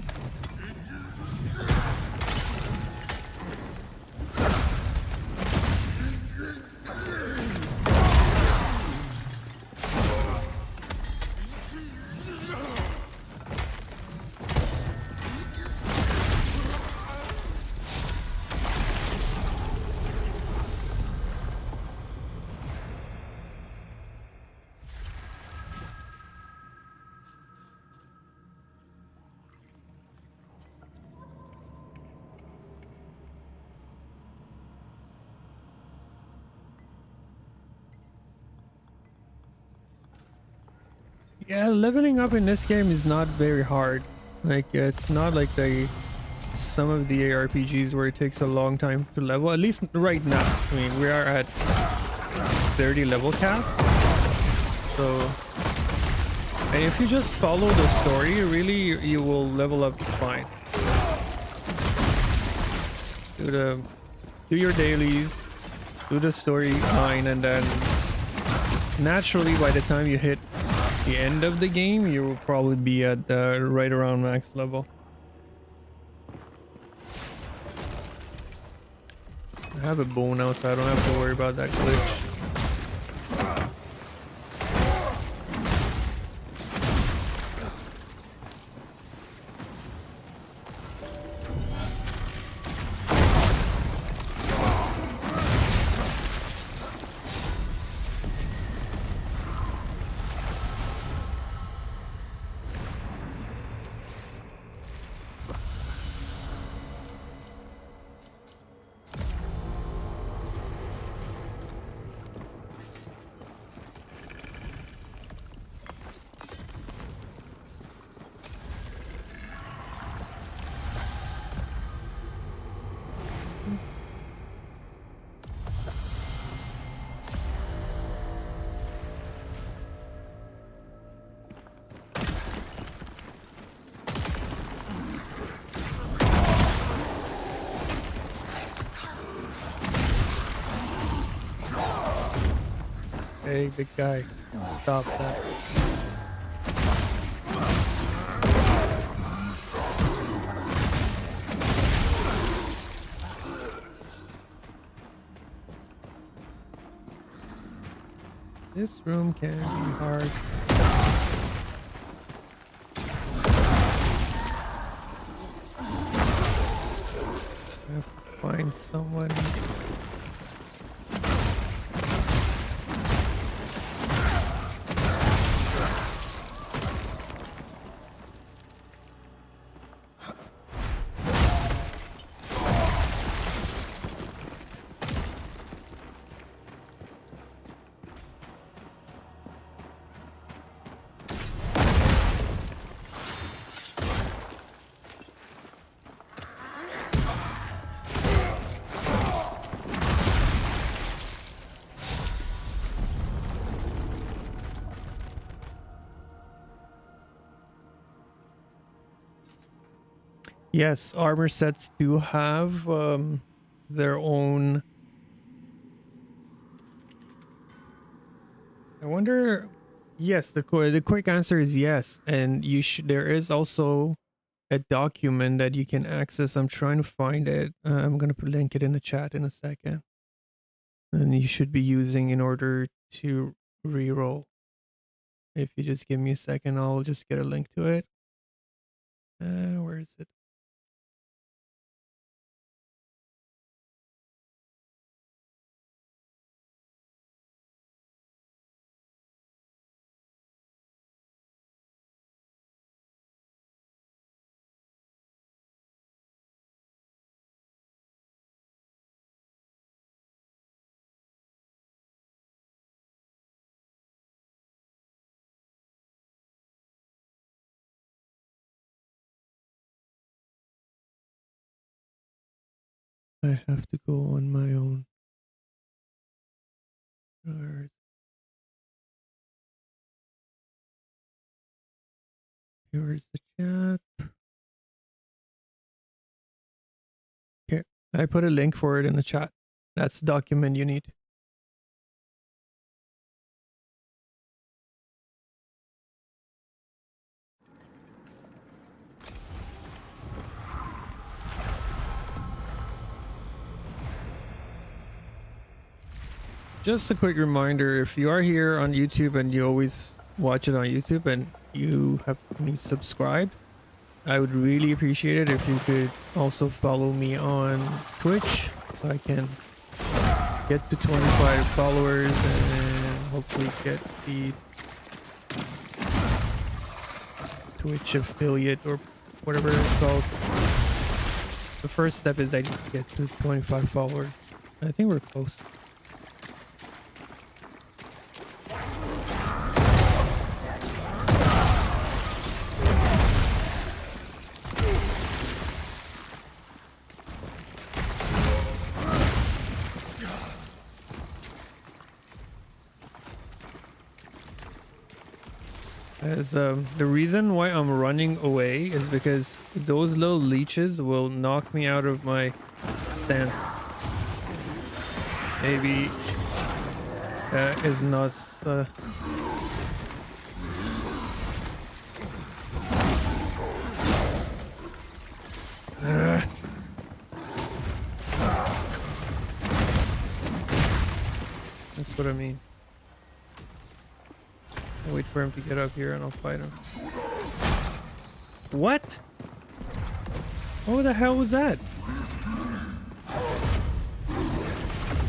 Yeah, leveling up in this game is not very hard. Like it's not like some of the ARPGs where it takes a long time to level. At least right now. I mean, we are at 30 level cap. So, and if you just follow the story, really, you will level up fine. Do your dailies, do the storyline, and then naturally, by the time you hit the end of the game, you will probably be at right around max level. I have a bow now, so I don't have to worry about that glitch. Hey, big guy, stop that. This room can be hard. I have to find someone. Yes, armor sets do have their own. I wonder. Yes, the quick answer is yes, and you should. There is also a document that you can access. I'm trying to find it. I'm gonna link it in the chat in a second, and you should be using in order to reroll. If you just give me a second, I'll just get a link to it. Where is it? I have to go on my own. Where is Here is the chat. Okay, I put a link for it in the chat. That's the document you need. Just a quick reminder, if you are here on YouTube and you always watch it on YouTube and you have me subscribed, I would really appreciate it if you could also follow me on Twitch so I can get to 25 followers and hopefully get the Twitch affiliate or whatever it's called. The first step is I need to get to 25 followers. I think we're close. As the reason why I'm running away is because those little leeches will knock me out of my stance. Maybe that is not. That's what I mean. I'll wait for him to get up here and I'll fight him. What? What the hell was that?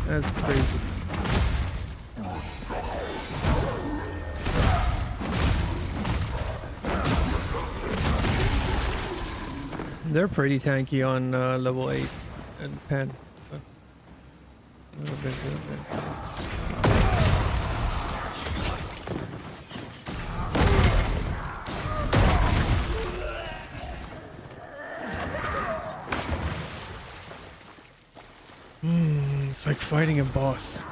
That's crazy. They're pretty tanky on level 8 and 10. So a little bit. It's like fighting a boss.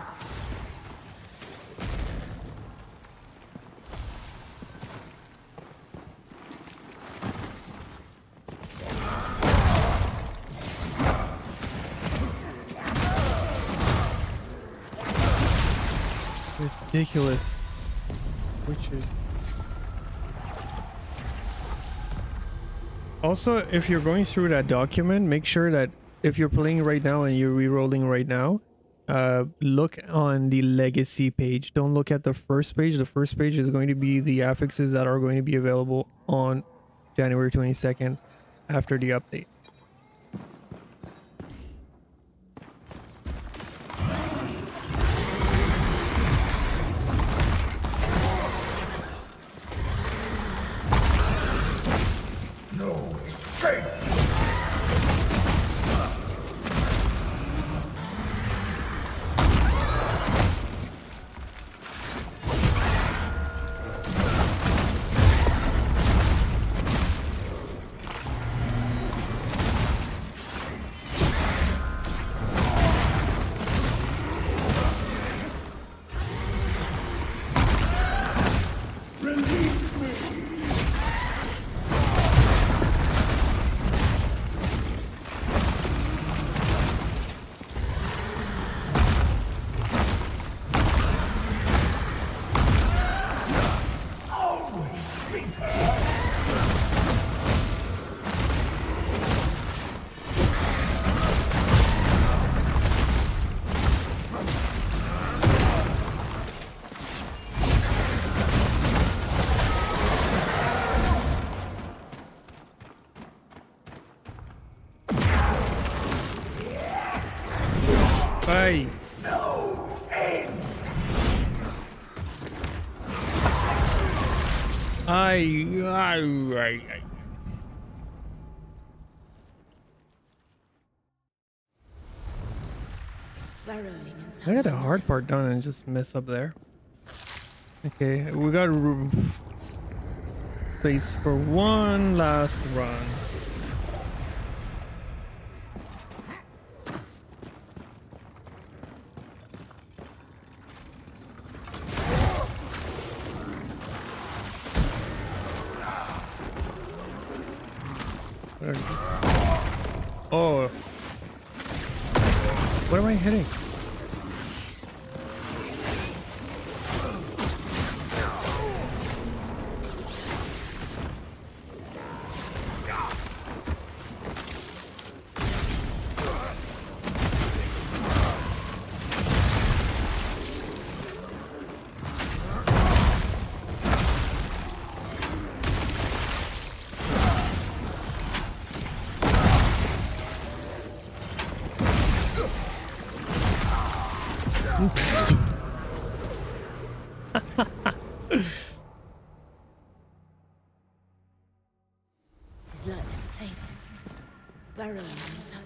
Ridiculous. Witches. Also, if you're going through that document, make sure that if you're playing right now and you're re-rolling right now, look on the legacy page. Don't look at the first page. The first page is going to be the affixes that are going to be available on January 22nd after the update. No escape! Bye. No end! I. Burrowing inside I got the my hard mind. part done and just mess up there. Okay, we got space for one last run. Oh. What am I hitting? His lifeless places. Burrowing inside.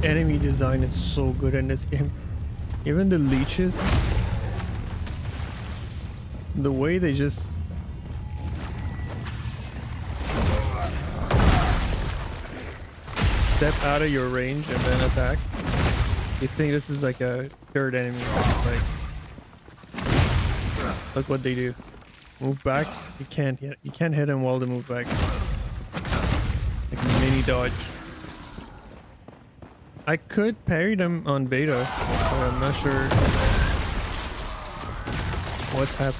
enemy design is so good in this game. Even the leeches, the way they just step out of your range and then attack. You think this is like a third enemy? Like, look what they do. Move back. You can't hit. You can't hit them while they move back. Like a mini dodge. I could parry them on beta, but I'm not sure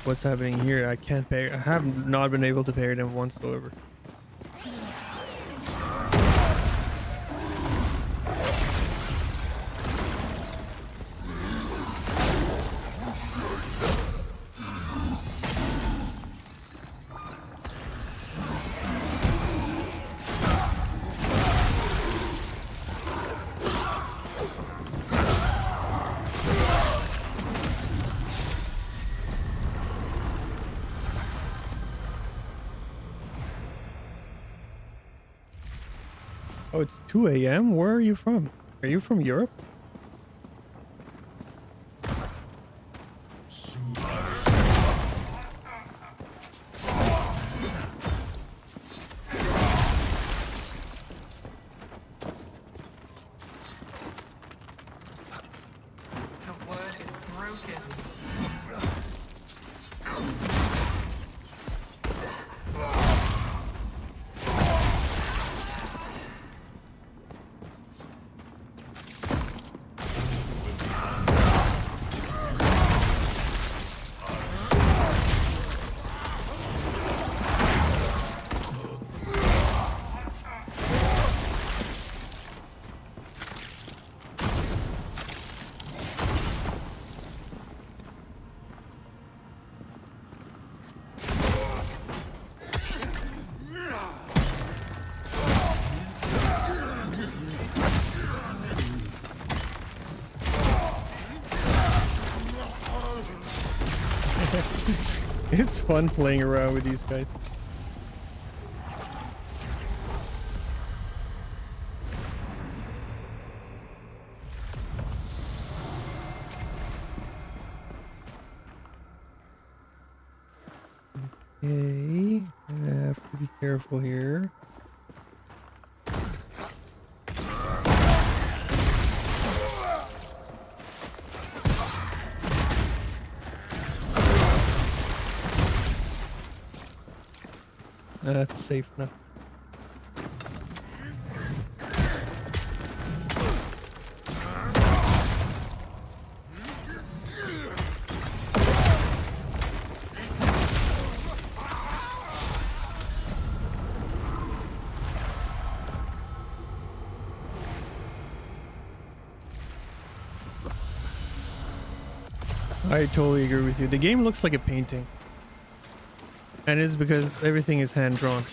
what's happening here. I can't parry. I have not been able to parry them whatsoever. Oh, it's 2 a.m.? Where are you from? Are you from Europe? The word is broken. It's fun playing around with these guys. Okay, I have to be careful here. That's safe now. I totally agree with you. The game looks like a painting. And it's because everything is hand drawn.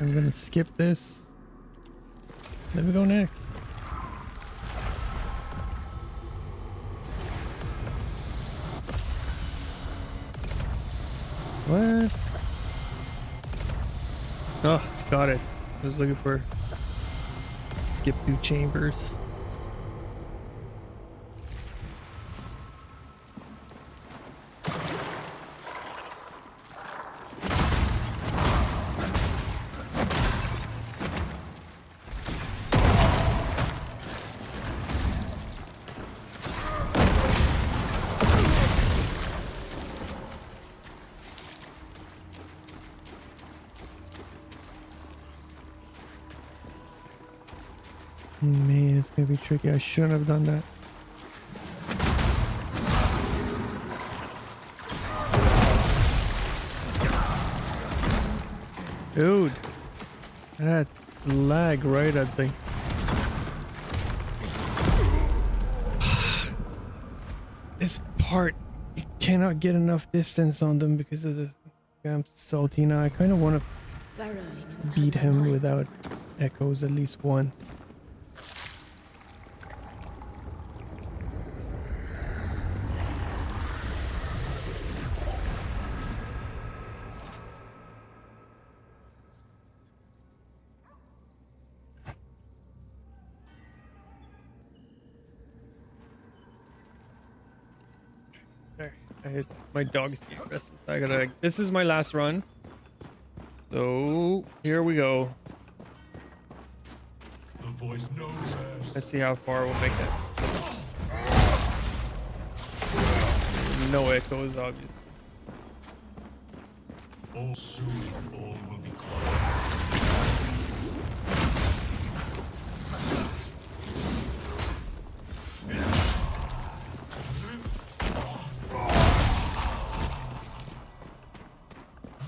I'm gonna skip this. Let me go next. What? Oh, got it. I was looking for skip through chambers. Man, it's gonna be tricky. I shouldn't have done that. Dude, that's lag right at the... This part, you cannot get enough distance on them because of this damn Saltina. I kind of want to Burrowing inside beat my him mind. without echoes at least once. There, I hit my dog's getting restless. I gotta. This is my last run. So here we go. The voice knows us. Let's see how far we'll make it. No echoes, obviously. All soon, all will be quiet.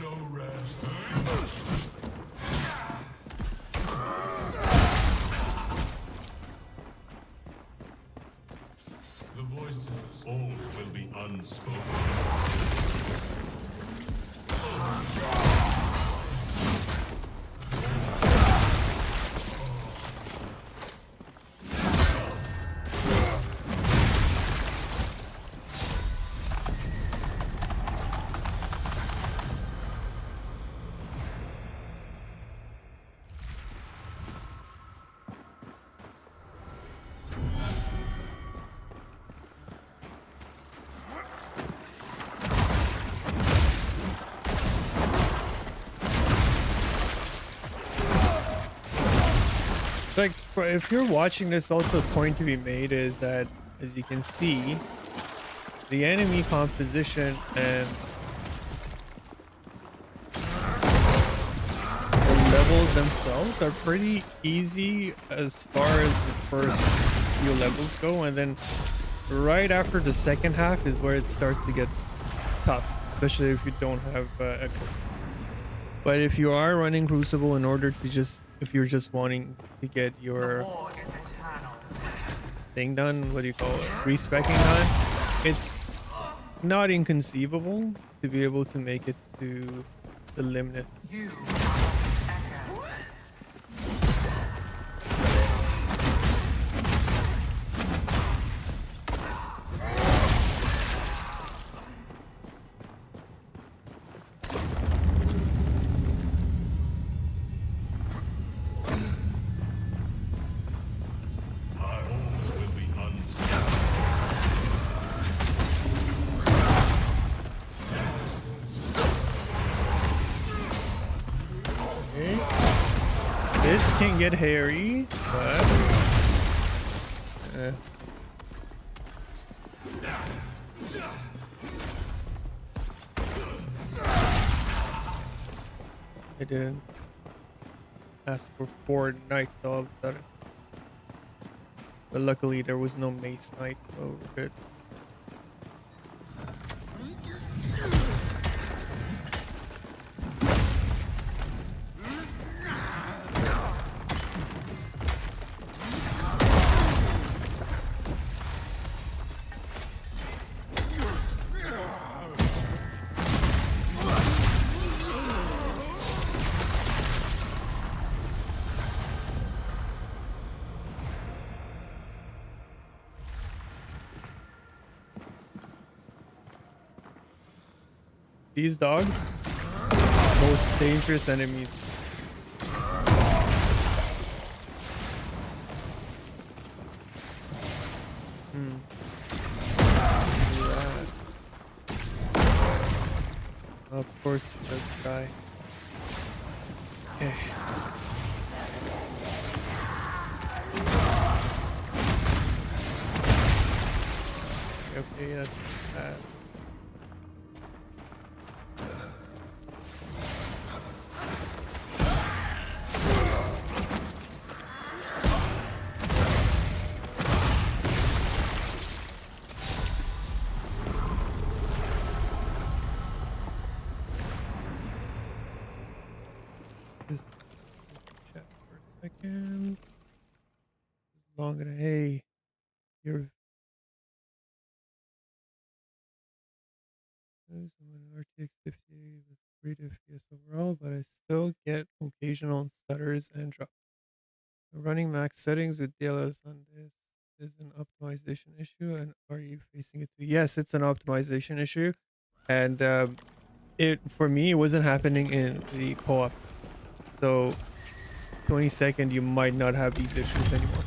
No rest. The voices, all will be unspoken. Like, if you're watching this, also a point to be made is that, as you can see, the enemy composition and the levels themselves are pretty easy as far as the first few levels go, and then right after the second half is where it starts to get tough, especially if you don't have echo. But if you are running Crucible in order to just, if you're just wanting to get your War is eternal. thing done, what do you call it, respecking done, it's not inconceivable to be able to make it to the limits. You are echo. My halls will be unspoken. Okay. This can get hairy, but I didn't ask for 4 knights all of a sudden. But luckily there was no mace knight, so we're good. These dogs, most dangerous enemies. Of course she does die. Okay. Okay, that's bad. And long and hey, you're an RTX 50 with great FPS overall, but I still get occasional stutters and drops. Running max settings with DLS on this is an optimization issue, and are you facing it too? Yes, it's an optimization issue, and it for me it wasn't happening in the co-op. So 22nd, you might not have these issues anymore.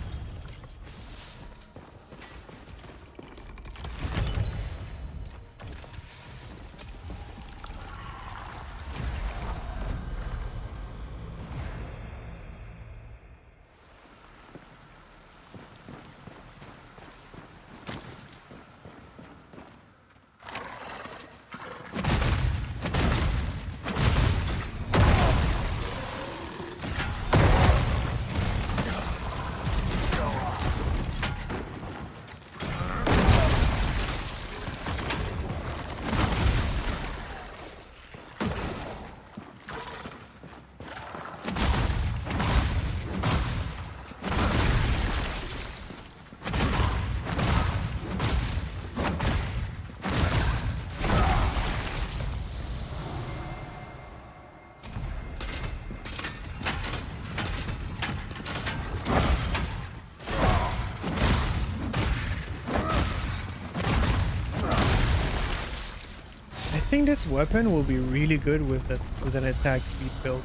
I think this weapon will be really good with this with an attack speed build.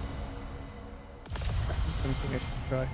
Something I should try.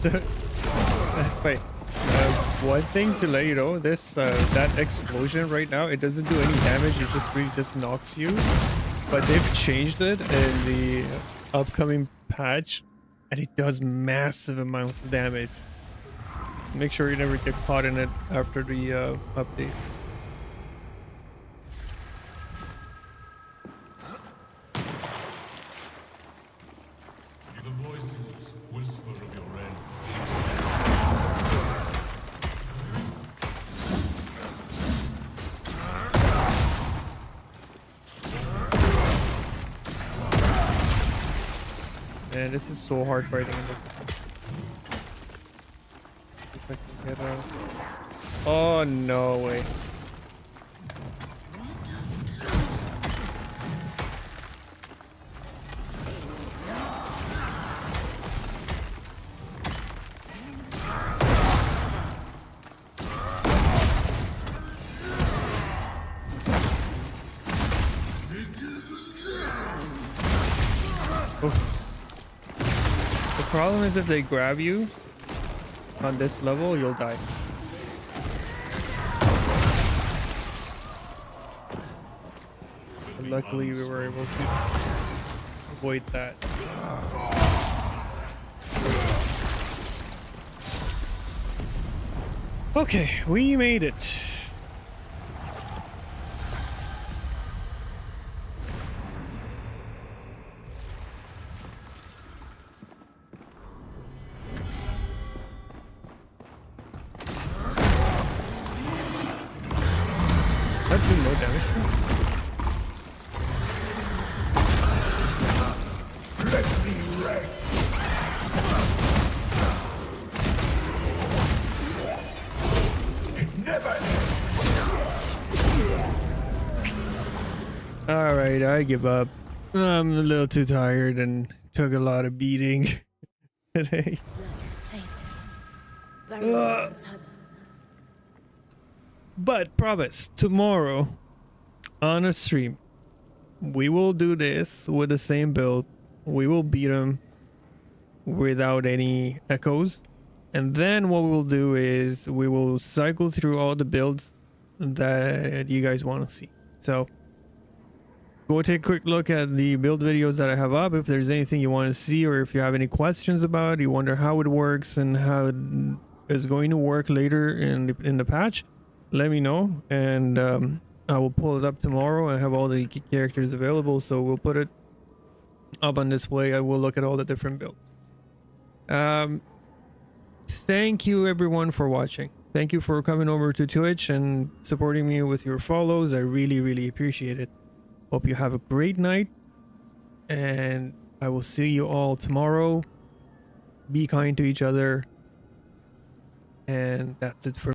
So that's fine. One thing to let you know, this that explosion right now, it doesn't do any damage. It just really just knocks you. But they've changed it in the upcoming patch, and it does massive amounts of damage. Make sure you never get caught in it after the update. The voices whisper of your end. Man, this is so hard fighting in this. If I can get out. Oh no way. The problem is if they grab you on this level, you'll die. But luckily, we were able to avoid that. Okay, we made it. That do no damage to me? Let me rest. It never ends. All right, I give up. I'm a little too tired and took a lot of beating today. But promise, tomorrow on a stream, we will do this with the same build. We will beat them without any echoes. And then what we'll do is we will cycle through all the builds that you guys want to see. So go take a quick look at the build videos that I have up. If there's anything you want to see, or if you have any questions about it, you wonder how it works and how it is going to work later in the patch, let me know, and I will pull it up tomorrow. I have all the characters available, so we'll put it up on display. I will look at all the different builds. Thank you everyone for watching. Thank you for coming over to Twitch and supporting me with your follows. I really appreciate it. Hope you have a great night, and I will see you all tomorrow. Be kind to each other, and that's it for